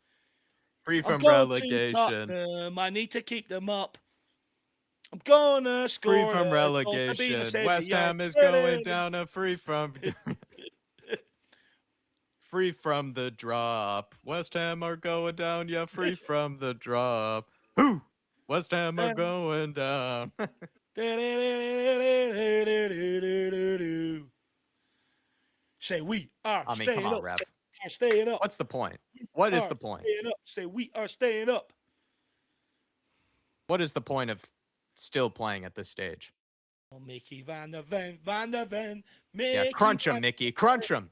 Free from relegation. I need to keep them up. I'm gonna score. Free from relegation. West Ham is going down a free from the drop. West Ham are going down, yeah, free from the drop. Who? West Ham are going down. Say we are staying come on, up. ref. Are staying up. What's the point? What is the point? Say we are staying up. What is the point of still playing at this stage? Oh, Mickey Van der Ven. Yeah, crunch him, Mickey. Crunch him.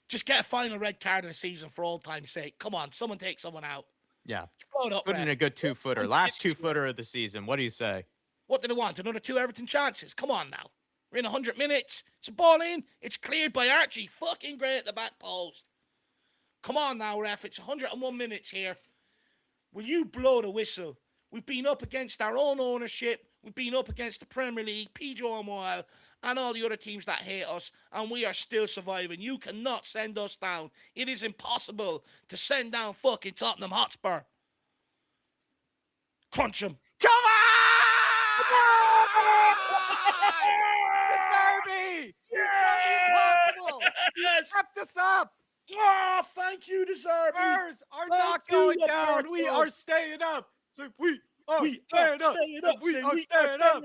Just get a final red card of the season for all time's sake. Come on, someone take someone out. Yeah. Up, put in a good 2-footer. Last 2-footer of the season. What do you say? What do they want? Another 2 Everton chances. Come on now. We're in 100 minutes. It's a ball in. It's cleared by Archie. Fucking great at the back post. Come on now, ref. It's 101 minutes here. Will you blow the whistle? We've been up against our own ownership. We've been up against the Premier League, Pedro Amaral, and all the other teams that hate us, and we are still surviving. You cannot send us down. It is impossible to send down fucking Tottenham Hotspur. Crunch him. Come on! Zerbi! It's impossible! He stepped us up! Oh, thank you, Zerbi. Spurs are not going down. We are staying up. So we are staying up. We are staying up.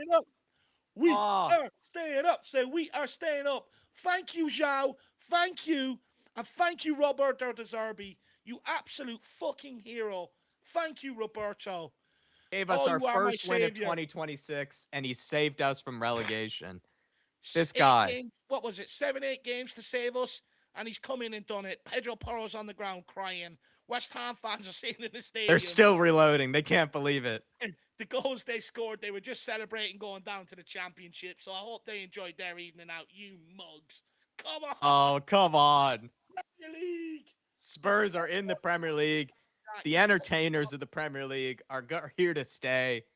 We are staying up. Say we are staying up. Thank you, Zhao. Thank you. And thank you, Roberto De Zerbi. You absolute fucking hero. Thank you, Roberto. Gave us our first win of 2026, and he saved us from relegation. This guy. Games, what was it? 7-8 games to save us, and he's come in and done it. Pedro Porro's on the ground crying. West Ham fans are sitting in the stadium. They're still reloading. They can't believe it. The goals they scored, they were just celebrating going down to the championship. So I hope they enjoyed their evening out. You mugs. Come on. Oh, come on. Premier League. Spurs are in the Premier League. The entertainers of the Premier League are here to stay.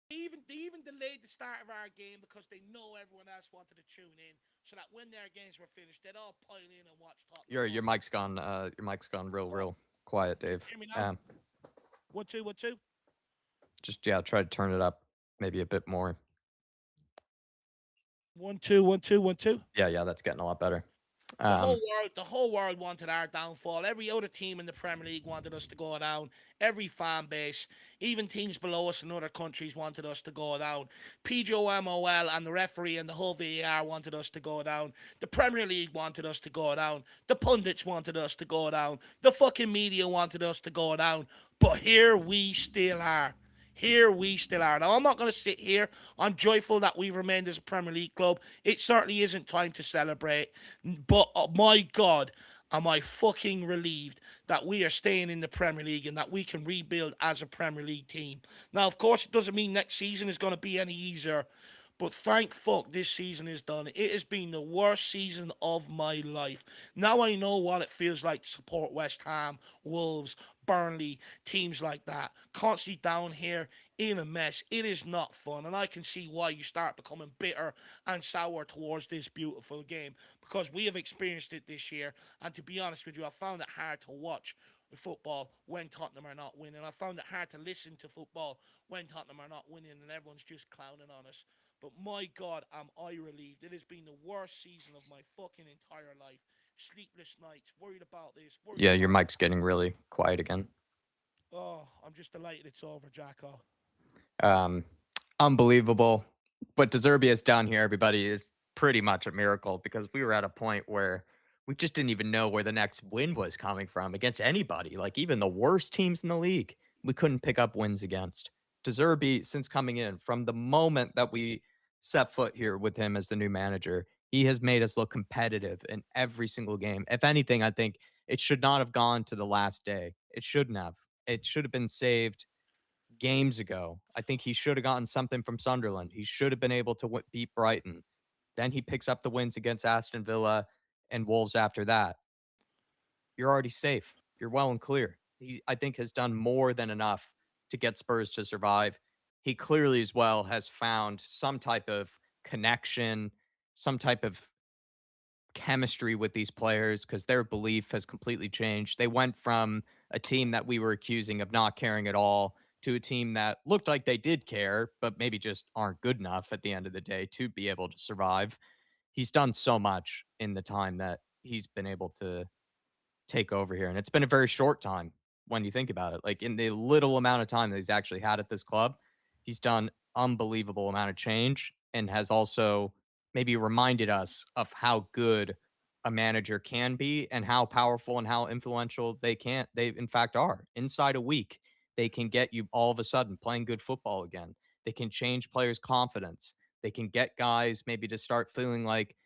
They even delayed the start of our game because they know everyone else wanted to tune in, so that when their games were finished, they'd all pile in and watch Tottenham. Your mic's gone. Your mic's gone real quiet, Dave. Hear me now? 1 2 1 2. Just try to turn it up maybe a bit more. 1 2 1 2 1 2. Yeah, that's getting a lot better. Um, The whole world wanted our downfall. Every other team in the Premier League wanted us to go down. Every fan base, even teams below us in other countries, wanted us to go down. PGMOL and the referee and the whole VAR wanted us to go down. The Premier League wanted us to go down. The pundits wanted us to go down. The fucking media wanted us to go down. But here we still are. Here we still are. Now, I'm not going to sit here. I'm joyful that we've remained as a Premier League club. It certainly isn't time to celebrate. But my God, am I fucking relieved that we are staying in the Premier League and that we can rebuild as a Premier League team. Now, of course, it doesn't mean next season is going to be any easier. But thank fuck this season is done. It has been the worst season of my life. Now I know what it feels like to support West Ham, Wolves, Burnley, teams like that. Constantly down here in a mess. It is not fun. And I can see why you start becoming bitter and sour towards this beautiful game. Because we have experienced it this year. And to be honest with you, I found it hard to watch football when Tottenham are not winning. I found it hard to listen to football when Tottenham are not winning and everyone's just clowning on us. But my God, am I relieved. It has been the worst season of my fucking entire life. Sleepless nights, worried about this, worried yeah, your about mic's getting really quiet again. that. Oh, I'm just delighted it's over, Jacko. Um, Unbelievable. What De Zerbi has done here, everybody, is pretty much a miracle because we were at a point where we just didn't even know where the next win was coming from against anybody. Like even the worst teams in the league, we couldn't pick up wins against. De Zerbi, since coming in, from the moment that we set foot here with him as the new manager, he has made us look competitive in every single game. If anything, I think it should not have gone to the last day. It shouldn't have. It should have been saved games ago. I think he should have gotten something from Sunderland. He should have been able to beat Brighton. Then he picks up the wins against Aston Villa and Wolves after that. You're already safe. You're well and clear. He, I think, has done more than enough to get Spurs to survive. He clearly, as well, has found some type of connection, some type of chemistry with these players because their belief has completely changed. They went from a team that we were accusing of not caring at all to a team that looked like they did care, but maybe just aren't good enough at the end of the day to be able to survive. He's done so much in the time that he's been able to take over here. And it's been a very short time when you think about it. Like in the little amount of time that he's actually had at this club, he's done unbelievable amount of change and has also maybe reminded us of how good a manager can be and how powerful and how influential they in fact are. Inside a week, they can get you all of a sudden playing good football again. They can change players' confidence. They can get guys maybe to start feeling like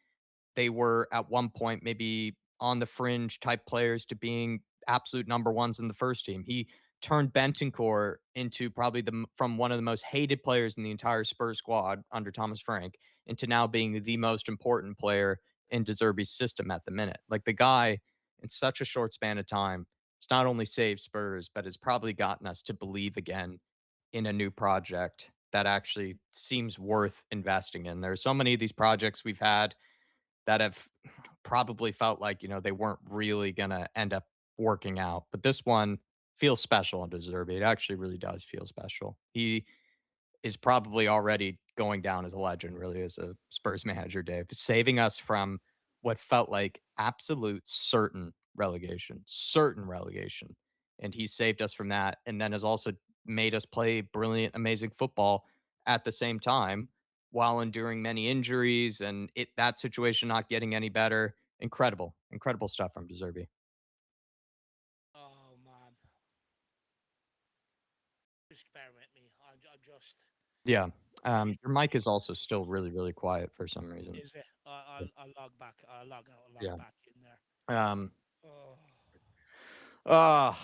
they were at one point maybe on the fringe type players to being absolute number ones in the first team. He turned Bentancur into probably from one of the most hated players in the entire Spurs squad under Thomas Frank into now being the most important player in De Zerbi's system at the minute. Like the guy in such a short span of time, it's not only saved Spurs, but has probably gotten us to believe again in a new project that actually seems worth investing in. There are so many of these projects we've had that have probably felt like, they weren't really gonna end up working out. But this one feels special and deserving. It actually really does feel special. He is probably already going down as a legend, really, as a Spurs manager, Dave, saving us from what felt like absolute certain relegation. And he saved us from that and then has also made us play brilliant, amazing football at the same time while enduring many injuries and that situation not getting any better. Incredible, incredible stuff from Deserby. Oh, man. Just bear with me. I'm just. Yeah. Give me. Your mic is also still really, really quiet for some reason. Is it? I'll log back. I'll log out. I'll log Yeah. back in there. Um, Oh. Uh,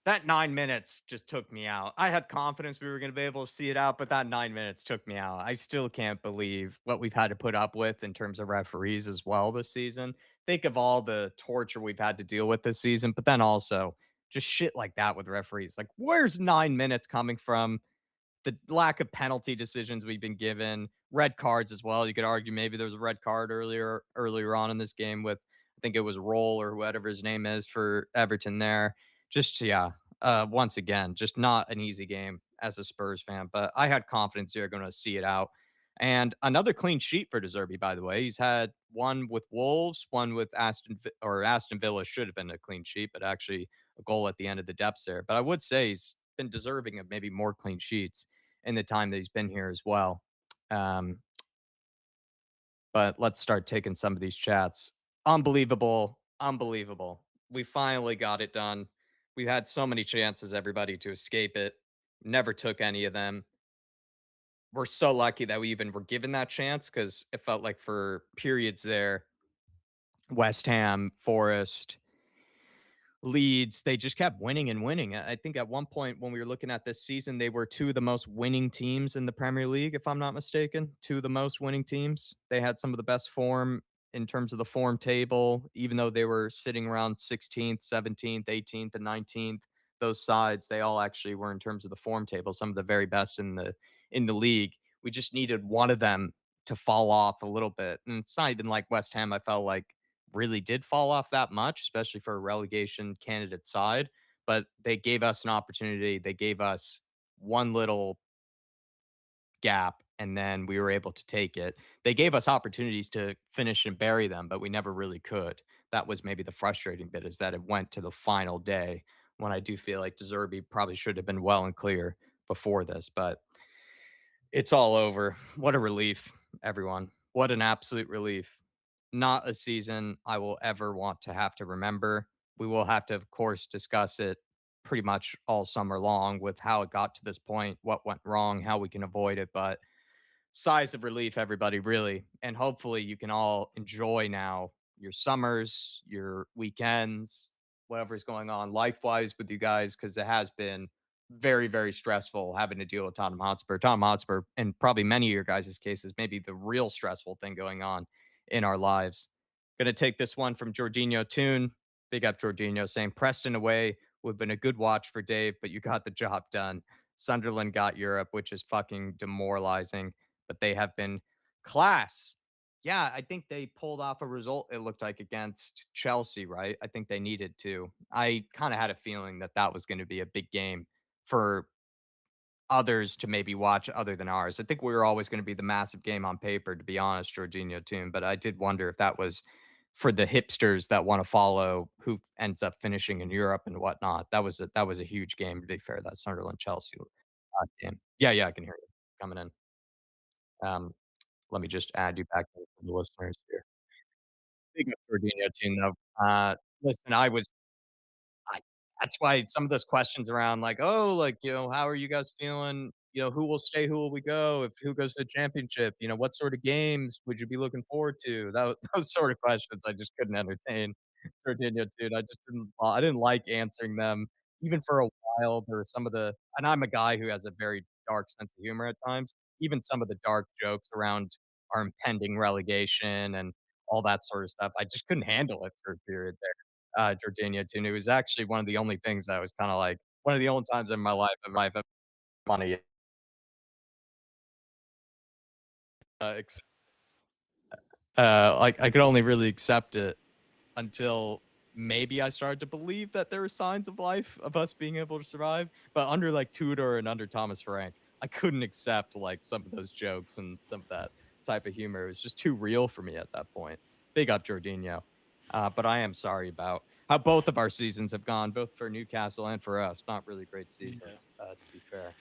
that 9 minutes just took me out. I had confidence we were going to be able to see it out, but that 9 minutes took me out. I still can't believe what we've had to put up with in terms of referees as well this season. Think of all the torture we've had to deal with this season, but then also just shit like that with referees. Like, where's 9 minutes coming from? The lack of penalty decisions we've been given, red cards as well. You could argue maybe there was a red card earlier on in this game with I think it was Roll or whatever his name is for Everton there. Just yeah, once again, just not an easy game as a Spurs fan, but I had confidence you're going to see it out. And another clean sheet for Zerbi, by the way. He's had one with Wolves, one with Aston Villa should have been a clean sheet, but actually a goal at the end of the depths there. But I would say he's been deserving of maybe more clean sheets in the time that he's been here as well. Um, but let's start taking some of these chats. Unbelievable. Unbelievable. We finally got it done. We had so many chances, everybody, to escape it. Never took any of them. We're so lucky that we even were given that chance because it felt like for periods there, West Ham, Forest, Leeds, they just kept winning and winning. I think at one point when we were looking at this season, they were two of the most winning teams in the Premier League, if I'm not mistaken. Two of the most winning teams. They had some of the best form in terms of the form table, even though they were sitting around 16th, 17th, 18th, and 19th. Those sides, they all actually were in terms of the form table, some of the very best in the league. We just needed one of them to fall off a little bit. And it's not even like West Ham, I felt like really did fall off that much, especially for a relegation candidate side. But they gave us an opportunity. They gave us one little gap, and then we were able to take it. They gave us opportunities to finish and bury them, but we never really could. That was maybe the frustrating bit is that it went to the final day when I do feel like De Zerbi probably should have been well and clear before this. But it's all over. What a relief, everyone. What an absolute relief. Not a season I will ever want to have to remember. We will have to, of course, discuss it pretty much all summer long with how it got to this point, what went wrong, how we can avoid it. But sighs of relief, everybody, really. And hopefully you can all enjoy now your summers, your weekends, whatever's going on life wise with you guys, because it has been very, very stressful having to deal with Tottenham Hotspur. Tottenham Hotspur, and probably many of your guys' cases, maybe the real stressful thing going on in our lives. Gonna take this one from Jorginho Toon. Big up Jorginho saying Preston away would have been a good watch for Dave, but you got the job done. Sunderland got Europe, which is fucking demoralizing, but they have been class. Yeah, I think they pulled off a result, it looked like, against Chelsea, right? I think they needed to. I kind of had a feeling that that was going to be a big game for others to maybe watch other than ours. I think we were always going to be the massive game on paper, to be honest, Jorginho Toon. But I did wonder if that was for the hipsters that want to follow who ends up finishing in Europe and whatnot. That was a huge game, to be fair. That Sunderland Chelsea game. Yeah, yeah, I can hear you coming in. Um, Let me just add you back in for the listeners here. Big up Jorginho Toon, though. Listen, I that's why some of those questions around like, "Oh, like, how are you guys feeling? Who will stay? Who will we go? If who goes to the championship? What sort of games would you be looking forward to?" Those sort of questions I just couldn't entertain. Virginia, dude, I didn't like answering them even for a while. There were some of the and I'm a guy who has a very dark sense of humor at times. Even some of the dark jokes around our impending relegation and all that sort of stuff, I just couldn't handle it for a period there, Jorginho too. And it was actually one of the only things I was kinda like one of the only times in my life I've funny, ex like, I could only really accept it until maybe I started to believe that there were signs of life of us being able to survive. But under like Tudor and under Thomas Frank, I couldn't accept like some of those jokes and some of that type of humor. It was just too real for me at that point. Big up Jorginho. But I am sorry about how both of our seasons have gone, both for Newcastle and for us. Not really great Yeah. seasons, to be fair.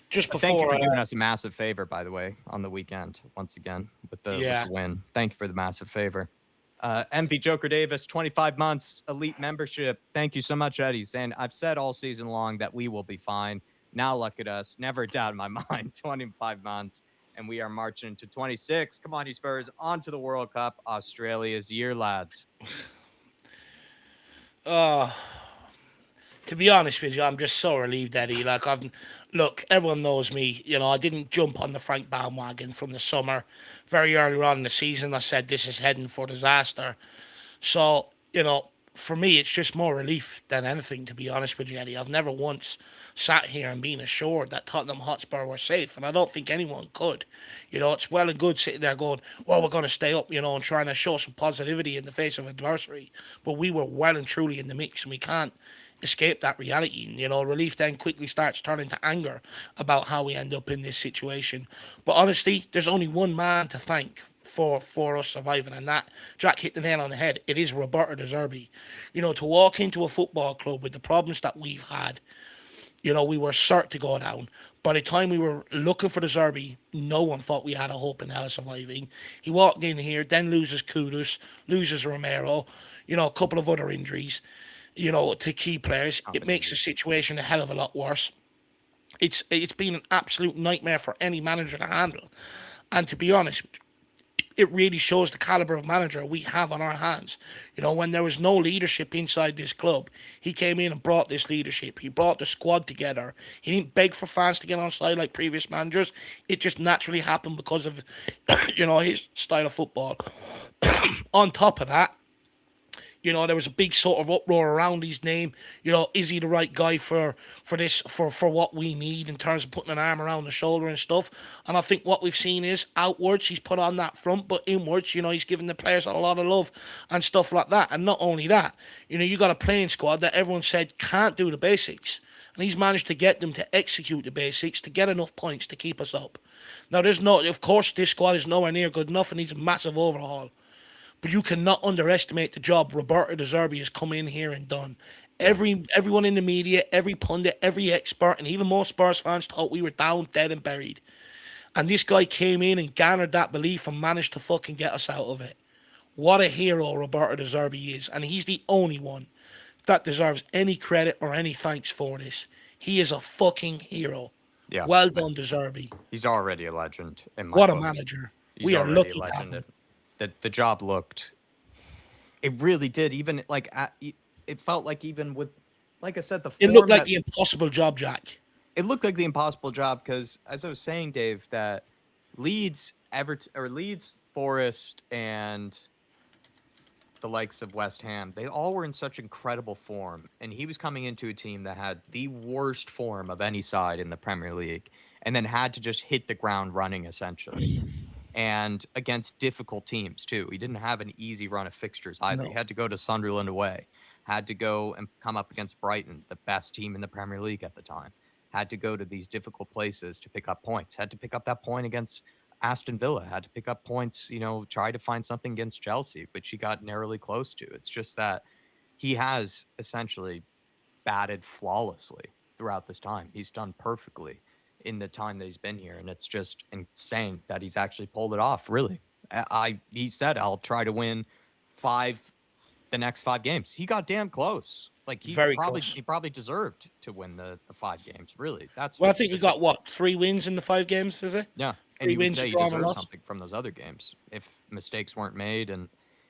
Just But thank you before, for doing us a massive favor, by the way, on the weekend once again with yeah, the win. Thank you for the massive favor. MV Joker Davis, 25 months, elite membership. Thank you so much, Eddie's. And I've said all season long that we will be fine. Now look at us. Never a doubt in my mind. 25 months, and we are marching to 26. Come on, you Spurs, on to the World Cup. Australia's year, lads. uh, to be honest with you, I'm just so relieved, Eddie. Look, everyone knows me. I didn't jump on the Frank bandwagon from the summer. Very early on in the season, I said this is heading for disaster. So, for me, it's just more relief than anything, to be honest with you, Eddie. I've never once sat here and been assured that Tottenham Hotspur were safe, and I don't think anyone could. It's well and good sitting there going, well, we're going to stay up, and trying to show some positivity in the face of adversity. But we were well and truly in the mix, and we can't escape that reality. And, relief then quickly starts turning to anger about how we end up in this situation. But honestly, there's only one man to thank for us surviving, and that Jack hit the nail on the head. It is Roberto De Zerbi. To walk into a football club with the problems that we've had, we were certain to go down. By the time we were looking for the Zerbi, no one thought we had a hope in hell of surviving. He walked in here, then loses Kudus, loses Romero, a couple of other injuries, to key players. It makes the situation a hell of a lot worse. It's been an absolute nightmare for any manager to handle. And to be honest, it really shows the caliber of manager we have on our hands. When there was no leadership inside this club, he came in and brought this leadership. He brought the squad together. He didn't beg for fans to get on side like previous managers. It just naturally happened because of, his style of football. On top of that, there was a big sort of uproar around his name. Is he the right guy for this, for what we need in terms of putting an arm around the shoulder and stuff? And I think what we've seen is outwards, he's put on that front, but inwards, he's given the players a lot of love and stuff like that. And not only that, you got a playing squad that everyone said can't do the basics. And he's managed to get them to execute the basics, to get enough points to keep us up. Now, of course, this squad is nowhere near good enough and needs a massive overhaul. But you cannot underestimate the job Roberto De Zerbi has come in here and done. Everyone in the media, every pundit, every expert, and even more Spurs fans thought we were down, dead and buried. And this guy came in and garnered that belief and managed to fucking get us out of it. What a hero Roberto De Zerbi is. And he's the only one that deserves any credit or any thanks for this. He is a fucking hero. Yeah. Well done, De Zerbi. He's already a legend. What a manager. We are lucky to have him. The job looked, it really did. Even it felt like even with, like I said, it looked like the impossible job, Jack. It looked like the impossible job because, as I was saying, Dave, that Leeds, Forest, and the likes of West Ham, they all were in such incredible form, and he was coming into a team that had the worst form of any side in the Premier League, and then had to just hit the ground running essentially. And against difficult teams, too. He didn't have an easy run of fixtures either. No. He had to go to Sunderland away. Had to go and come up against Brighton, the best team in the Premier League at the time. Had to go to these difficult places to pick up points. Had to pick up that point against Aston Villa. Had to pick up points, try to find something against Chelsea, which he got narrowly close to. It's just that he has essentially batted flawlessly throughout this time. He's done perfectly in the time that he's been here, and it's just insane that he's actually pulled it off. Really, he said I'll try to win the next 5 games. He got damn close. Like he probably deserved to win the 5 games. Really, that's I think he got 3 wins in the 5 games, is it? Yeah, and 3 wins. He deserves something from those other games if mistakes weren't made, and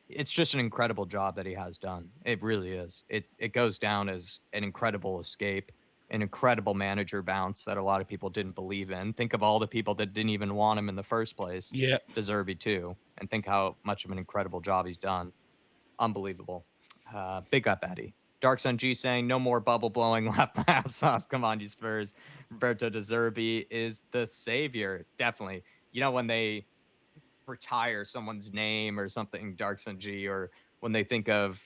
it's just an incredible job that he has done. It really is. It goes down as an incredible escape. An incredible manager bounce that a lot of people didn't believe in. Think of all the people that didn't even want him in the first place. Yeah. De Zerbi too. And think how much of an incredible job he's done. Unbelievable. Big up, Eddie. Dark Sun G saying, no more bubble blowing, laugh my ass off. Come on, you Spurs. Roberto De Zerbi is the savior. Definitely. When they retire someone's name or something, Dark Sun G, or when they think of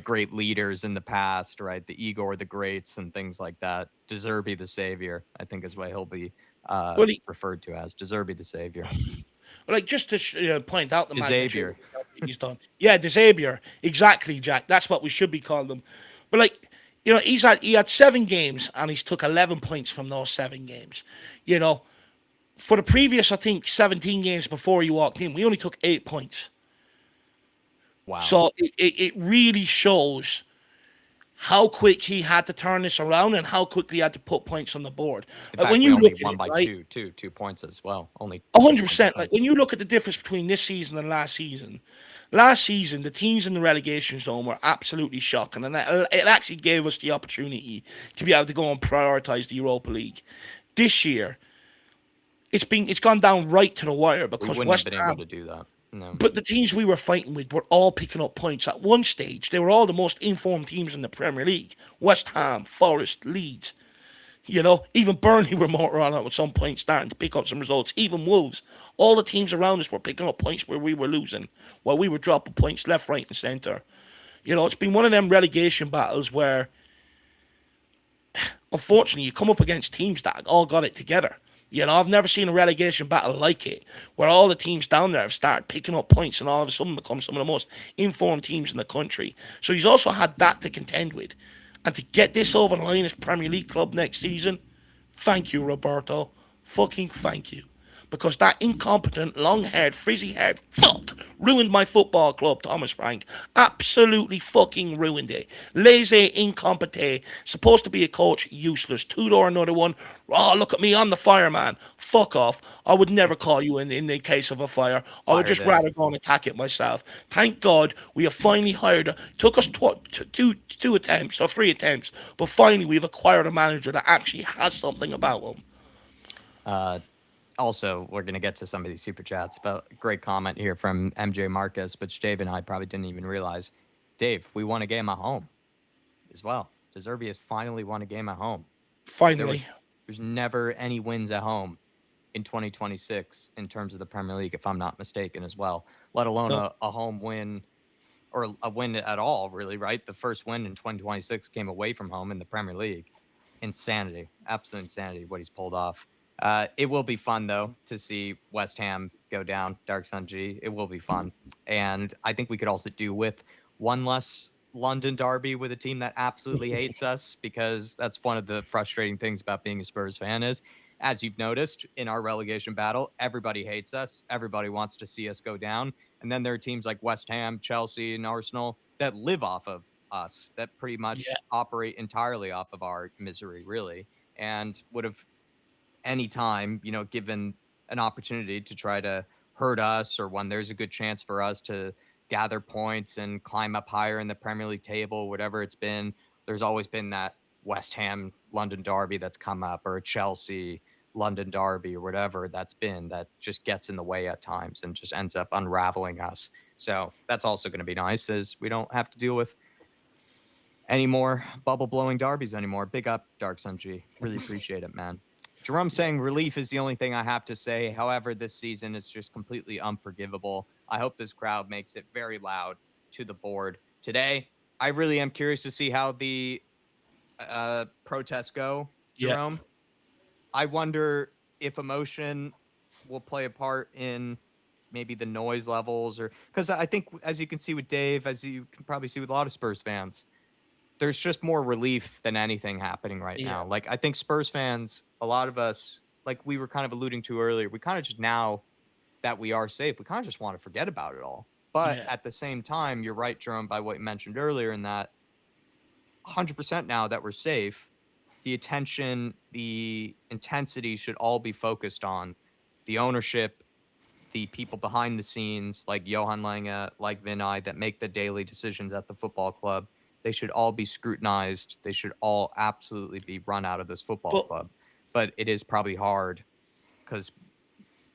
great leaders in the past, right? The Igor the Greats and things like that. De Zerbi the savior, I think is what he'll be referred to as. De Zerbi the savior. Just to point out the magnitude he's done. Yeah, De Zerbi. Exactly, Jack. That's what we should be calling them. But he had 7 games and he's took 11 points from those 7 games. For the previous, I think 17 games before he walked in, we only took 8 points. Wow. So it really shows how quick he had to turn this around and how quickly he had to put points on the board. When you look at won by 2 points as well. Only 100%. When you look at the difference between this season and last season, the teams in the relegation zone were absolutely shocking, and it actually gave us the opportunity to be able to go and prioritize the Europa League. This year, it's gone down right to the wire because we wouldn't have been able to do that. No. But the teams we were fighting with were all picking up points. At one stage, they were all the most informed teams in the Premier League. West Ham, Forest, Leeds. Even Burnley were more on it at some point, starting to pick up some results. Even Wolves. All the teams around us were picking up points where we were losing, while we were dropping points left, right, and centre. It's been one of them relegation battles where unfortunately, you come up against teams that all got it together. You know, I've never seen a relegation battle like it, where all the teams down there have started picking up points and all of a sudden become some of the most informed teams in the country. So he's also had that to contend with. And to get this over the line as Premier League club next season, thank you, Roberto. Fucking thank you. Because that incompetent, long-haired, frizzy-haired fuck ruined my football club, Thomas Frank. Absolutely fucking ruined it. Lazy, incompetent, supposed to be a coach, useless. Two-door, another one. Oh, look at me, I'm the fireman. Fuck off. I would never call you in the case of a fire. I would Fire just this. rather go and attack it myself. Thank God we have finally hired, took us two attempts or three attempts, but finally we've acquired a manager that actually has something about him. Uh, Also, we're going to get to some of these super chats, but great comment here from MJ Marcus, which Dave and I probably didn't even realize. Dave, we won a game at home as well. Zerbi has finally won a game at home. Finally. There's never any wins at home in 2026 in terms of the Premier League, if I'm not mistaken, as well, let alone No. a home win or a win at all, really, right? The first win in 2026 came away from home in the Premier League. Insanity, absolute insanity, what he's pulled off. It will be fun, though, to see West Ham go down, Dark Sun G. It will be fun. And I think we could also do with one less London derby with a team that absolutely hates us, because that's one of the frustrating things about being a Spurs fan is, as you've noticed, in our relegation battle, everybody hates us. Everybody wants to see us go down. And then there are teams like West Ham, Chelsea, and Arsenal that live off of us, that pretty much Yeah. operate entirely off of our misery, really, and would have any time, given an opportunity to try to hurt us, or when there's a good chance for us to gather points and climb up higher in the Premier League table, whatever it's been, there's always been that West Ham London derby that's come up, or a Chelsea London derby, or whatever that's been, that just gets in the way at times and just ends up unraveling us. So that's also going to be nice, as we don't have to deal with any more bubble blowing derbies anymore. Big up, Dark Sun G. Really appreciate it, man. Jerome saying relief is the only thing I have to say. However, this season is just completely unforgivable. I hope this crowd makes it very loud to the board today. I really am curious to see how the protests go, Yeah. Jerome. I wonder if emotion will play a part in maybe the noise levels, or because I think, as you can see with Dave, as you can probably see with a lot of Spurs fans, there's just more relief than anything happening right Yeah. now. Like, I think Spurs fans, a lot of us, like we were kind of alluding to earlier, we kind of just, now that we are safe, we kind of just want to forget about it all. But Yeah. at the same time, you're right, Jerome, by what you mentioned earlier, in that 100% now that we're safe, the attention, the intensity should all be focused on the ownership, the people behind the scenes, like Johan Lange, like Vinay, that make the daily decisions at the football club. They should all be scrutinized. They should all absolutely be run out of this football But club. But it is probably hard because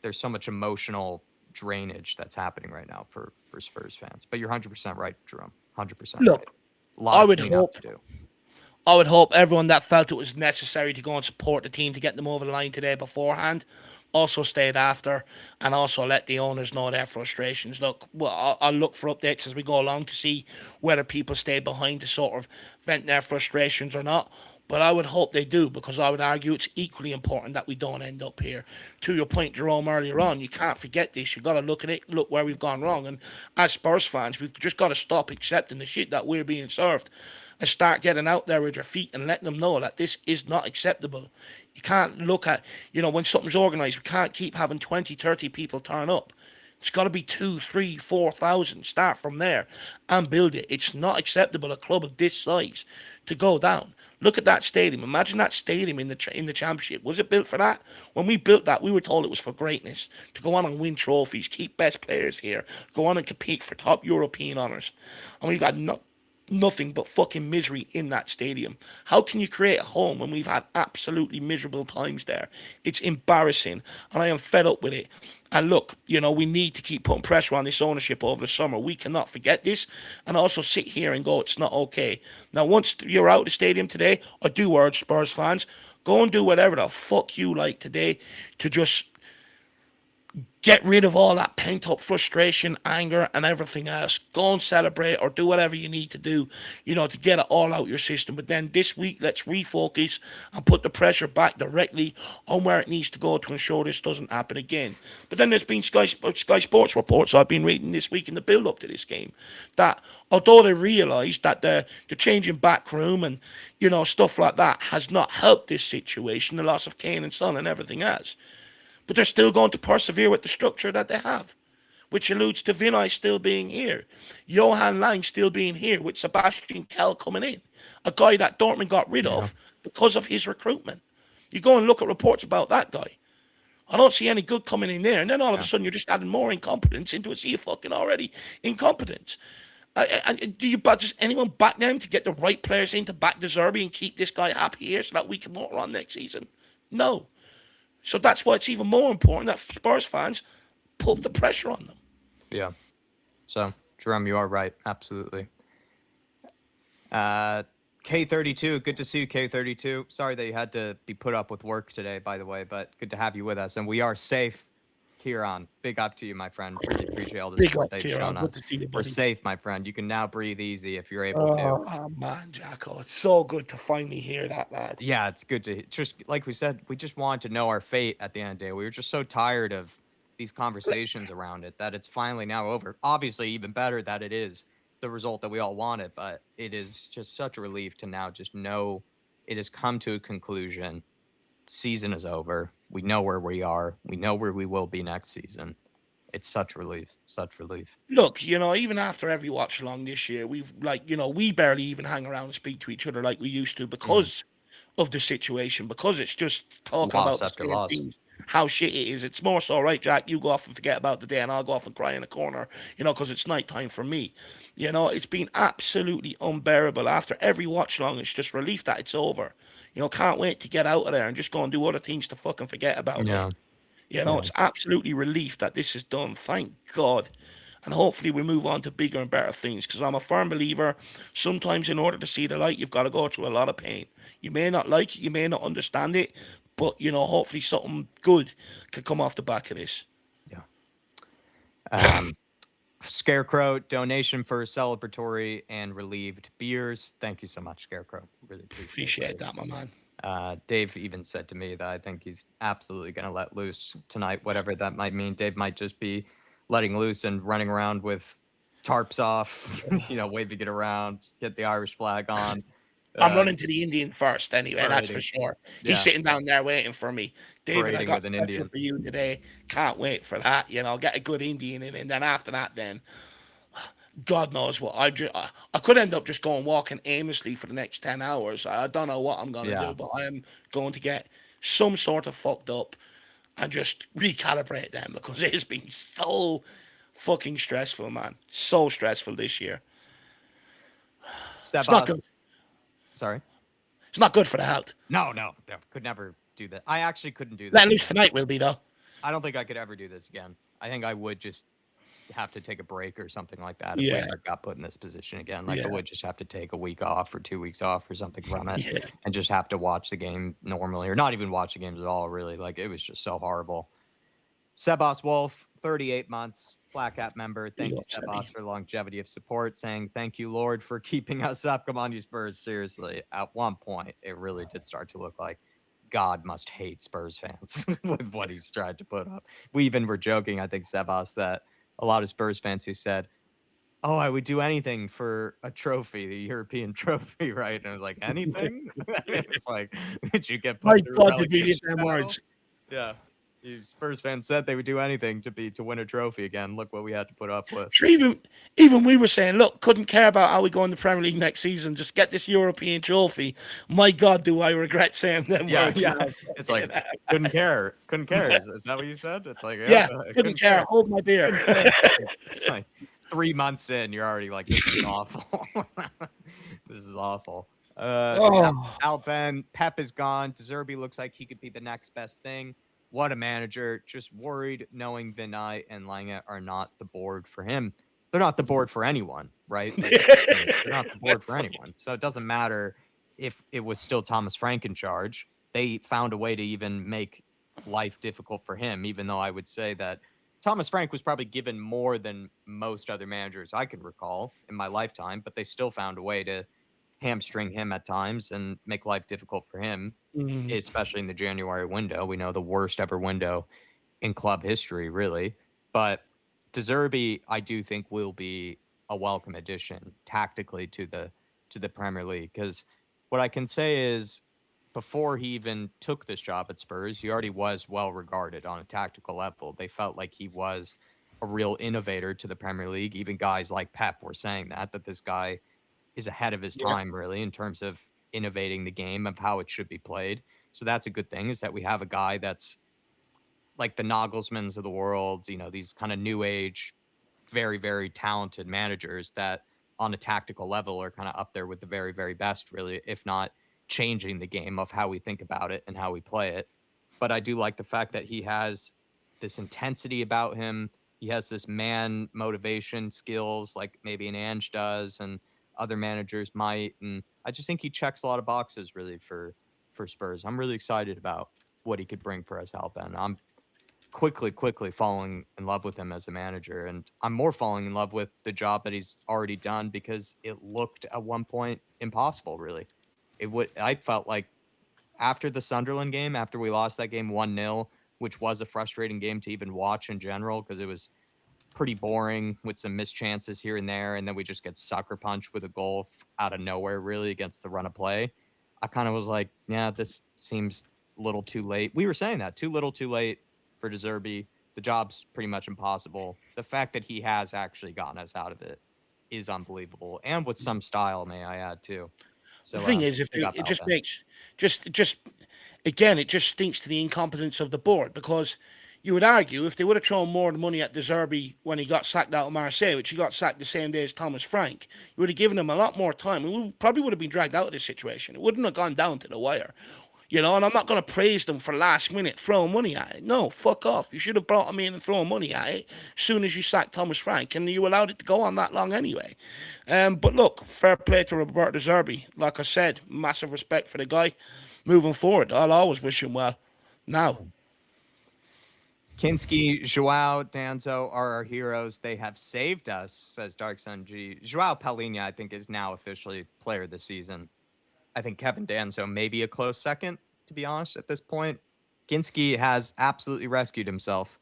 there's so much emotional drainage that's happening right now for Spurs fans. But you're 100% right, Jerome. 100% right. look, A lot I of would cleanup hope to do. I would hope everyone that felt it was necessary to go and support the team to get them over the line today beforehand also stayed after, and also let the owners know their frustrations. Look, well, I'll look for updates as we go along to see whether people stay behind to sort of vent their frustrations or not. But I would hope they do, because I would argue it's equally important that we don't end up here. To your point, Jerome, earlier on, you can't forget this. You've got to look at it, look where we've gone wrong. And as Spurs fans, we've just got to stop accepting the shit that we're being served and start getting out there with your feet and letting them know that this is not acceptable. You can't look at, when something's organised, we can't keep having 20, 30 people turn up. It's got to be 2, 3, 4,000. Start from there and build it. It's not acceptable, a club of this size, to go down. Look at that stadium. Imagine that stadium in the championship. Was it built for that? When we built that, we were told it was for greatness, to go on and win trophies, keep best players here, go on and compete for top European honours. And we've had nothing but fucking misery in that stadium. How can you create a home when we've had absolutely miserable times there? It's embarrassing, and I am fed up with it. And look, we need to keep putting pressure on this ownership over the summer. We cannot forget this and also sit here and go, it's not okay. Now, once you're out of the stadium today, I do urge Spurs fans, go and do whatever the fuck you like today to just Get rid of all that pent up frustration, anger, and everything else. Go and celebrate or do whatever you need to do, to get it all out your system. But then this week, let's refocus and put the pressure back directly on where it needs to go to ensure this doesn't happen again. But then there's been Sky Sports reports I've been reading this week in the build up to this game that although they realise that the change in back room and stuff like that has not helped this situation, the loss of Kane and Son and everything else, but they're still going to persevere with the structure that they have, which alludes to Vinay still being here, Johan Lang still being here, with Sebastian Kell coming in, a guy that Dortmund got rid of because of his recruitment. You go and look at reports about that guy. I don't see any good coming in there. And then all of a sudden, you're just adding more incompetence into a sea of fucking already incompetence. Does anyone back them to get the right players in to back the Zerbi and keep this guy happy here so that we can motor on next season? No. So that's why it's even more important that Spurs fans put the pressure on them. Yeah. So, Jerome, you are right. Absolutely. K32, good to see you, K32. Sorry that you had to be put up with work today, by the way, but good to have you with us. And we are safe, Kieran. Big up to you, my friend. Really appreciate all the support they've shown us. We're safe, my friend. You can now breathe easy if you're able to. Oh, man, Jacko. It's so good to finally hear that, lad. Yeah, it's good to just, like we said, we just wanted to know our fate at the end of the day. We were just so tired of these conversations around it that it's finally now over. Obviously, even better that it is the result that we all wanted, but it is just such a relief to now just know it has come to a conclusion. Season is over. We know where we are. We know where we will be next season. It's such relief. Such relief. Look, even after every watch along this year, we barely even hang around and speak to each other like we used to because of the situation, because it's just talking about the same things, how shit it is. It's more so, right, Jack, you go off and forget about the day and I'll go off and cry in a corner, because it's nighttime for me. It's been absolutely unbearable. After every watch along, it's just relief that it's over. Can't wait to get out of there and just go and do other things to fucking forget about it. It's absolutely relief that this is done. Thank God. And hopefully we move on to bigger and better things, because I'm a firm believer sometimes in order to see the light, you've got to go through a lot of pain. You may not like it, you may not understand it, but, hopefully something good could come off the back of this. Yeah. Scarecrow, donation for celebratory and relieved beers. Thank you so much, Scarecrow. Really appreciate that, my man. Dave even said to me that I think he's absolutely going to let loose tonight, whatever that might mean. Dave might just be letting loose and running around with tarps off, waving it around, get the Irish flag on. I'm running to the Indian first anyway, that's for sure. He's sitting down there waiting for me. David, I got an Indian for you today. Can't wait for that. Get a good Indian in, and then after that, then God knows what. I could end up just going walking aimlessly for the next 10 hours. I don't know what I'm going to do, but I am going to get some sort of fucked up and just recalibrate them, because it has been so fucking stressful, man. So stressful this year. It's not good. Sorry? It's not good for the health. No. Could never do that. I actually couldn't do that. Let loose tonight will be, though. I don't think I could ever do this again. I think I would just have to take a break or something like that if I got put in this position again. I would just have to take a week off or 2 weeks off or something from it and just have to watch the game normally, or not even watch the games at all, really. It was just so horrible. Sebas Wolf, 38 months, Flat Cap member. Thank you, Sebas, for the longevity of support, saying, thank you, Lord, for keeping us up. Come on, you Spurs. Seriously, at one point, it really did start to look like God must hate Spurs fans with what he's tried to put up. We even were joking, I think, Sebas, that a lot of Spurs fans who said, oh, I would do anything for a trophy, the European trophy, right? And I was like, anything? It's like, did you get put through relegation words? Yeah. Spurs fans said they would do anything to win a trophy again. Look what we had to put up with. Sure, even we were saying, look, couldn't care about how we go in the Premier League next season. Just get this European trophy. My God, do I regret saying them words. Yeah. It's like, couldn't care. Couldn't care. Is that what you said? It's like, couldn't care. Hold my beer. Like 3 months in, you're already like, this is awful. This is awful. Alben, Pep is gone. Zerbi looks like he could be the next best thing. What a manager. Just worried knowing Vinay and Lange are not the board for him. They're not the board for anyone, right? They're not the board for anyone. So it doesn't matter if it was still Thomas Frank in charge. They found a way to even make life difficult for him, even though I would say that Thomas Frank was probably given more than most other managers I can recall in my lifetime, but they still found a way to hamstring him at times and make life difficult for him, Mm. especially in the January window. We know the worst ever window in club history, really. But De Zerbi, I do think will be a welcome addition tactically to the Premier League. Because what I can say is, before he even took this job at Spurs, he already was well regarded on a tactical level. They felt like he was a real innovator to the Premier League. Even guys like Pep were saying that this guy is ahead of his Yeah. time, really, in terms of innovating the game of how it should be played. So that's a good thing, is that we have a guy that's like the Nagelsmanns of the world, these kind of new age, very, very talented managers that on a tactical level are kind of up there with the very, very best, really, if not changing the game of how we think about it and how we play it. But I do like the fact that he has this intensity about him. He has this man motivation skills like maybe an Ange does and other managers might. And I just think he checks a lot of boxes really for Spurs. I'm really excited about what he could bring for us, Alben. I'm quickly falling in love with him as a manager. And I'm more falling in love with the job that he's already done because it looked at one point impossible, really. I felt like after the Sunderland game, after we lost that game 1-0, which was a frustrating game to even watch in general because it was pretty boring with some missed chances here and there. And then we just get sucker punched with a goal out of nowhere, really, against the run of play. I kind of was like, yeah, this seems a little too late. We were saying that too little too late for De Zerbi. The job's pretty much impossible. The fact that he has actually gotten us out of it is unbelievable. And with some style, may I add, too. The So thing is, big up it just Alben. makes just again, it just stinks to the incompetence of the board because you would argue if they would have thrown more money at De Zerbi when he got sacked out of Marseille, which he got sacked the same day as Thomas Frank, you would have given him a lot more time. We probably would have been dragged out of this situation. It wouldn't have gone down to the wire. And I'm not going to praise them for last minute throwing money at it. No, fuck off. You should have brought him in and thrown money at it as soon as you sacked Thomas Frank, and you allowed it to go on that long anyway. But look, fair play to Roberto Zerbi. Like I said, massive respect for the guy. Moving forward, I'll always wish him well. Now, Kinski, Joao, Danzo are our heroes. They have saved us, says Dark Sun G. Joao Palhinha, I think, is now officially player of the season. I think Kevin Danzo may be a close second, to be honest, at this point. Kinski has absolutely rescued himself.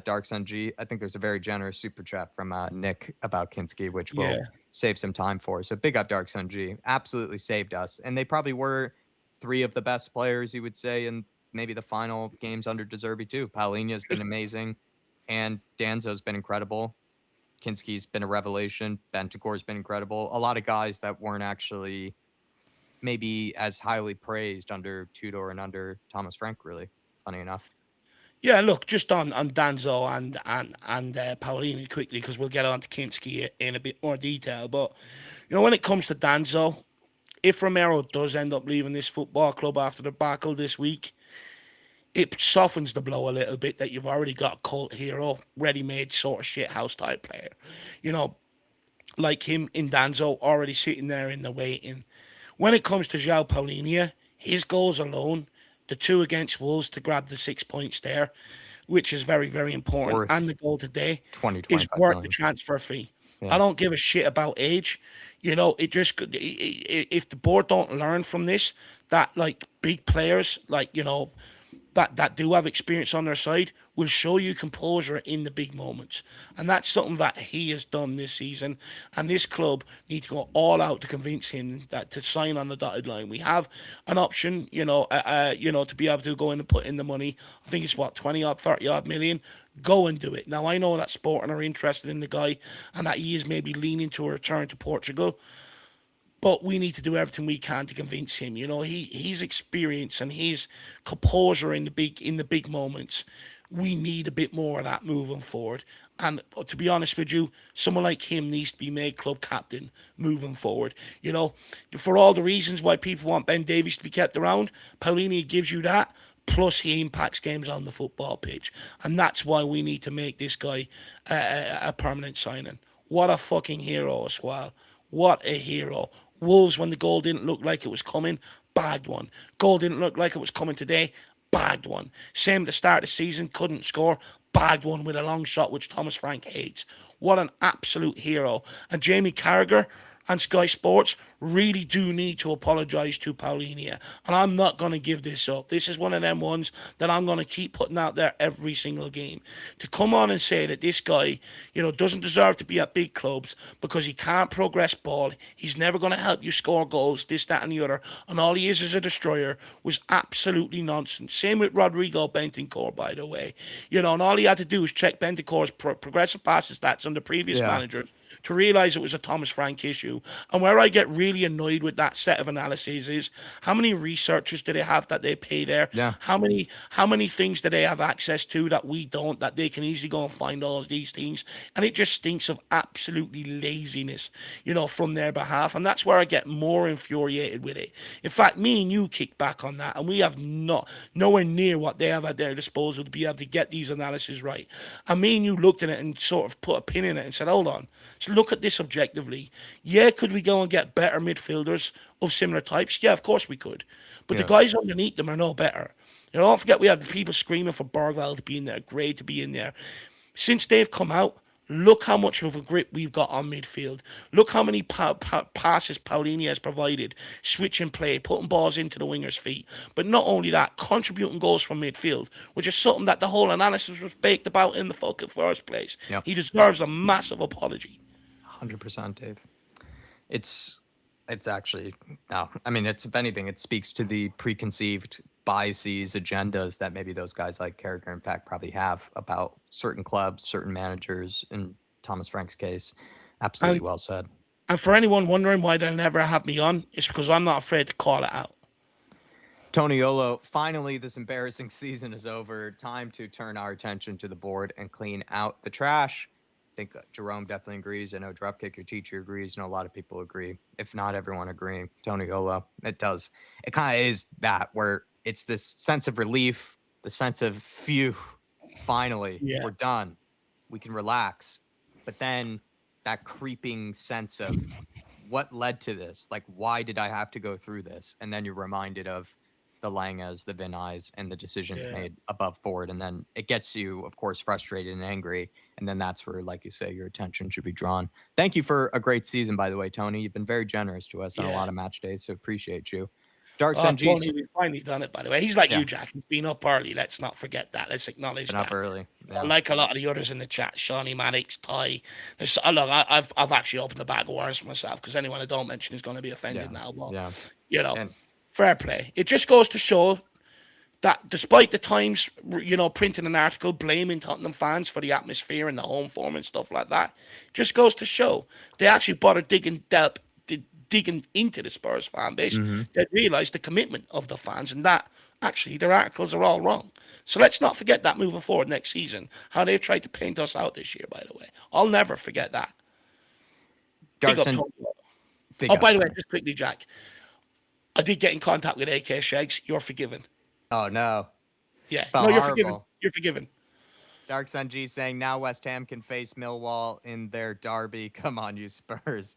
Dark Sun G, I think there's a very generous super chat from Nick about Kinski, which will yeah. save some time for. So big up Dark Sun G. Absolutely saved us. And they probably were three of the best players, you would say, in maybe the final games under De Zerbi, too. Paulinho's been Just amazing, and Danzo's been incredible. Kinski's been a revelation. Bentacore's been incredible. A lot of guys that weren't actually maybe as highly praised under Tudor and under Thomas Frank, really, funny enough. Yeah, look, just on Danzo and Paolini quickly because we'll get on to Kinski in a bit more detail. But when it comes to Danzo, if Romero does end up leaving this football club after the debacle this week, it softens the blow a little bit that you've already got a cult hero, ready-made sort of shithouse type player, you know, like him in Danzo already sitting there in the waiting. When it comes to João Paulinho, his goals alone, the two against Wolves to grab the 6 points there, which is very, very important, and Worth the goal today 20, is 25 worth the million. transfer fee. I Yeah. don't give a shit about age. It just if the board don't learn from this, that like big players, like that do have experience on their side will show you composure in the big moments. And that's something that he has done this season. And this club need to go all out to convince him that to sign on the dotted line. We have an option, to be able to go in and put in the money. I think it's 20 odd, 30 odd million. Go and do it. Now I know that Sporting are interested in the guy and that he is maybe leaning to a return to Portugal. But we need to do everything we can to convince him. His experience and his composure in the big moments. We need a bit more of that moving forward. And to be honest with you, someone like him needs to be made club captain moving forward. For all the reasons why people want Ben Davies to be kept around, Paulini gives you that. Plus, he impacts games on the football pitch, and that's why we need to make this guy a permanent signing. What a fucking hero as well. What a hero. Wolves, when the goal didn't look like it was coming, bagged one. Goal didn't look like it was coming today, bagged one. Same at the start of the season, couldn't score, bagged one with a long shot, which Thomas Frank hates. What an absolute hero. And Jamie Carragher and Sky Sports really do need to apologise to Paulinia. And I'm not going to give this up. This is one of them ones that I'm going to keep putting out there every single game. To come on and say that this guy, doesn't deserve to be at big clubs because he can't progress ball, he's never going to help you score goals, this, that and the other, and all he is a destroyer, was absolutely nonsense. Same with Rodrigo Bentancur, by the way. And all he had to do was check Bentancur's progressive passes stats under previous managers to realise it was a Thomas Frank issue. And where I get really annoyed with that set of analyses is how many researchers do they have that they pay there? Yeah. How many things do they have access to that we don't, that they can easily go and find all of these things? And it just stinks of absolutely laziness, from their behalf. And that's where I get more infuriated with it. In fact, me and you kick back on that, and we have nowhere near what they have at their disposal to be able to get these analyses right. And me and you looked at it and sort of put a pin in it and said, hold on, so look at this objectively. Yeah, could we go and get better midfielders of similar types? Yeah, of course we could. But the guys underneath them are no better. Don't forget we had people screaming for Bergwall to be in there, Gray to be in there. Since they've come out, look how much of a grip we've got on midfield. Look how many passes Paulinho has provided, switching play, putting balls into the winger's feet. But not only that, contributing goals from midfield, which is something that the whole analysis was baked about in the fucking first place. Yep. He deserves a massive apology. 100%, Dave. It's actually, no, I mean, it's, if anything, it speaks to the preconceived biases, agendas that maybe those guys like Carragher, in fact, probably have about certain clubs, certain managers. In Thomas Frank's case, absolutely well said. And for anyone wondering why they'll never have me on, it's because I'm not afraid to call it out. Tony Olo, finally, this embarrassing season is over. Time to turn our attention to the board and clean out the trash. I think Jerome definitely agrees. I know Dropkick, your teacher, agrees. I know a lot of people agree. If not everyone agreeing, Tony Olo, it does. It kind of is that where it's this sense of relief, the sense of, phew, finally, we're done. We can relax. But then that creeping sense of what led to this? Like, why did I have to go through this? And then you're reminded of the Langas, the Vinay's, and the decisions made above board. And then it gets you, of course, frustrated and angry. And then that's where, like you say, your attention should be drawn. Thank you for a great season, by the way, Tony. You've been very generous to us on a lot of match days, so appreciate you. Dark Sun G. Tony, we've finally done it, by the way. He's like you, Jack. He's been up early. Let's not forget that. Let's acknowledge that. Up early. Yeah. Like a lot of the others in the chat, Shawnee Maddox, Ty. Look, I've actually opened a bag of worms for myself because anyone I don't mention is going to be offended now. But, fair play. It just goes to show that despite the Times, printing an article blaming Tottenham fans for the atmosphere and the home form and stuff like that, just goes to show they actually bothered digging into the Spurs fan base. They realised the commitment of the fans and that actually their articles are all wrong. So let's not forget that moving forward next season, how they've tried to paint us out this year, by the way. I'll never forget that. By the way, just quickly, Jack, I did get in contact with AK Shags. You're forgiven. Oh, no. Yeah. No, you're forgiven. You're forgiven. Dark Sun G saying now West Ham can face Millwall in their derby. Come on, you Spurs.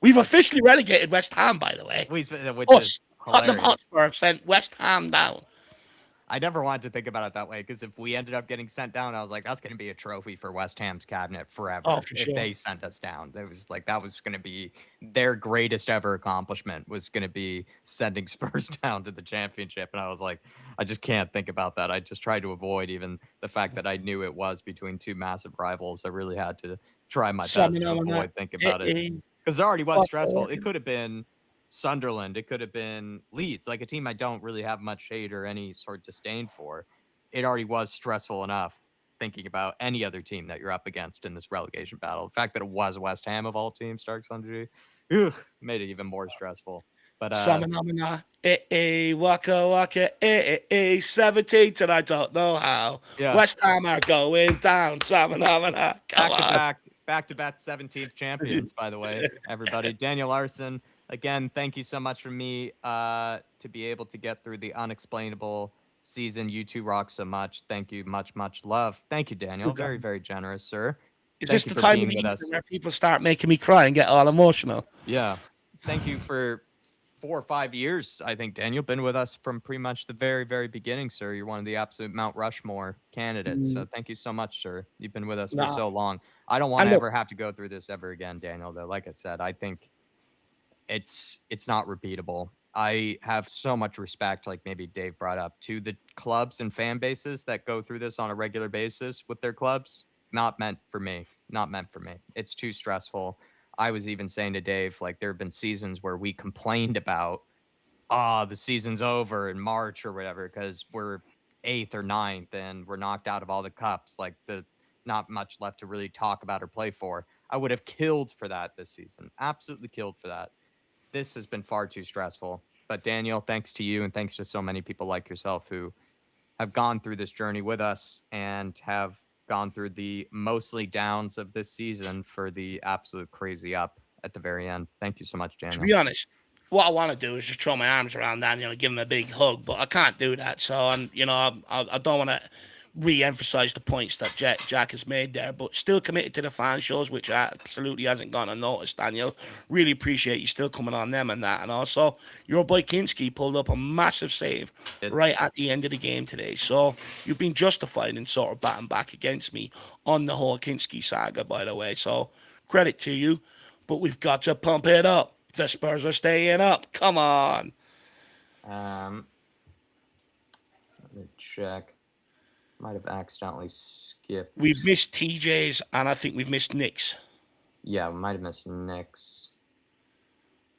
We've officially relegated West Ham, by the way. Tottenham Hotspur have sent West Ham down. I never wanted to think about it that way because if we ended up getting sent down, I was like, that's going to be a trophy for West Ham's cabinet forever. If they sent us down, it was like that was going to be their greatest ever accomplishment, was going to be sending Spurs down to the championship. And I was like, I just can't think about that. I just tried to avoid even the fact that I knew it was between two massive rivals. I really had to try my best to avoid thinking about it because it already was stressful. It could have been Sunderland, it could have been Leeds, like a team I don't really have much hate or any sort of disdain for. It already was stressful enough thinking about any other team that you're up against in this relegation battle. The fact that it was West Ham of all teams, Dark Sundry, made it even more stressful. But waka waka 17 and I don't know how. West Ham are going down. Back to back 17th champions, by the way, everybody. Daniel Larson, again, thank you so much for me to be able to get through the unexplainable season. You two rock so much. Thank you. Much, much love. Thank you, Daniel. Very, very generous, sir. Is this the time where people start making me cry and get all emotional? Yeah. Thank you for 4 or 5 years, I think, Daniel. Been with us from pretty much the very, very beginning, sir. You're one of the absolute Mount Rushmore candidates. So Mm, thank you so much, sir. You've been with us for nah. so long. I don't want And to look, ever have to go through this ever again, Daniel, though. Like I said, I think it's not repeatable. I have so much respect, like maybe Dave brought up, to the clubs and fan bases that go through this on a regular basis with their clubs. Not meant for me. Not meant for me. It's too stressful. I was even saying to Dave, like there have been seasons where we complained about, the season's over in March or whatever, because we're eighth or ninth and we're knocked out of all the cups. Like the not much left to really talk about or play for. I would have killed for that this season. Absolutely killed for that. This has been far too stressful. But Daniel, thanks to you and thanks to so many people like yourself who have gone through this journey with us and have gone through the mostly downs of this season for the absolute crazy up at the very end. Thank you so much, to Daniel. be honest, what I want to do is just throw my arms around Daniel and give him a big hug, but I can't do that. So, I don't want to re-emphasize the points that Jack has made there, but still committed to the fan shows, which absolutely hasn't gone unnoticed, Daniel. Really appreciate you still coming on them and that. And also, your boy Kinski pulled up a massive save right at the end of the game today. So you've been justified in sort of batting back against me on the whole Kinski saga, by the way. So credit to you, but we've got to pump it up. The Spurs are staying up. Come on. Um, Let me check. Might have accidentally skipped. We've missed TJ's and I think we've missed Nick's. Yeah, we might have missed Nick's.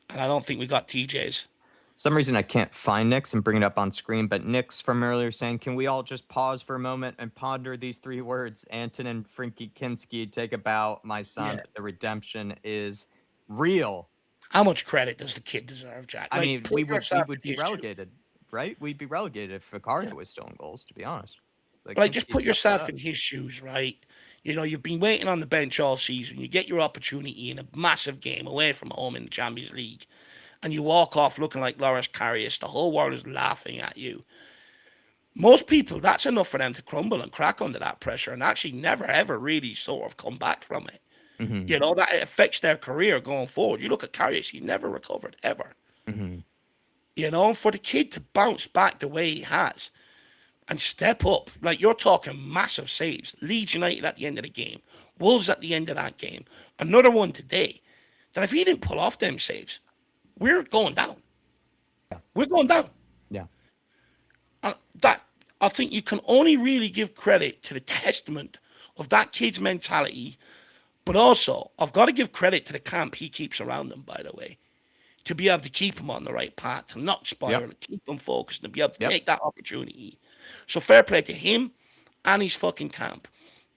And I don't think we got TJ's. Some reason I can't find Nick's and bring it up on screen, but Nick's from earlier saying, can we all just pause for a moment and ponder these 3 words? Antonin Frinky Kinski, take a bow, my son. Yeah. The redemption is real. How much credit does the kid deserve, Jack? I mean, Put yourself would in be his shoes. relegated, right? We'd be relegated if Vicario Yeah. was still in goals, to be honest. Like Just Kinski put stepped it yourself up. in his shoes, right? You've been waiting on the bench all season. You get your opportunity in a massive game away from home in the Champions League, and you walk off looking like Loris Karius. The whole world is laughing at you. Most people, that's enough for them to crumble and crack under that pressure and actually never, ever really sort of come back from it. Mm-hmm. That it affects their career going forward. You look at Karius, he never recovered, ever. Mm-hmm. For the kid to bounce back the way he has and step up, like you're talking massive saves. Leeds United at the end of the game, Wolves at the end of that game, another one today. That if he didn't pull off them saves, we're going down. Yeah. We're going down. Yeah. That I think you can only really give credit to the testament of that kid's mentality, but also I've got to give credit to the camp he keeps around him, by the way, to be able to keep him on the right path, to not spiral, to keep him focused, and be able to take that opportunity. So fair play to him and his fucking camp.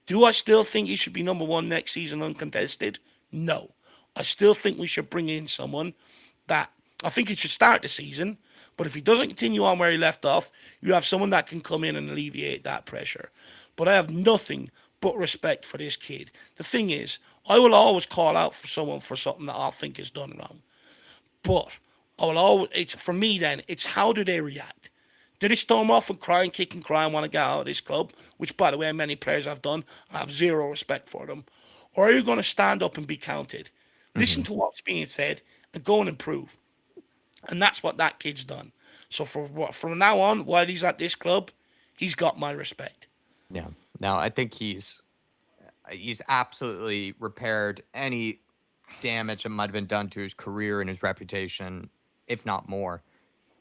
Do I still think he should be number 1 next season uncontested? No. I still think we should bring in someone that I think he should start the season, but if he doesn't continue on where he left off, you have someone that can come in and alleviate that pressure. But I have nothing but respect for this kid. The thing is, I will always call out for someone for something that I think is done wrong. But I will always, for me then, it's how do they react? Do they storm off and cry and kick and cry and want to get out of this club? Which, by the way, many players have done. I have zero respect for them. Or are you going to stand up and be counted? Mm-hmm. Listen to what's being said and go and improve. And that's what that kid's done. So from now on, while he's at this club, he's got my respect. Yeah. Now, I think he's absolutely repaired any damage that might have been done to his career and his reputation, if not more.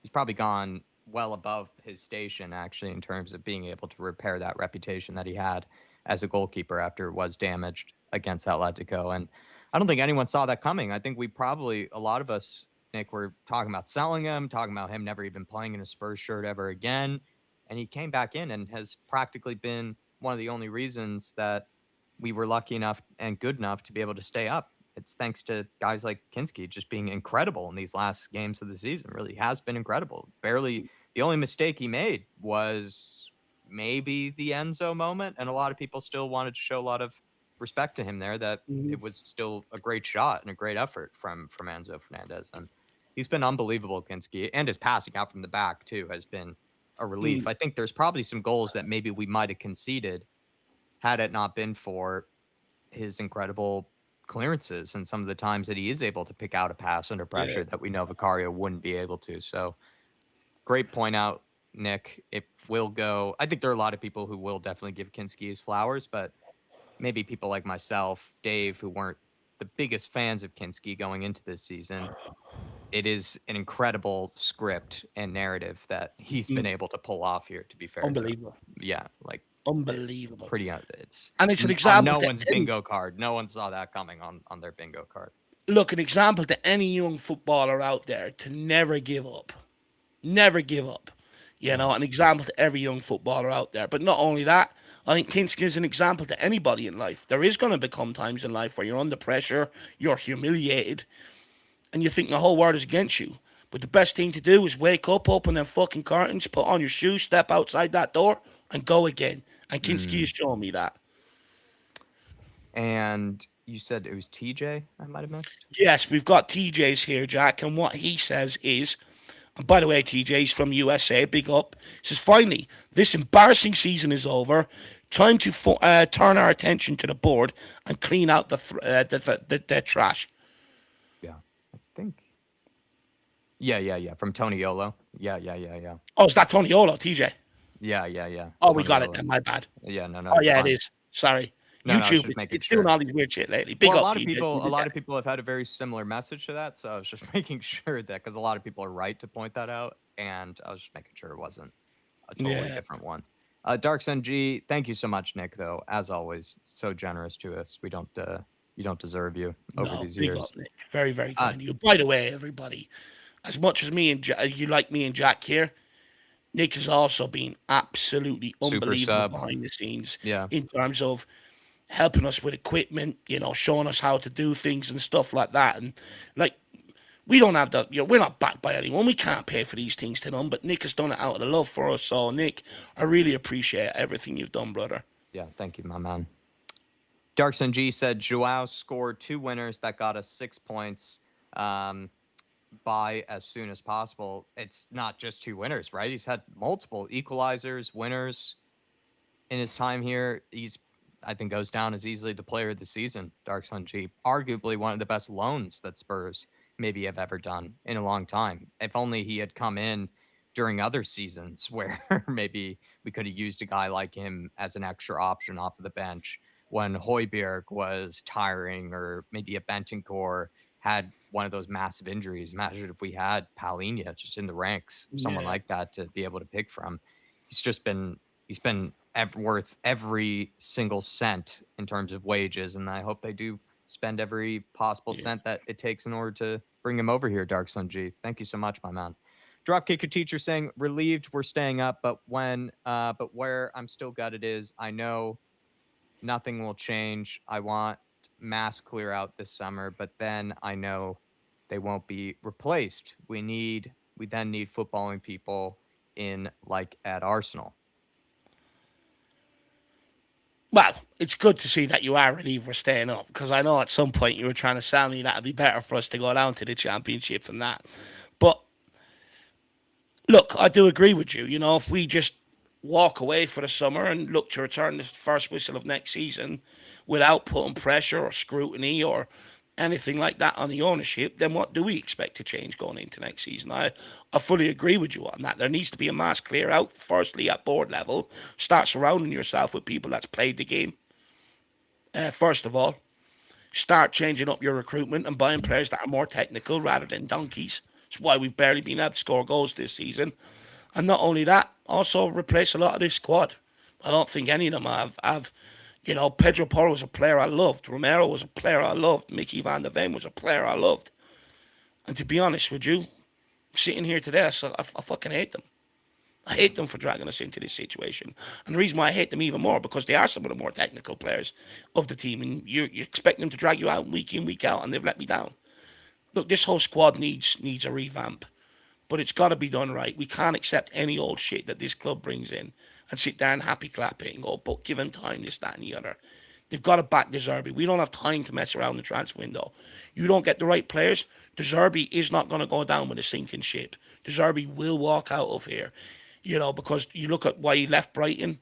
He's probably gone well above his station, actually, in terms of being able to repair that reputation that he had as a goalkeeper after it was damaged against Atletico. And I don't think anyone saw that coming. I think a lot of us, Nick, were talking about selling him, talking about him never even playing in a Spurs shirt ever again. And he came back in and has practically been one of the only reasons that we were lucky enough and good enough to be able to stay up. It's thanks to guys like Kinski just being incredible in these last games of the season. Really has been incredible. The only mistake he made was maybe the Enzo moment, and a lot of people still wanted to show a lot of respect to him there, that it was still a great shot and a great effort from Enzo Fernandez. And he's been unbelievable, Kinski, and his passing out from the back too has been a relief. I think there's probably some goals that maybe we might have conceded had it not been for his incredible clearances and some of the times that he is able to pick out a pass under pressure that we know Vicario wouldn't be able to. So great point out, Nick. It will go. I think there are a lot of people who will definitely give Kinski his flowers, but maybe people like myself, Dave, who weren't the biggest fans of Kinski going into this season. It is an incredible script and narrative that he's been able to pull off here, to be fair. Unbelievable. Yeah, like unbelievable. Pretty, it's and it's an on example no to one's bingo card. No one saw that coming on their bingo card. Look, an example to any young footballer out there to never give up. Never give up. You know, an example to every young footballer out there. But not only that, I think Kinski is an example to anybody in life. There is going to become times in life where you're under pressure, you're humiliated, and you think the whole world is against you. But the best thing to do is wake up, open them fucking curtains, put on your shoes, step outside that door, and go again. And Kinski is showing me that. And you said it was TJ I might have missed? Yes, we've got TJ's here, Jack, and what he says is, and by the way, TJ's from USA, big up. He says, finally, this embarrassing season is over. Time to turn our attention to the board and clean out the trash. Yeah, I think. Yeah. From Tony Yolo. Yeah. Oh, is that Tony Yolo, TJ? Yeah. Oh, Tony we got Yolo. it then, my bad. Yeah, no. Oh, yeah, it is. Sorry. No, YouTube, it's doing all these weird shit lately. Big up, a lot TJ. of people have had a very similar message to that, so I was just making sure that, because a lot of people are right to point that out, and I was just making sure it wasn't a totally different one. Dark Sun G, thank you so much, Nick, though. As always, so generous to us. We don't, you don't deserve you over these years. Up, Nick. Very, very kind of you. By the way, everybody, as much as me and you like me and Jack here, Nick has also been absolutely unbelievable behind the scenes. Yeah. In terms of helping us with equipment, you know, showing us how to do things and stuff like that. And like, we don't have the, you know, we're not backed by anyone. We can't pay for these things to them, but Nick has done it out of the love for us. So Nick, I really appreciate everything you've done, brother. Yeah. Thank you, my man. Darkson G said Joao scored 2 winners that got us 6 points by as soon as possible. It's not just 2 winners, right? He's had multiple equalizers, winners in his time here. He's, I think, goes down as easily the player of the season, Dark Sun G. Arguably one of the best loans that Spurs maybe have ever done in a long time. If only he had come in during other seasons where maybe we could have used a guy like him as an extra option off of the bench when Højbjerg was tiring, or maybe a Bentancur had one of those massive injuries. Imagine if we had Palhinha just in the ranks, someone like that to be able to pick from. He's been worth every single cent in terms of wages, and I hope they do spend every possible cent that it takes in order to bring him over here, Dark Sun G. Thank you so much, my man. Dropkicker Teacher saying, relieved we're staying up, but where I'm still gutted is I know nothing will change. I want mass clear out this summer, but then I know they won't be replaced. We then need footballing people in like at Arsenal. Well, it's good to see that you are relieved we're staying up, because I know at some point you were trying to sell me that it'd be better for us to go down to the Championship than that. But look, I do agree with you. You know, if we just walk away for the summer and look to return the first whistle of next season without putting pressure or scrutiny or anything like that on the ownership, then what do we expect to change going into next season? I fully agree with you on that. There needs to be a mass clear out, firstly at board level. Start surrounding yourself with people that's played the game. First of all, start changing up your recruitment and buying players that are more technical rather than donkeys. That's why we've barely been able to score goals this season. And not only that, also replace a lot of this squad. I don't think any of them have you know, Pedro Porro was a player I loved. Romero was a player I loved. Mickey Van der Ven was a player I loved. And to be honest with you, sitting here today, I fucking hate them. I hate them for dragging us into this situation. And the reason why I hate them even more, because they are some of the more technical players of the team. And you expect them to drag you out week in, week out, and they've let me down. Look, this whole squad needs a revamp. But it's got to be done right. We can't accept any old shit that this club brings in and sit there and happy clap it and go, but give him time, this, that, and the other. They've got to back the Zerbi. We don't have time to mess around the transfer window. You don't get the right players, the Zerbi is not going to go down with a sinking ship. The Zerbi will walk out of here, you know, because you look at why he left Brighton.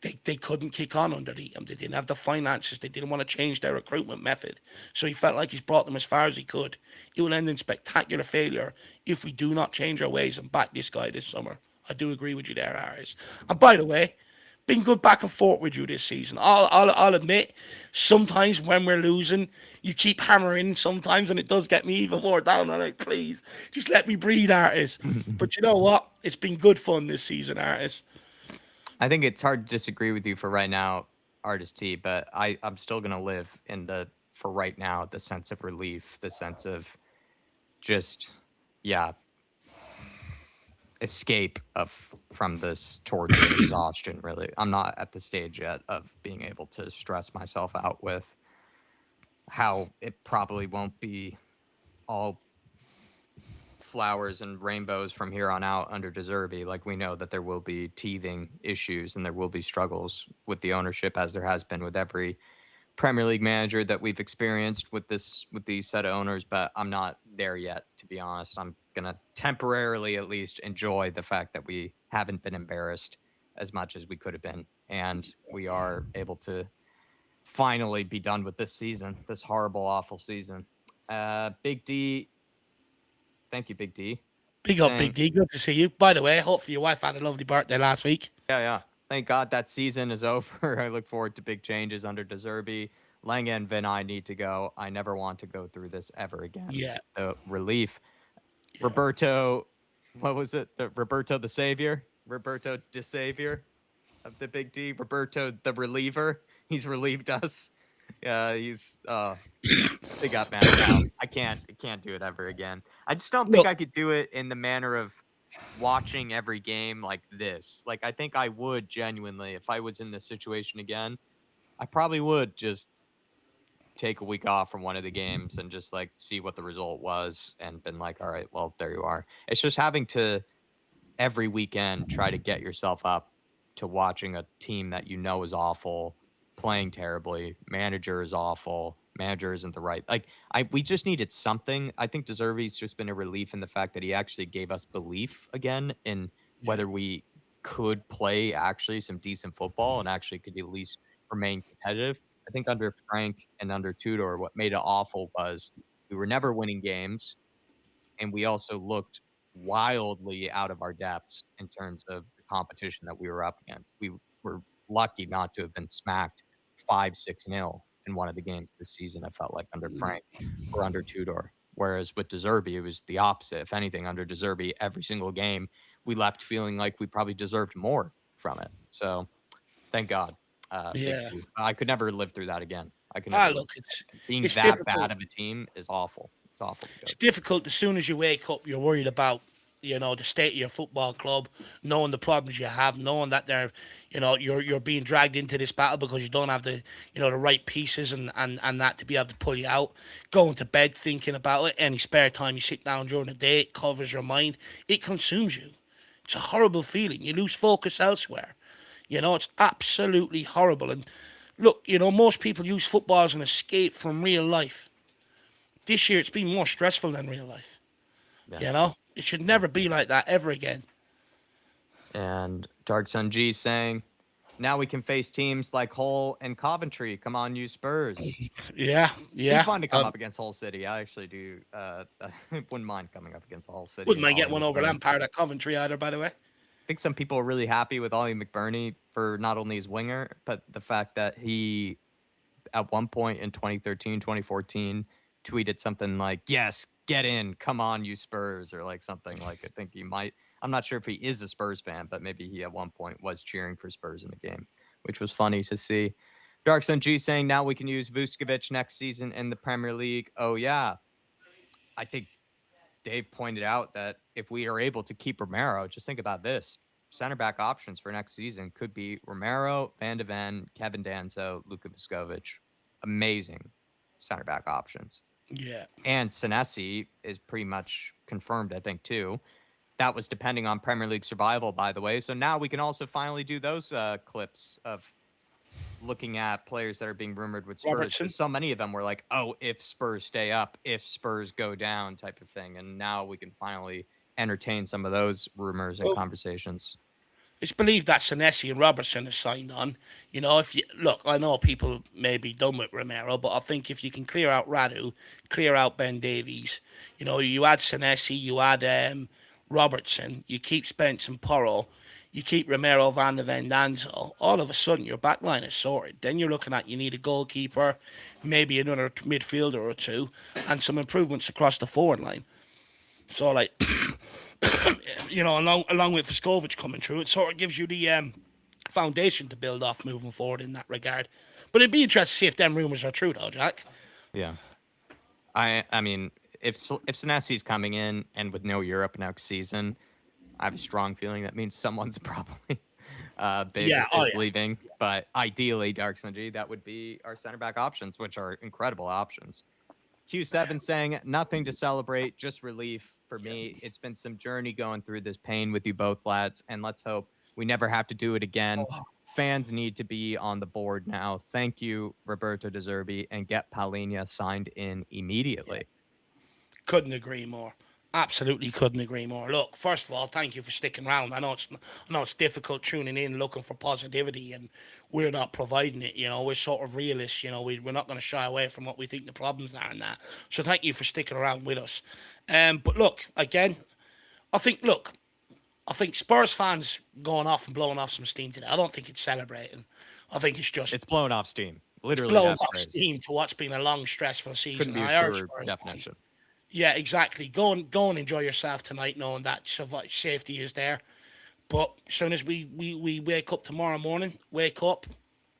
they couldn't kick on underneath him. They didn't have the finances. They didn't want to change their recruitment method. So he felt like he's brought them as far as he could. It will end in spectacular failure if we do not change our ways and back this guy this summer. I do agree with you there, Harris. And by the way, been good back and forth with you this season. I'll admit, sometimes when we're losing, you keep hammering sometimes, and it does get me even more down. I'm like, please, just let me breathe, artist. But you know what? It's been good fun this season, artist. I think it's hard to disagree with you for right now, Artist T, but I'm still gonna live in the for right now, the sense of relief, the sense of just yeah, escape of from this torture and exhaustion, really. I'm not at the stage yet of being able to stress myself out with how it probably won't be all flowers and rainbows from here on out under Zerbi. Like, we know that there will be teething issues and there will be struggles with the ownership, as there has been with every Premier League manager that we've experienced with these set of owners, but I'm not there yet, to be honest. I'm gonna temporarily at least enjoy the fact that we haven't been embarrassed as much as we could have been, and we are able to finally be done with this season, this horrible, awful season. Big D, thank you, Big D. Big up, Big D. Good to see you. By the way, hopefully your wife had a lovely birthday last week. Yeah. Thank God that season is over. I look forward to big changes under Zerbi. Lange and Vinay need to go. I never want to go through this ever again. Yeah. The relief. Yeah. Roberto, what was it? Roberto the Savior? Roberto the Savior of the Big D? Roberto the Reliever? He's relieved us. Yeah, he's big up, man. No, I can't do it ever again. I just don't think I could do it in the manner of watching every game like this. Like, I think I would genuinely, if I was in this situation again, I probably would just take a week off from one of the games and just like see what the result was and been like, all right, well, there you are. It's just having to every weekend try to get yourself up to watching a team that you know is awful, playing terribly, manager is awful, manager isn't the right. Like, we just needed something. I think Zerbi's just been a relief in the fact that he actually gave us belief again in whether we could play actually some decent football and actually could at least remain competitive. I think under Frank and under Tudor, what made it awful was we were never winning games, and we also looked wildly out of our depths in terms of the competition that we were up against. We were lucky not to have been smacked 5-6-0 in one of the games this season, I felt like, under Frank or under Tudor. Whereas with Zerbi, it was the opposite. If anything, under Zerbi, every single game, we left feeling like we probably deserved more from it. So thank God. Yeah. I could never live through that again. I could never. Look, Being it's that difficult. bad of a team is awful. It's awful. It's difficult. As soon as you wake up, you're worried about, the state of your football club, knowing the problems you have, knowing that you're being dragged into this battle because you don't have the right pieces and that to be able to pull you out. Going to bed thinking about it. Any spare time you sit down during the day, it covers your mind. It consumes you. It's a horrible feeling. You lose focus elsewhere. It's absolutely horrible. And look, most people use football as an escape from real life. This year, it's been more stressful than real life. Yeah. It should never be like that ever again. And Dark Sun G saying, now we can face teams like Hull and Coventry. Come on, you Spurs. Yeah. It's fun to come up against Hull City. I actually do. Wouldn't mind coming up against Hull City. Wouldn't mind getting one over Lampard at Coventry either, by the way. I think some people are really happy with Ollie McBurney for not only his winger, but the fact that he, at one point in 2013, 2014, tweeted something like, yes, get in, come on, you Spurs, or like something like, I think he might, I'm not sure if he is a Spurs fan, but maybe he at one point was cheering for Spurs in the game, which was funny to see. Dark Sun G saying, now we can use Vuskovic next season in the Premier League. Oh, yeah. I think Dave pointed out that if we are able to keep Romero, just think about this. Center back options for next season could be Romero, Van de Ven, Kevin Danso, Luka Vuskovic. Amazing center back options. Yeah. And Senesi is pretty much confirmed, I think, too. That was depending on Premier League survival, by the way. So now we can also finally do those clips of looking at players that are being rumored with Spurs. So many of them were like, oh, if Spurs stay up, if Spurs go down type of thing. And now we can finally entertain some of those rumors and conversations. It's believed that Senesi and Robertson are signed on. You know, if you look, I know people may be done with Romero, but I think if you can clear out Radu, clear out Ben Davies, you know, you add Senesi, you add Robertson, you keep Spence and Porro, you keep Romero, Van der Vendanzo, all of a sudden your back line is sorted. Then you're looking at you need a goalkeeper, maybe another midfielder or two, and some improvements across the forward line. So like you know, along with Voskovic coming through, it sort of gives you the foundation to build off moving forward in that regard. But it'd be interesting to see if them rumours are true, though, Jack. Yeah. I mean, if Senesi's coming in and with no Europe next season, I have a strong feeling that means someone's probably big Yeah, oh is yeah, leaving. But ideally, Dark Sunji, that would be our center back options, which are incredible options. Q7 saying nothing to celebrate, just relief for me. It's been some journey going through this pain with you both, lads, and let's hope we never have to do it again. Fans need to be on the board now. Thank you, Roberto De Zerbi, and get Palhinha signed in immediately. couldn't agree more. Absolutely couldn't agree more. Look, first of all, thank you for sticking around. I know it's difficult tuning in, looking for positivity, and we're not providing it. You know, we're sort of realists. You know, we're not going to shy away from what we think the problems are and that. So thank you for sticking around with us. But look, again, look, I think Spurs fans going off and blowing off some steam today. I don't think it's celebrating. I think it's just It's blown off steam. it's Literally, blowing that's off phrase. steam to what's been a long, stressful Couldn't season. be a I Irish truer Spurs fans. definition. Yeah, exactly. Go and enjoy yourself tonight, knowing that safety is there. But as soon as we wake up tomorrow morning, wake up,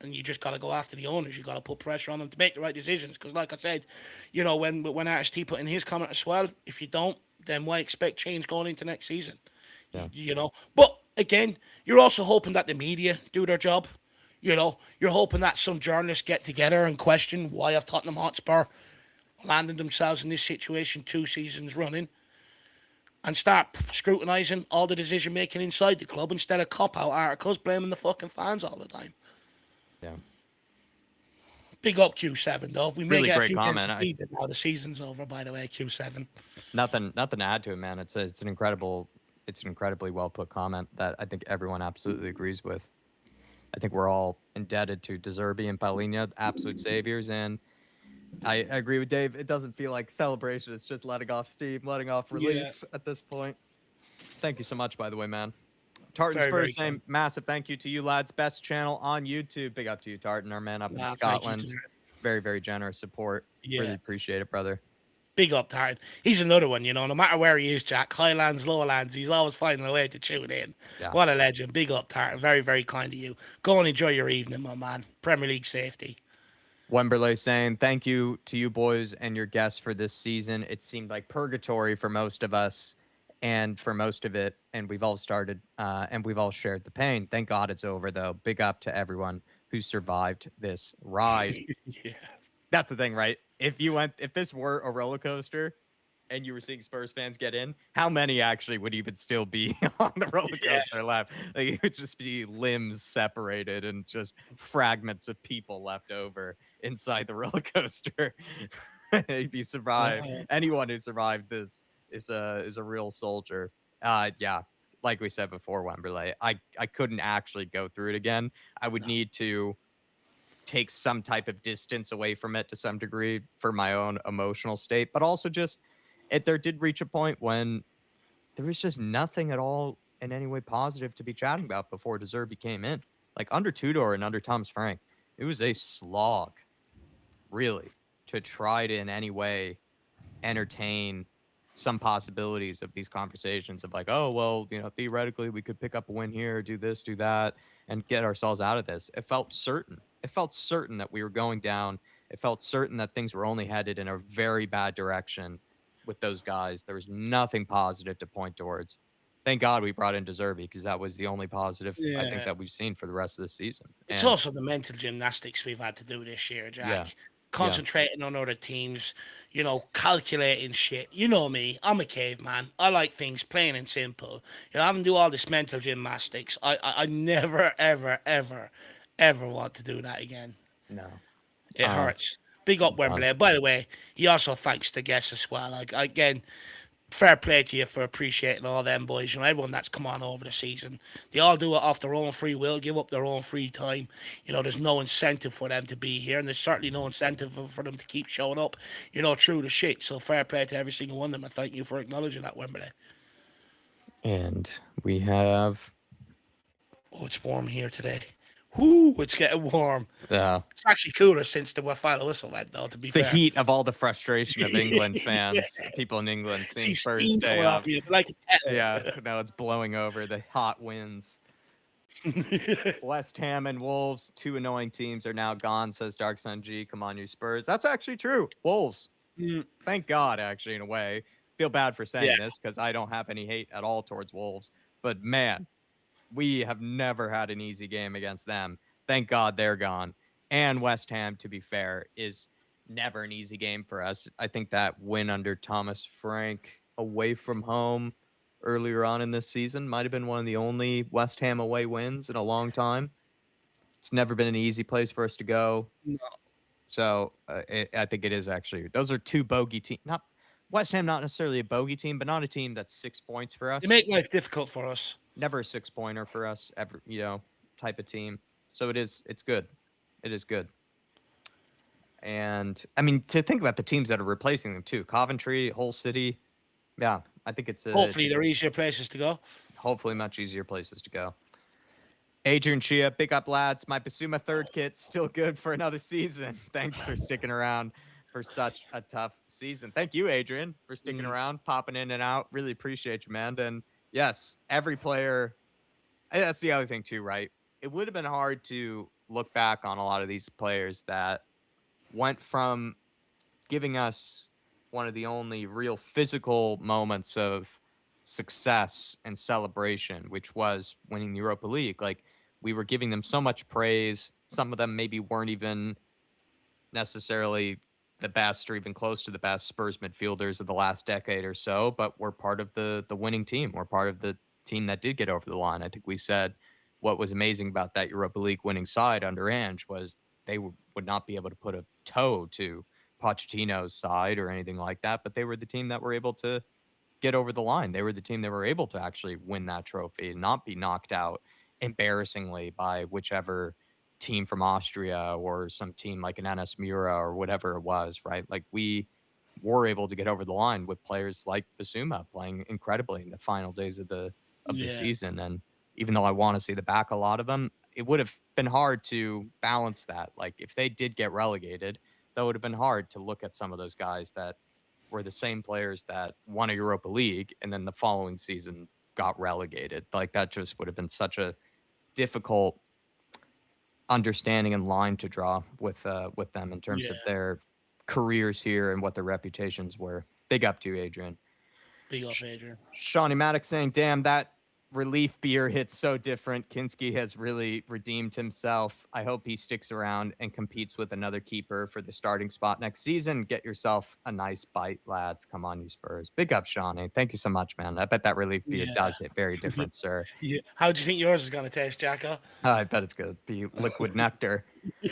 and you just got to go after the owners. You got to put pressure on them to make the right decisions. Because, like I said, you know, when RST put in his comment as well, if you don't, then why expect change going into next season? Yeah. You know. But again, you're also hoping that the media do their job. You know, you're hoping that some journalists get together and question why have Tottenham Hotspur landed themselves in this situation 2 seasons running, and start scrutinising all the decision making inside the club instead of cop out articles blaming the fucking fans all the time. Yeah. Big up Q7 though. We may Really get a great few games comment. this season now. The season's over, by the way. Q7. Nothing to add to it, man. It's an incredibly well put comment that I think everyone absolutely agrees with. I think we're all indebted to De Zerbi and Palhinha, absolute saviors, and I agree with Dave. It doesn't feel like celebration. It's just letting off steam, letting off Yeah. relief at this point. Thank you so much, by the way, man. Tartan's Very, very first name, good. massive thank you to you, lads. Best channel on YouTube. Big up to you, Tartan, our man up in Thank you. Scotland. Very, very generous support. Yeah. Really appreciate it, brother. Big up Tartan. He's another one, you know, no matter where he is, Jack, Highlands, Lowlands, he's always finding a way to tune in. Yeah. What a legend. Big up Tartan. Very, very kind of you. Go and enjoy your evening, my man. Premier League safety. Wemberley saying, thank you to you boys and your guests for this season. It seemed like purgatory for most of us and for most of it. And we've all started and we've all shared the pain. Thank God it's over, though. Big up to everyone who survived this ride. Yeah. That's the thing, right? If this were a roller coaster and you were seeing Spurs fans get in, how many actually would even still be on the roller coaster left? Like, it would just be limbs separated and just fragments of people left over inside the roller coaster. If you survive, anyone who survived this is a real soldier. Yeah, like we said before, Wemberley, I couldn't actually go through it again. I would need to take some type of distance away from it to some degree for my own emotional state, but also just there did reach a point when there was just nothing at all in any way positive to be chatting about before De Zerbi came in. Like under Tudor and under Thomas Frank, it was a slog, really, to try to in any way entertain some possibilities of these conversations of like, oh, well, you know, theoretically we could pick up a win here, do this, do that, and get ourselves out of this. It felt certain. It felt certain that we were going down. It felt certain that things were only headed in a very bad direction with those guys. There was nothing positive to point towards. Thank God we brought in De Zerbi because that was the only positive I think Yeah. that we've seen for the rest of the season. It's And also the mental gymnastics we've had to do this year, Jack. yeah, Concentrating on other teams, you know, calculating shit. You know me, I'm a caveman. I like things plain and simple. You know, having to do all this mental gymnastics. I never, ever, ever, ever want to do that again. no. It hurts. Big up done. Wembley. By the way, he also thanks the guests as well. Like, again, fair play to you for appreciating all them boys. You know, everyone that's come on over the season, they all do it off their own free will, give up their own free time. You know, there's no incentive for them to be here, and there's certainly no incentive for them to keep showing up, you know, through the shit. So fair play to every single one of them, and thank you for acknowledging that, Wembley. And we have Oh, it's warm here today. Whoo, it's getting warm. It's actually cooler since the final whistle went, though, to be it's the fair. heat of all the frustration of England fans, Yeah. people in England See seeing Spurs steam stay coming off up. you, like Yeah, now it's blowing over the hot winds. West Ham and Wolves, two annoying teams, are now gone, says Dark Sun G. Come on, you Spurs. That's actually true. Wolves. Thank God, actually, in a way. Feel bad for saying Yeah. this because I don't have any hate at all towards Wolves. But man, we have never had an easy game against them. Thank God they're gone. And West Ham, to be fair, is never an easy game for us. I think that win under Thomas Frank away from home earlier on in this season might have been one of the only West Ham away wins in a long time. It's never been an easy place for us to go. No. So I think it is actually. Those are two bogey teams. Not West Ham, not necessarily a bogey team, but not a team that's 6 points for us. They make life difficult for us. Never a 6-pointer for us, ever, type of team. So it's good. It is good. And I mean, to think about the teams that are replacing them too, Coventry, Hull City. Yeah, I think it's Hopefully, they're easier places to go. Hopefully much easier places to go. Adrian Chia, big up lads. My Basuma third kit's still good for another season. Thanks for sticking around for such a tough season. Thank you, Adrian, for sticking around, popping in and out. Really appreciate you, man. And yes, every player. That's the other thing too, right? It would have been hard to look back on a lot of these players that went from giving us one of the only real physical moments of success and celebration, which was winning the Europa League. Like, we were giving them so much praise. Some of them maybe weren't even necessarily the best or even close to the best Spurs midfielders of the last decade or so, but we're part of the winning team. We're part of the team that did get over the line. I think we said what was amazing about that Europa League winning side under Ange was they would not be able to put a toe to Pochettino's side or anything like that, but they were the team that were able to get over the line. They were the team that were able to actually win that trophy and not be knocked out embarrassingly by whichever team from Austria or some team like an NS Mura or whatever it was, right? Like, we were able to get over the line with players like Basuma playing incredibly in the final days of the season. And even though I want to see the back a lot of them, it would have been hard to balance that. Like, if they did get relegated, that would have been hard to look at some of those guys that were the same players that won a Europa League and then the following season got relegated. Like, that just would have been such a difficult understanding and line to draw with them in terms of their careers here and what their reputations were. Big up to you, Adrian. Big up, Adrian. Shawnee Maddox saying, damn, that relief beer hits so different. Kinski has really redeemed himself. I hope he sticks around and competes with another keeper for the starting spot next season. Get yourself a nice bite, lads. Come on, you Spurs. Big up, Shawnee. Thank you so much, man. I bet that relief beer does hit very different, sir. Yeah. How do you think yours is going to taste, Jacko? I bet it's going to be liquid nectar.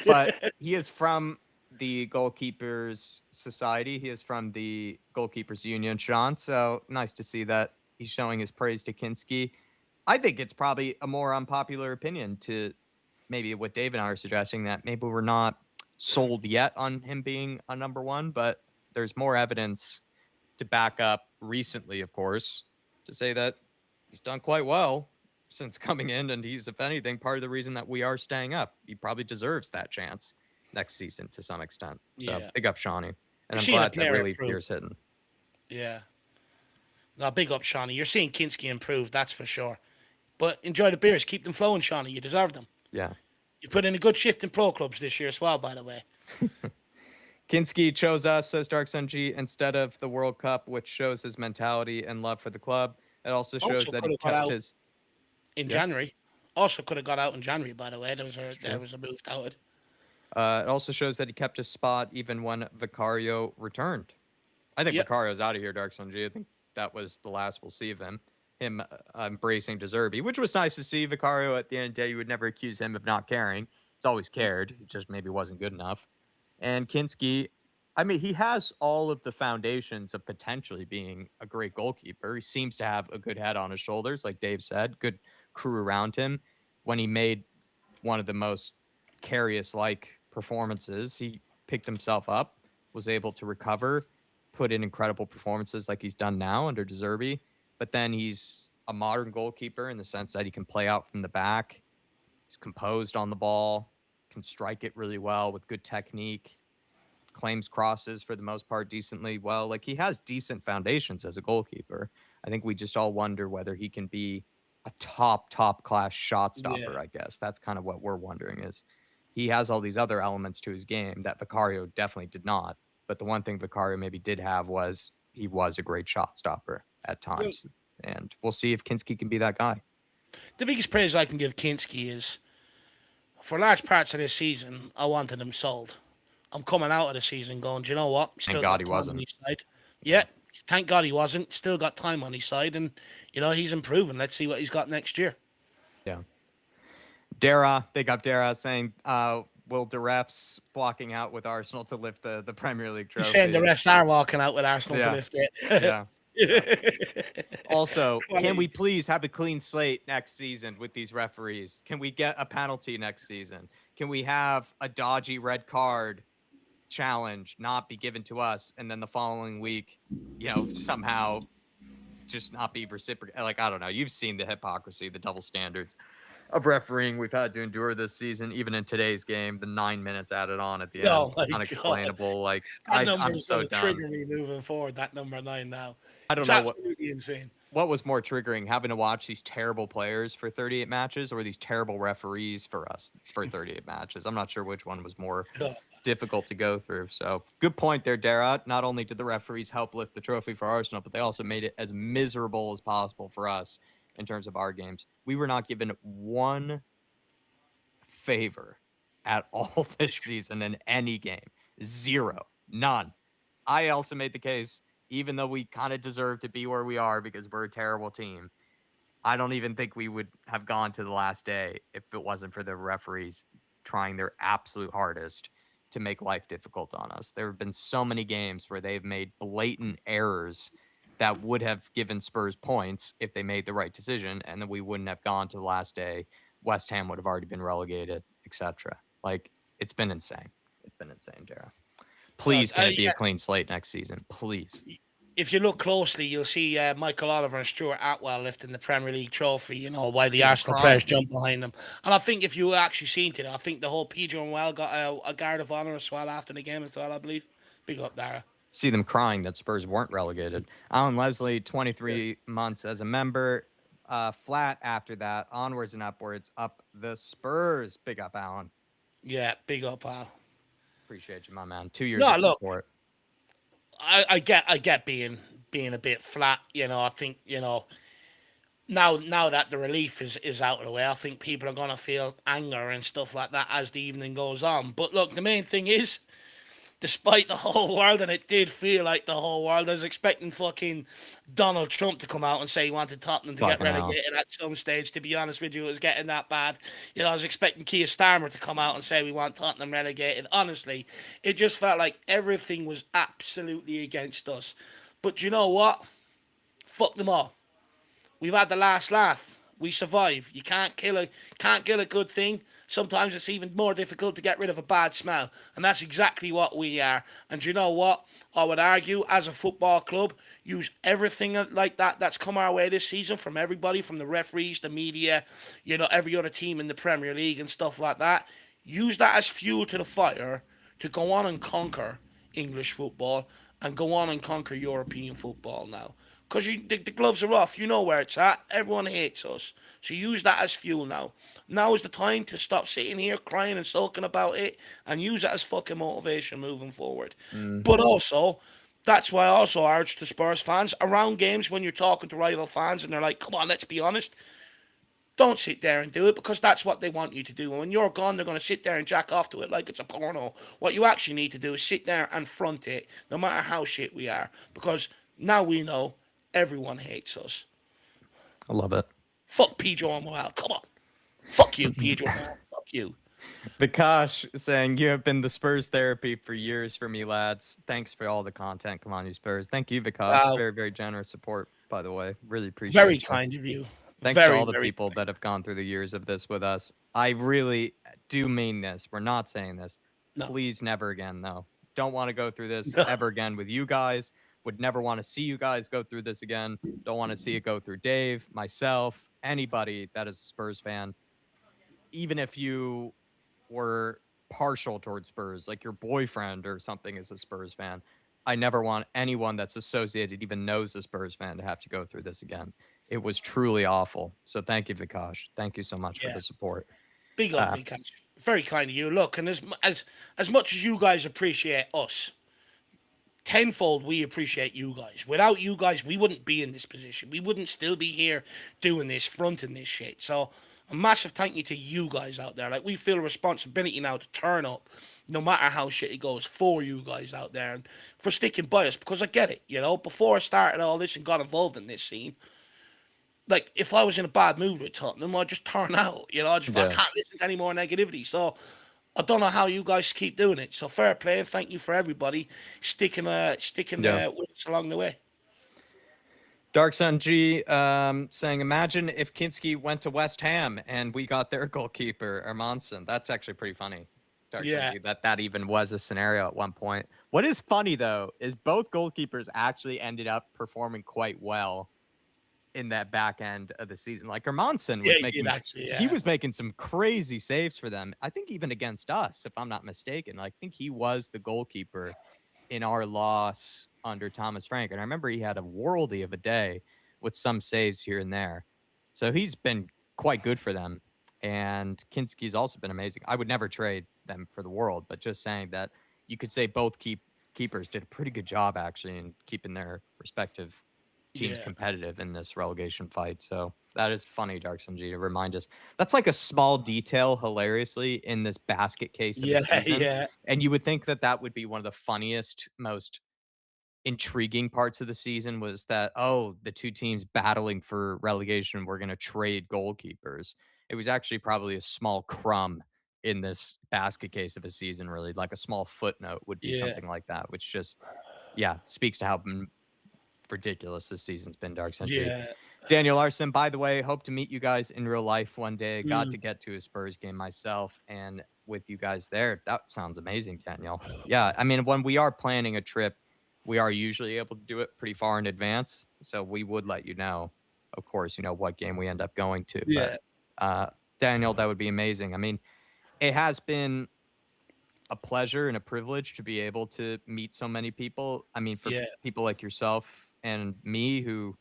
But he is from the Goalkeepers Society. He is from the Goalkeepers Union, Sean. So nice to see that he's showing his praise to Kinski. I think it's probably a more unpopular opinion to maybe what Dave and I are suggesting, that maybe we're not sold yet on him being a number one, but there's more evidence to back up recently, of course, to say that he's done quite well since coming in, and he's, if anything, part of the reason that we are staying up. He probably deserves that chance next season to some extent. So big up Shawnee. And I'm glad that relief beer's hitting. Yeah. No, big up, Shawnee. You're seeing Kinski improve, that's for sure. But enjoy the beers. Keep them flowing, Shawnee. You deserve them. Yeah. You put in a good shift in pro clubs this year as well, by the way. Kinski chose us, says Dark Sun G, instead of the World Cup, which shows his mentality and love for the club. It also shows that he kept his... In January. Also could have got out in January, by the way. There was a move touted. It also shows that he kept his spot even when Vicario returned. I think Vicario's out of here, Dark Sun G. I think that was the last we'll see of him. Him embracing Zerbi, which was nice to see. Vicario, at the end of the day, you would never accuse him of not caring. He's always cared. It just maybe wasn't good enough. And Kinski, I mean, he has all of the foundations of potentially being a great goalkeeper. He seems to have a good head on his shoulders, like Dave said, good crew around him. When he made one of the most Carius like performances, he picked himself up, was able to recover, put in incredible performances like he's done now under Zerbi. But then he's a modern goalkeeper in the sense that he can play out from the back. He's composed on the ball, can strike it really well with good technique, claims crosses for the most part decently well. Like he has decent foundations as a goalkeeper. I think we just all wonder whether he can be a top class shot Yeah. stopper, I guess. That's kind of what we're wondering is he has all these other elements to his game that Vicario definitely did not. But the one thing Vicario maybe did have was he was a great shot stopper at Well, times. And we'll see if Kinski can be that guy. the biggest praise I can give Kinski is for large parts of this season, I wanted him sold. I'm coming out of the season going, do you know what? Thank Still God got he time on wasn't. his side. Yeah. Yeah, thank God he wasn't. Still got time on his side, and he's improving. Let's see what he's got next year. Yeah. Dara, big up Dara, saying, will the refs blocking out with Arsenal to lift the Premier League He's saying the trophy? refs are walking out with Arsenal to Yeah. lift it. Yeah. Yeah. Also, can Quality. we please have a clean slate next season with these referees? Can we get a penalty next season? Can we have a dodgy red card challenge not be given to us and then the following week, somehow just not be reciprocated? Like, I don't know. You've seen the hypocrisy, the double standards of refereeing we've had to endure this season. Even in today's game, the 9 minutes added on at the end, Oh my God. unexplainable. Like, That I'm number is so going to done. trigger me moving forward, that number 9 now. I don't It's know what absolutely insane. was more triggering, having to watch these terrible players for 38 matches or these terrible referees for us for 38 matches. I'm not sure which one was more difficult to go through. So good point there, Dara. Not only did the referees help lift the trophy for Arsenal, but they also made it as miserable as possible for us in terms of our games. We were not given one favor at all this season in any game. Zero. None. I also made the case, even though we kind of deserve to be where we are because we're a terrible team, I don't even think we would have gone to the last day if it wasn't for the referees trying their absolute hardest to make life difficult on us. There have been so many games where they've made blatant errors that would have given Spurs points if they made the right decision, and then we wouldn't have gone to the last day. West Ham would have already been relegated, etc. Like, it's been insane. It's been insane, Dara. Please, can it be a clean slate next season? Please. If you look closely, you'll see Michael Oliver and Stuart Atwell lifting the Premier League trophy, while the Arsenal players jump behind them. And I think if you actually seen today, I think the whole Pedro and Well got a guard of honour as well after the game as well, I believe. Big up, Dara. See them crying that Spurs weren't relegated. Alan Leslie, 23 months as a member. Flat after that, onwards and upwards, up the Spurs. Big up, Alan. Yeah, big up, Al. Appreciate you, my man. 2 years of support. I get being a bit flat. I think now that the relief is out of the way, I think people are gonna feel anger and stuff like that as the evening goes on. But look, the main thing is, despite the whole world, and it did feel like the whole world, I was expecting fucking Donald Trump to come out and say he wanted Tottenham to get relegated at some stage. To be honest with you, it was getting that bad. I was expecting Keir Starmer to come out and say we want Tottenham relegated. Honestly, it just felt like everything was absolutely against us. But you know what? Fuck them all. We've had the last laugh. We survive. You can't kill a good thing. Sometimes it's even more difficult to get rid of a bad smell. And that's exactly what we are. And you know what? I would argue, as a football club, use everything like that that's come our way this season from everybody, from the referees, the media, every other team in the Premier League and stuff like that. Use that as fuel to the fire to go on and conquer English football and go on and conquer European football now. Because the gloves are off. You know where it's at. Everyone hates us. So use that as fuel now. Now is the time to stop sitting here crying and sulking about it and use it as fucking motivation moving forward. But also, that's why I also urge the Spurs fans, around games when you're talking to rival fans and they're like, come on, let's be honest. Don't sit there and do it, because that's what they want you to do. And when you're gone, they're going to sit there and jack off to it like it's a porno. What you actually need to do is sit there and front it, no matter how shit we are. Because now we know everyone hates us. I love it. Fuck Pedro and Morale. Come on. Fuck you, Pedro. Fuck you. Vikash saying, you have been the Spurs therapy for years for me, lads. Thanks for all the content. Come on, you Spurs. Thank you, Vikash. Wow, Very, very generous support, by the way. Really very appreciate you. kind of you. Thanks to Very, all the very people that have gone through the years of this with us. I really do mean this. We're not saying this. no, Please never again, though. Don't want to go through this no. ever again with you guys. Would never want to see you guys go through this again. Don't want to see it go through Dave, myself, anybody that is a Spurs fan. Even if you were partial towards Spurs, like your boyfriend or something is a Spurs fan, I never want anyone that's associated, even knows a Spurs fan, to have to go through this again. It was truly awful. So thank you, Vikash. Thank you so much for Yeah, the support. big up, Uh, big catch. Very kind of you. Look, and as much as you guys appreciate us, tenfold we appreciate you guys. Without you guys, we wouldn't be in this position. We wouldn't still be here doing this, fronting this shit. So a massive thank you to you guys out there. Like, we feel a responsibility now to turn up, no matter how shit it goes, for you guys out there and for sticking by us. Because I get it, you know. Before I started all this and got involved in this scene, like, if I was in a bad mood with Tottenham, I'd just turn out. You know, I yeah, can't listen to any more negativity. So I don't know how you guys keep doing it. So fair play and thank you for everybody sticking yeah. with us along the way. Dark Sun G saying, imagine if Kinski went to West Ham and we got their goalkeeper, Hermansen. That's actually pretty funny. Dark Sun Yeah, G, that even was a scenario at one point. What is funny, though, is both goalkeepers actually ended up performing quite well in that back end of the season. Like Hermansen yeah, was he did making actually. he Yeah, was making some crazy saves for them. I think even against us, if I'm not mistaken. I think he was the goalkeeper in our loss under Thomas Frank. And I remember he had a worldy of a day with some saves here and there. So he's been quite good for them. And Kinski's also been amazing. I would never trade them for the world, but just saying that you could say both keepers did a pretty good job actually in keeping their respective teams yeah, competitive in this relegation fight. So that is funny, Dark Sun G, to remind us. That's like a small detail, hilariously, in this basket case of a yeah, season. yeah, And you would think that that would be one of the funniest, most intriguing parts of the season was that, oh, the two teams battling for relegation were going to trade goalkeepers. It was actually probably a small crumb in this basket case of a season, really. Like a small footnote would be yeah, something like that, which just, yeah, speaks to how ridiculous this season's been, Dark Sun G. yeah. Daniel Larson, by the way, hope to meet you guys in real life one day. Got Mm, to get to a Spurs game myself and with you guys there. That sounds amazing, Daniel. Yeah, I mean, when we are planning a trip, we are usually able to do it pretty far in advance. So we would let you know, of course, what game we end up going to. But yeah, uh, Daniel, that would be amazing. I mean, it has been a pleasure and a privilege to be able to meet so many people. I mean, for yeah, people like yourself and me who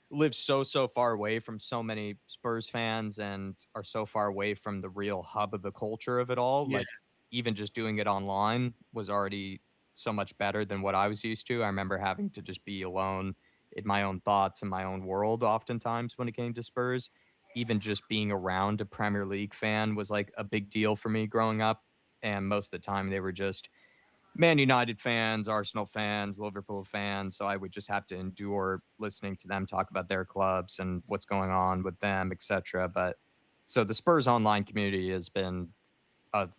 live so far away from so many Spurs fans and are so far away from the real hub of the culture of it all. yeah, Like even just doing it online was already so much better than what I was used to. I remember having to just be alone in my own thoughts and my own world oftentimes when it came to Spurs. Even just being around a Premier League fan was like a big deal for me growing up. And most of the time they were just Man United fans, Arsenal fans, Liverpool fans. So I would just have to endure listening to them talk about their clubs and what's going on with them, etc. But so the Spurs online community has been a,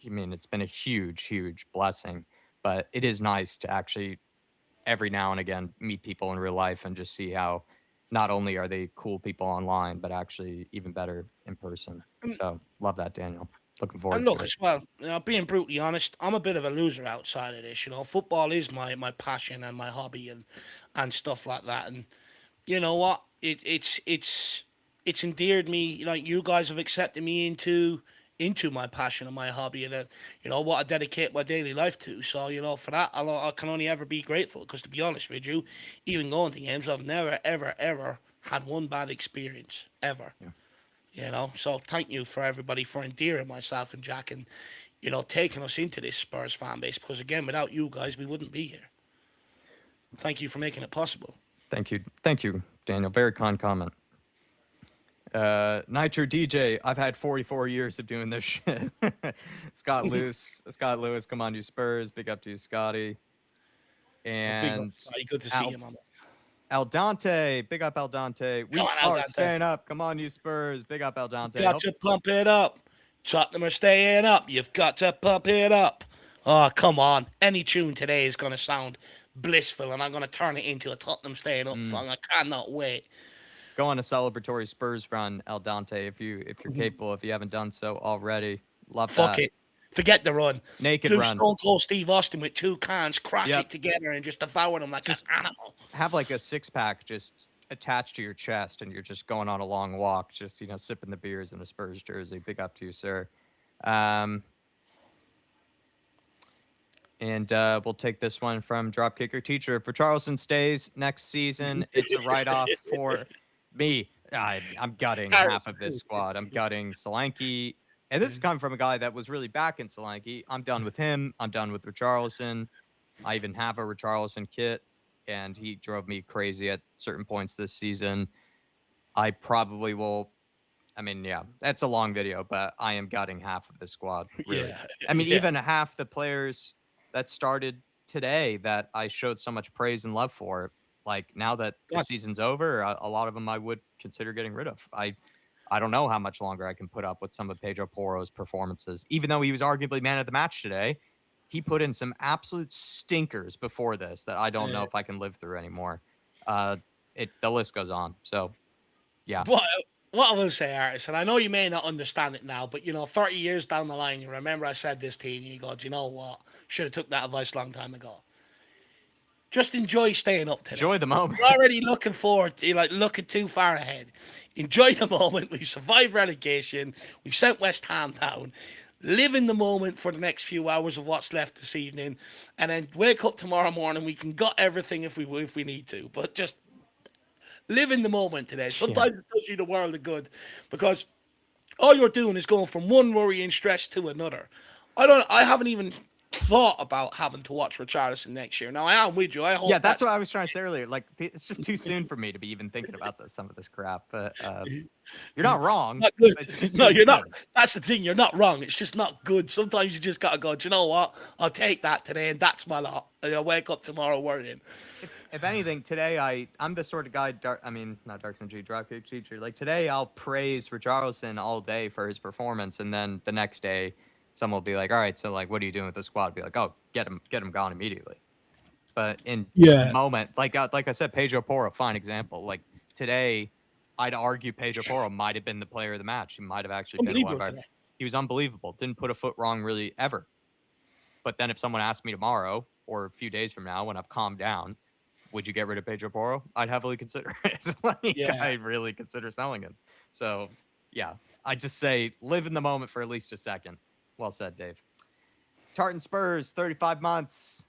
I mean, it's been a huge, huge blessing. But it is nice to actually every now and again meet people in real life and just see how not only are they cool people online, but actually even better in person. and, So love that, Daniel. Looking and forward to look it. as well. Being brutally honest, I'm a bit of a loser outside of this. Football is my passion and my hobby and stuff like that. And you know what? It's endeared me. Like, you guys have accepted me into my passion and my hobby, and what I dedicate my daily life to. So for that, I can only ever be grateful. Because to be honest with you, even going to games, I've never ever ever had one bad experience ever. Yeah. So thank you for everybody for endearing myself and Jack and taking us into this Spurs fan base. Because again, without you guys, we wouldn't be here. Thank you for making it possible. Thank you. Thank you, Daniel. Very kind comment. Nitro DJ, I've had 44 years of doing this shit. Scott Lewis, come on, you Spurs. Big up to you, Scotty. Well, big up, And Scotty. Good to see Al you, mama. Al Dante, big up Al Dante. Come We on, are Aldante. staying up. Come on, you Spurs. Big up Al Dante. Got to pump it up. Tottenham are staying up. You've got to pump it up. Oh, come on. Any tune today is going to sound blissful, and I'm going to turn it into a Tottenham staying up Mm. song. I cannot wait. Go on a celebratory Spurs run, El Dante, if you're capable, if you haven't done so already. Love Fuck that. it. Forget the run. Naked Do run. Stone Cold Steve Austin with 2 cans, crash Yep. it together, and just devour them like Just an animal. have like a 6-pack just attached to your chest, and you're just going on a long walk, just sipping the beers in a Spurs jersey. Big up to you, sir. Um, and we'll take this one from Dropkicker Teacher. For Charleston stays next season, it's a write-off for me. I'm gutting half of this squad. I'm gutting Solanke. And this is coming from a guy that was really back in Solanke. I'm done with him. I'm done with Richarlison. I even have a Richarlison kit, and he drove me crazy at certain points this season. I probably will. I mean, yeah, that's a long video, but I am gutting half of the squad, really. Yeah. I mean, Yeah. even half the players that started today that I showed so much praise and love for, like now that the God. season's over, a lot of them I would consider getting rid of. I don't know how much longer I can put up with some of Pedro Porro's performances, even though he was arguably man of the match today. He put in some absolute stinkers before this that I don't know if I can live through anymore. The list goes on. So, yeah. What I will say, Artis, and I know you may not understand it now, but 30 years down the line, you remember I said this to you, and you go, "Do you know what? Should have took that advice a long time ago." Just enjoy staying up today. Enjoy the moment. You're already looking forward to, looking too far ahead. Enjoy the moment. We've survived relegation. We've sent West Ham down. Live in the moment for the next few hours of what's left this evening, and then wake up tomorrow morning. We can gut everything if we need to, but just live in the moment today. Sometimes it does you the world of good, because all you're doing is going from one worry and stress to another. I haven't even thought about having to watch Richarlison next year. Now I am with you. I hope. Yeah, that's what I was trying to say earlier. Like, it's just too soon for me to be even thinking about some of this crap. But you're not wrong. Not good. It's just No, too you're not. soon. That's the thing. You're not wrong. It's just not good. Sometimes you just gotta go. Do you know what? I'll take that today, and that's my lot. And I'll wake up tomorrow worrying. If anything, today I'm the sort of guy. Not Darks and G, Dropkick Teacher. Like today, I'll praise Richarlison all day for his performance, and then the next day, someone will be like, "All right, so like, what are you doing with the squad?" I'll be like, "Oh, get him gone immediately." But in the moment, like I said, Pedro Porro, fine example. Like today, I'd argue Pedro Porro might have been the player of the match. He might have actually been one of our. He was unbelievable. Didn't put a foot wrong really ever. But then if someone asked me tomorrow or a few days from now when I've calmed down, would you get rid of Pedro Porro? I'd heavily consider it. I'd really consider selling him. So yeah, I just say live in the moment for at least a second. Well said, Dave. Tartan Spurs, 35 months.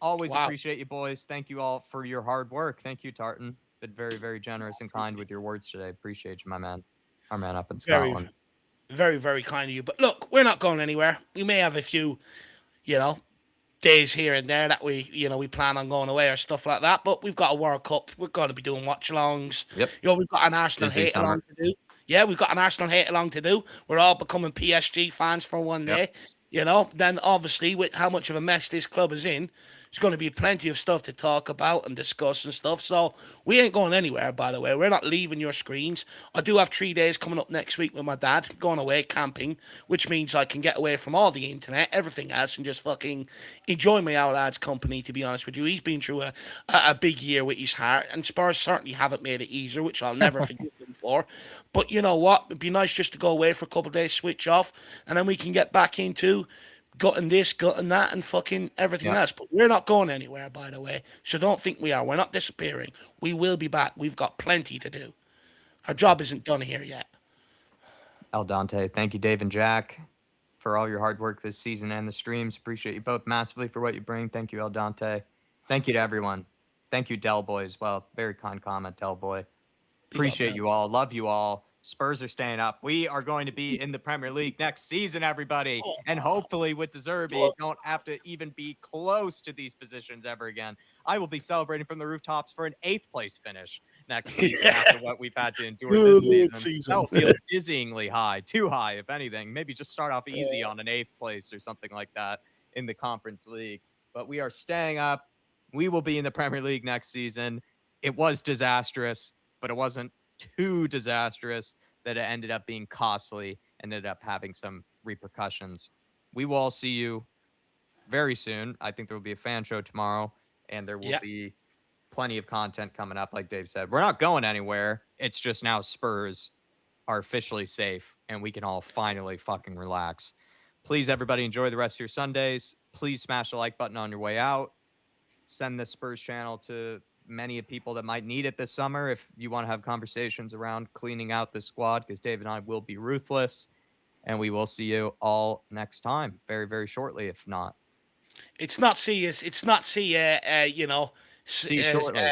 Always appreciate you, boys. Thank you all for your hard work. Thank you, Tartan. Been very, very generous and kind with your words today. Appreciate you, my man. Our man up in Scotland. Very, very kind of you. But look, we're not going anywhere. We may have a few, days here and there that we plan on going away or stuff like that. But we've got a World Cup. We're going to be doing watch-alongs. Yep. We've got an Arsenal hate along to do. Yeah, we've got an Arsenal hate along to do. We're all becoming PSG fans for one day. Then obviously with how much of a mess this club is in, there's going to be plenty of stuff to talk about and discuss and stuff. So we ain't going anywhere, by the way. We're not leaving your screens. I do have 3 days coming up next week with my dad, going away camping, which means I can get away from all the internet, everything else, and just fucking enjoy my old lad's company, to be honest with you. He's been through a big year with his heart, and Spurs certainly haven't made it easier, which I'll never forgive them for. But you know what? It'd be nice just to go away for a couple of days, switch off, and then we can get back into gutting this, gutting that, and fucking everything else. But we're not going anywhere, by the way. So don't think we are. We're not disappearing. We will be back. We've got plenty to do. Our job isn't done here yet. El Dante, thank you, Dave and Jack, for all your hard work this season and the streams. Appreciate you both massively for what you bring. Thank you, El Dante. Thank you to everyone. Thank you, Del Boy, as well. Very kind comment, Del Boy. Appreciate you all. Love you all. Spurs are staying up. We are going to be in the Premier League next season, everybody. And hopefully with the Zerbi, don't have to even be close to these positions ever again. I will be celebrating from the rooftops for an 8th place finish next season after what we've had to endure this season. That'll feel dizzyingly high, too high, if anything. Maybe just start off easy on an 8th place or something like that in the Conference League. But we are staying up. We will be in the Premier League next season. It was disastrous, but it wasn't too disastrous that it ended up being costly ended up having some repercussions. We will all see you very soon. I think there will be a fan show tomorrow, and there will Yeah. be plenty of content coming up. Like Dave said, we're not going anywhere. It's just now Spurs are officially safe, and we can all finally fucking relax. Please, everybody, enjoy the rest of your Sundays. Please smash the like button on your way out. Send the Spurs channel to many of people that might need it this summer if you want to have conversations around cleaning out the squad, because Dave and I will be ruthless. And we will see you all next time, very, very shortly, if not. It's not see us. It's not see See you shortly.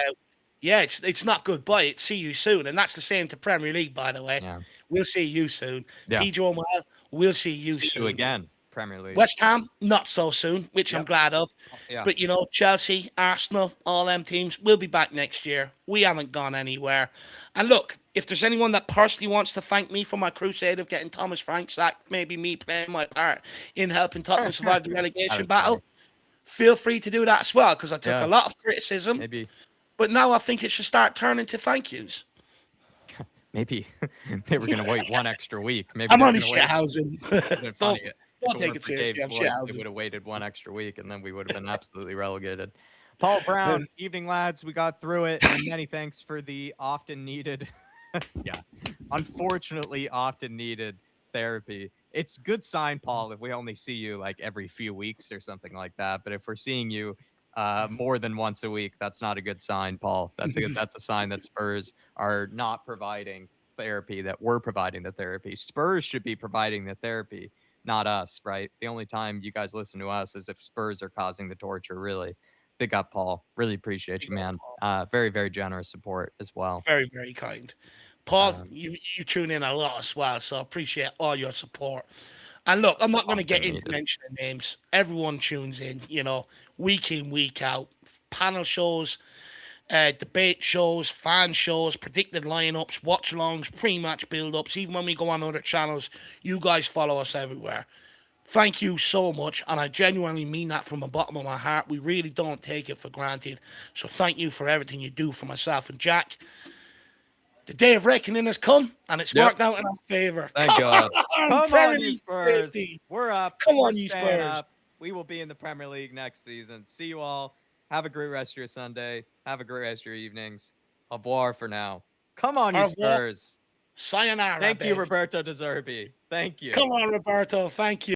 yeah, it's not goodbye. It's see you soon, and that's the same to Premier League, by the way. Yeah. We'll see you soon. Yeah. Pedro Mal, we'll see you See soon. you again, Premier League. West Ham, not so soon, which I'm Yep. glad of. Yeah. But, Chelsea, Arsenal, all them teams, will be back next year. We haven't gone anywhere. And look, if there's anyone that personally wants to thank me for my crusade of getting Thomas Frank sacked, maybe me playing my part in helping Tottenham survive the relegation battle, feel free to do that as well, because I took a lot of criticism. Maybe. But now I think it should start turning to thank yous. Maybe they were going to wait one extra week. Maybe I'm only shithousing. Don't take it seriously. I'm shithousing. They would have waited one extra week, and then we would have been absolutely relegated. Paul Brown, evening, lads. We got through it. And many thanks for the often needed, unfortunately often needed therapy. It's a good sign, Paul, if we only see you like every few weeks or something like that. But if we're seeing you more than once a week, that's not a good sign, Paul. That's a sign that Spurs are not providing therapy, that we're providing the therapy. Spurs should be providing the therapy, not us, right? The only time you guys listen to us is if Spurs are causing the torture, really. Big up, Paul. Really appreciate you, man. Very, very generous support as well. Very, very kind. Paul, you tune in a lot as well, so I appreciate all your support. And look, I'm not going to get into mentioning names. Everyone tunes in, week in, week out. Panel shows, debate shows, fan shows, predicted lineups, watch-alongs, pre-match build-ups. Even when we go on other channels, you guys follow us everywhere. Thank you so much, and I genuinely mean that from the bottom of my heart. We really don't take it for granted. So thank you for everything you do for myself and Jack. The day of reckoning has come, and it's worked out in our favour. Thank God. Come on, you Spurs. We're up. Come on, We're you staying Spurs. up. We will be in the Premier League next season. See you all. Have a great rest of your Sunday. Have a great rest of your evenings. Au revoir for now. Come on, you Spurs. Sayonara. Thank you, Roberto De Zerbi. Thank you. Come on, Roberto. Thank you.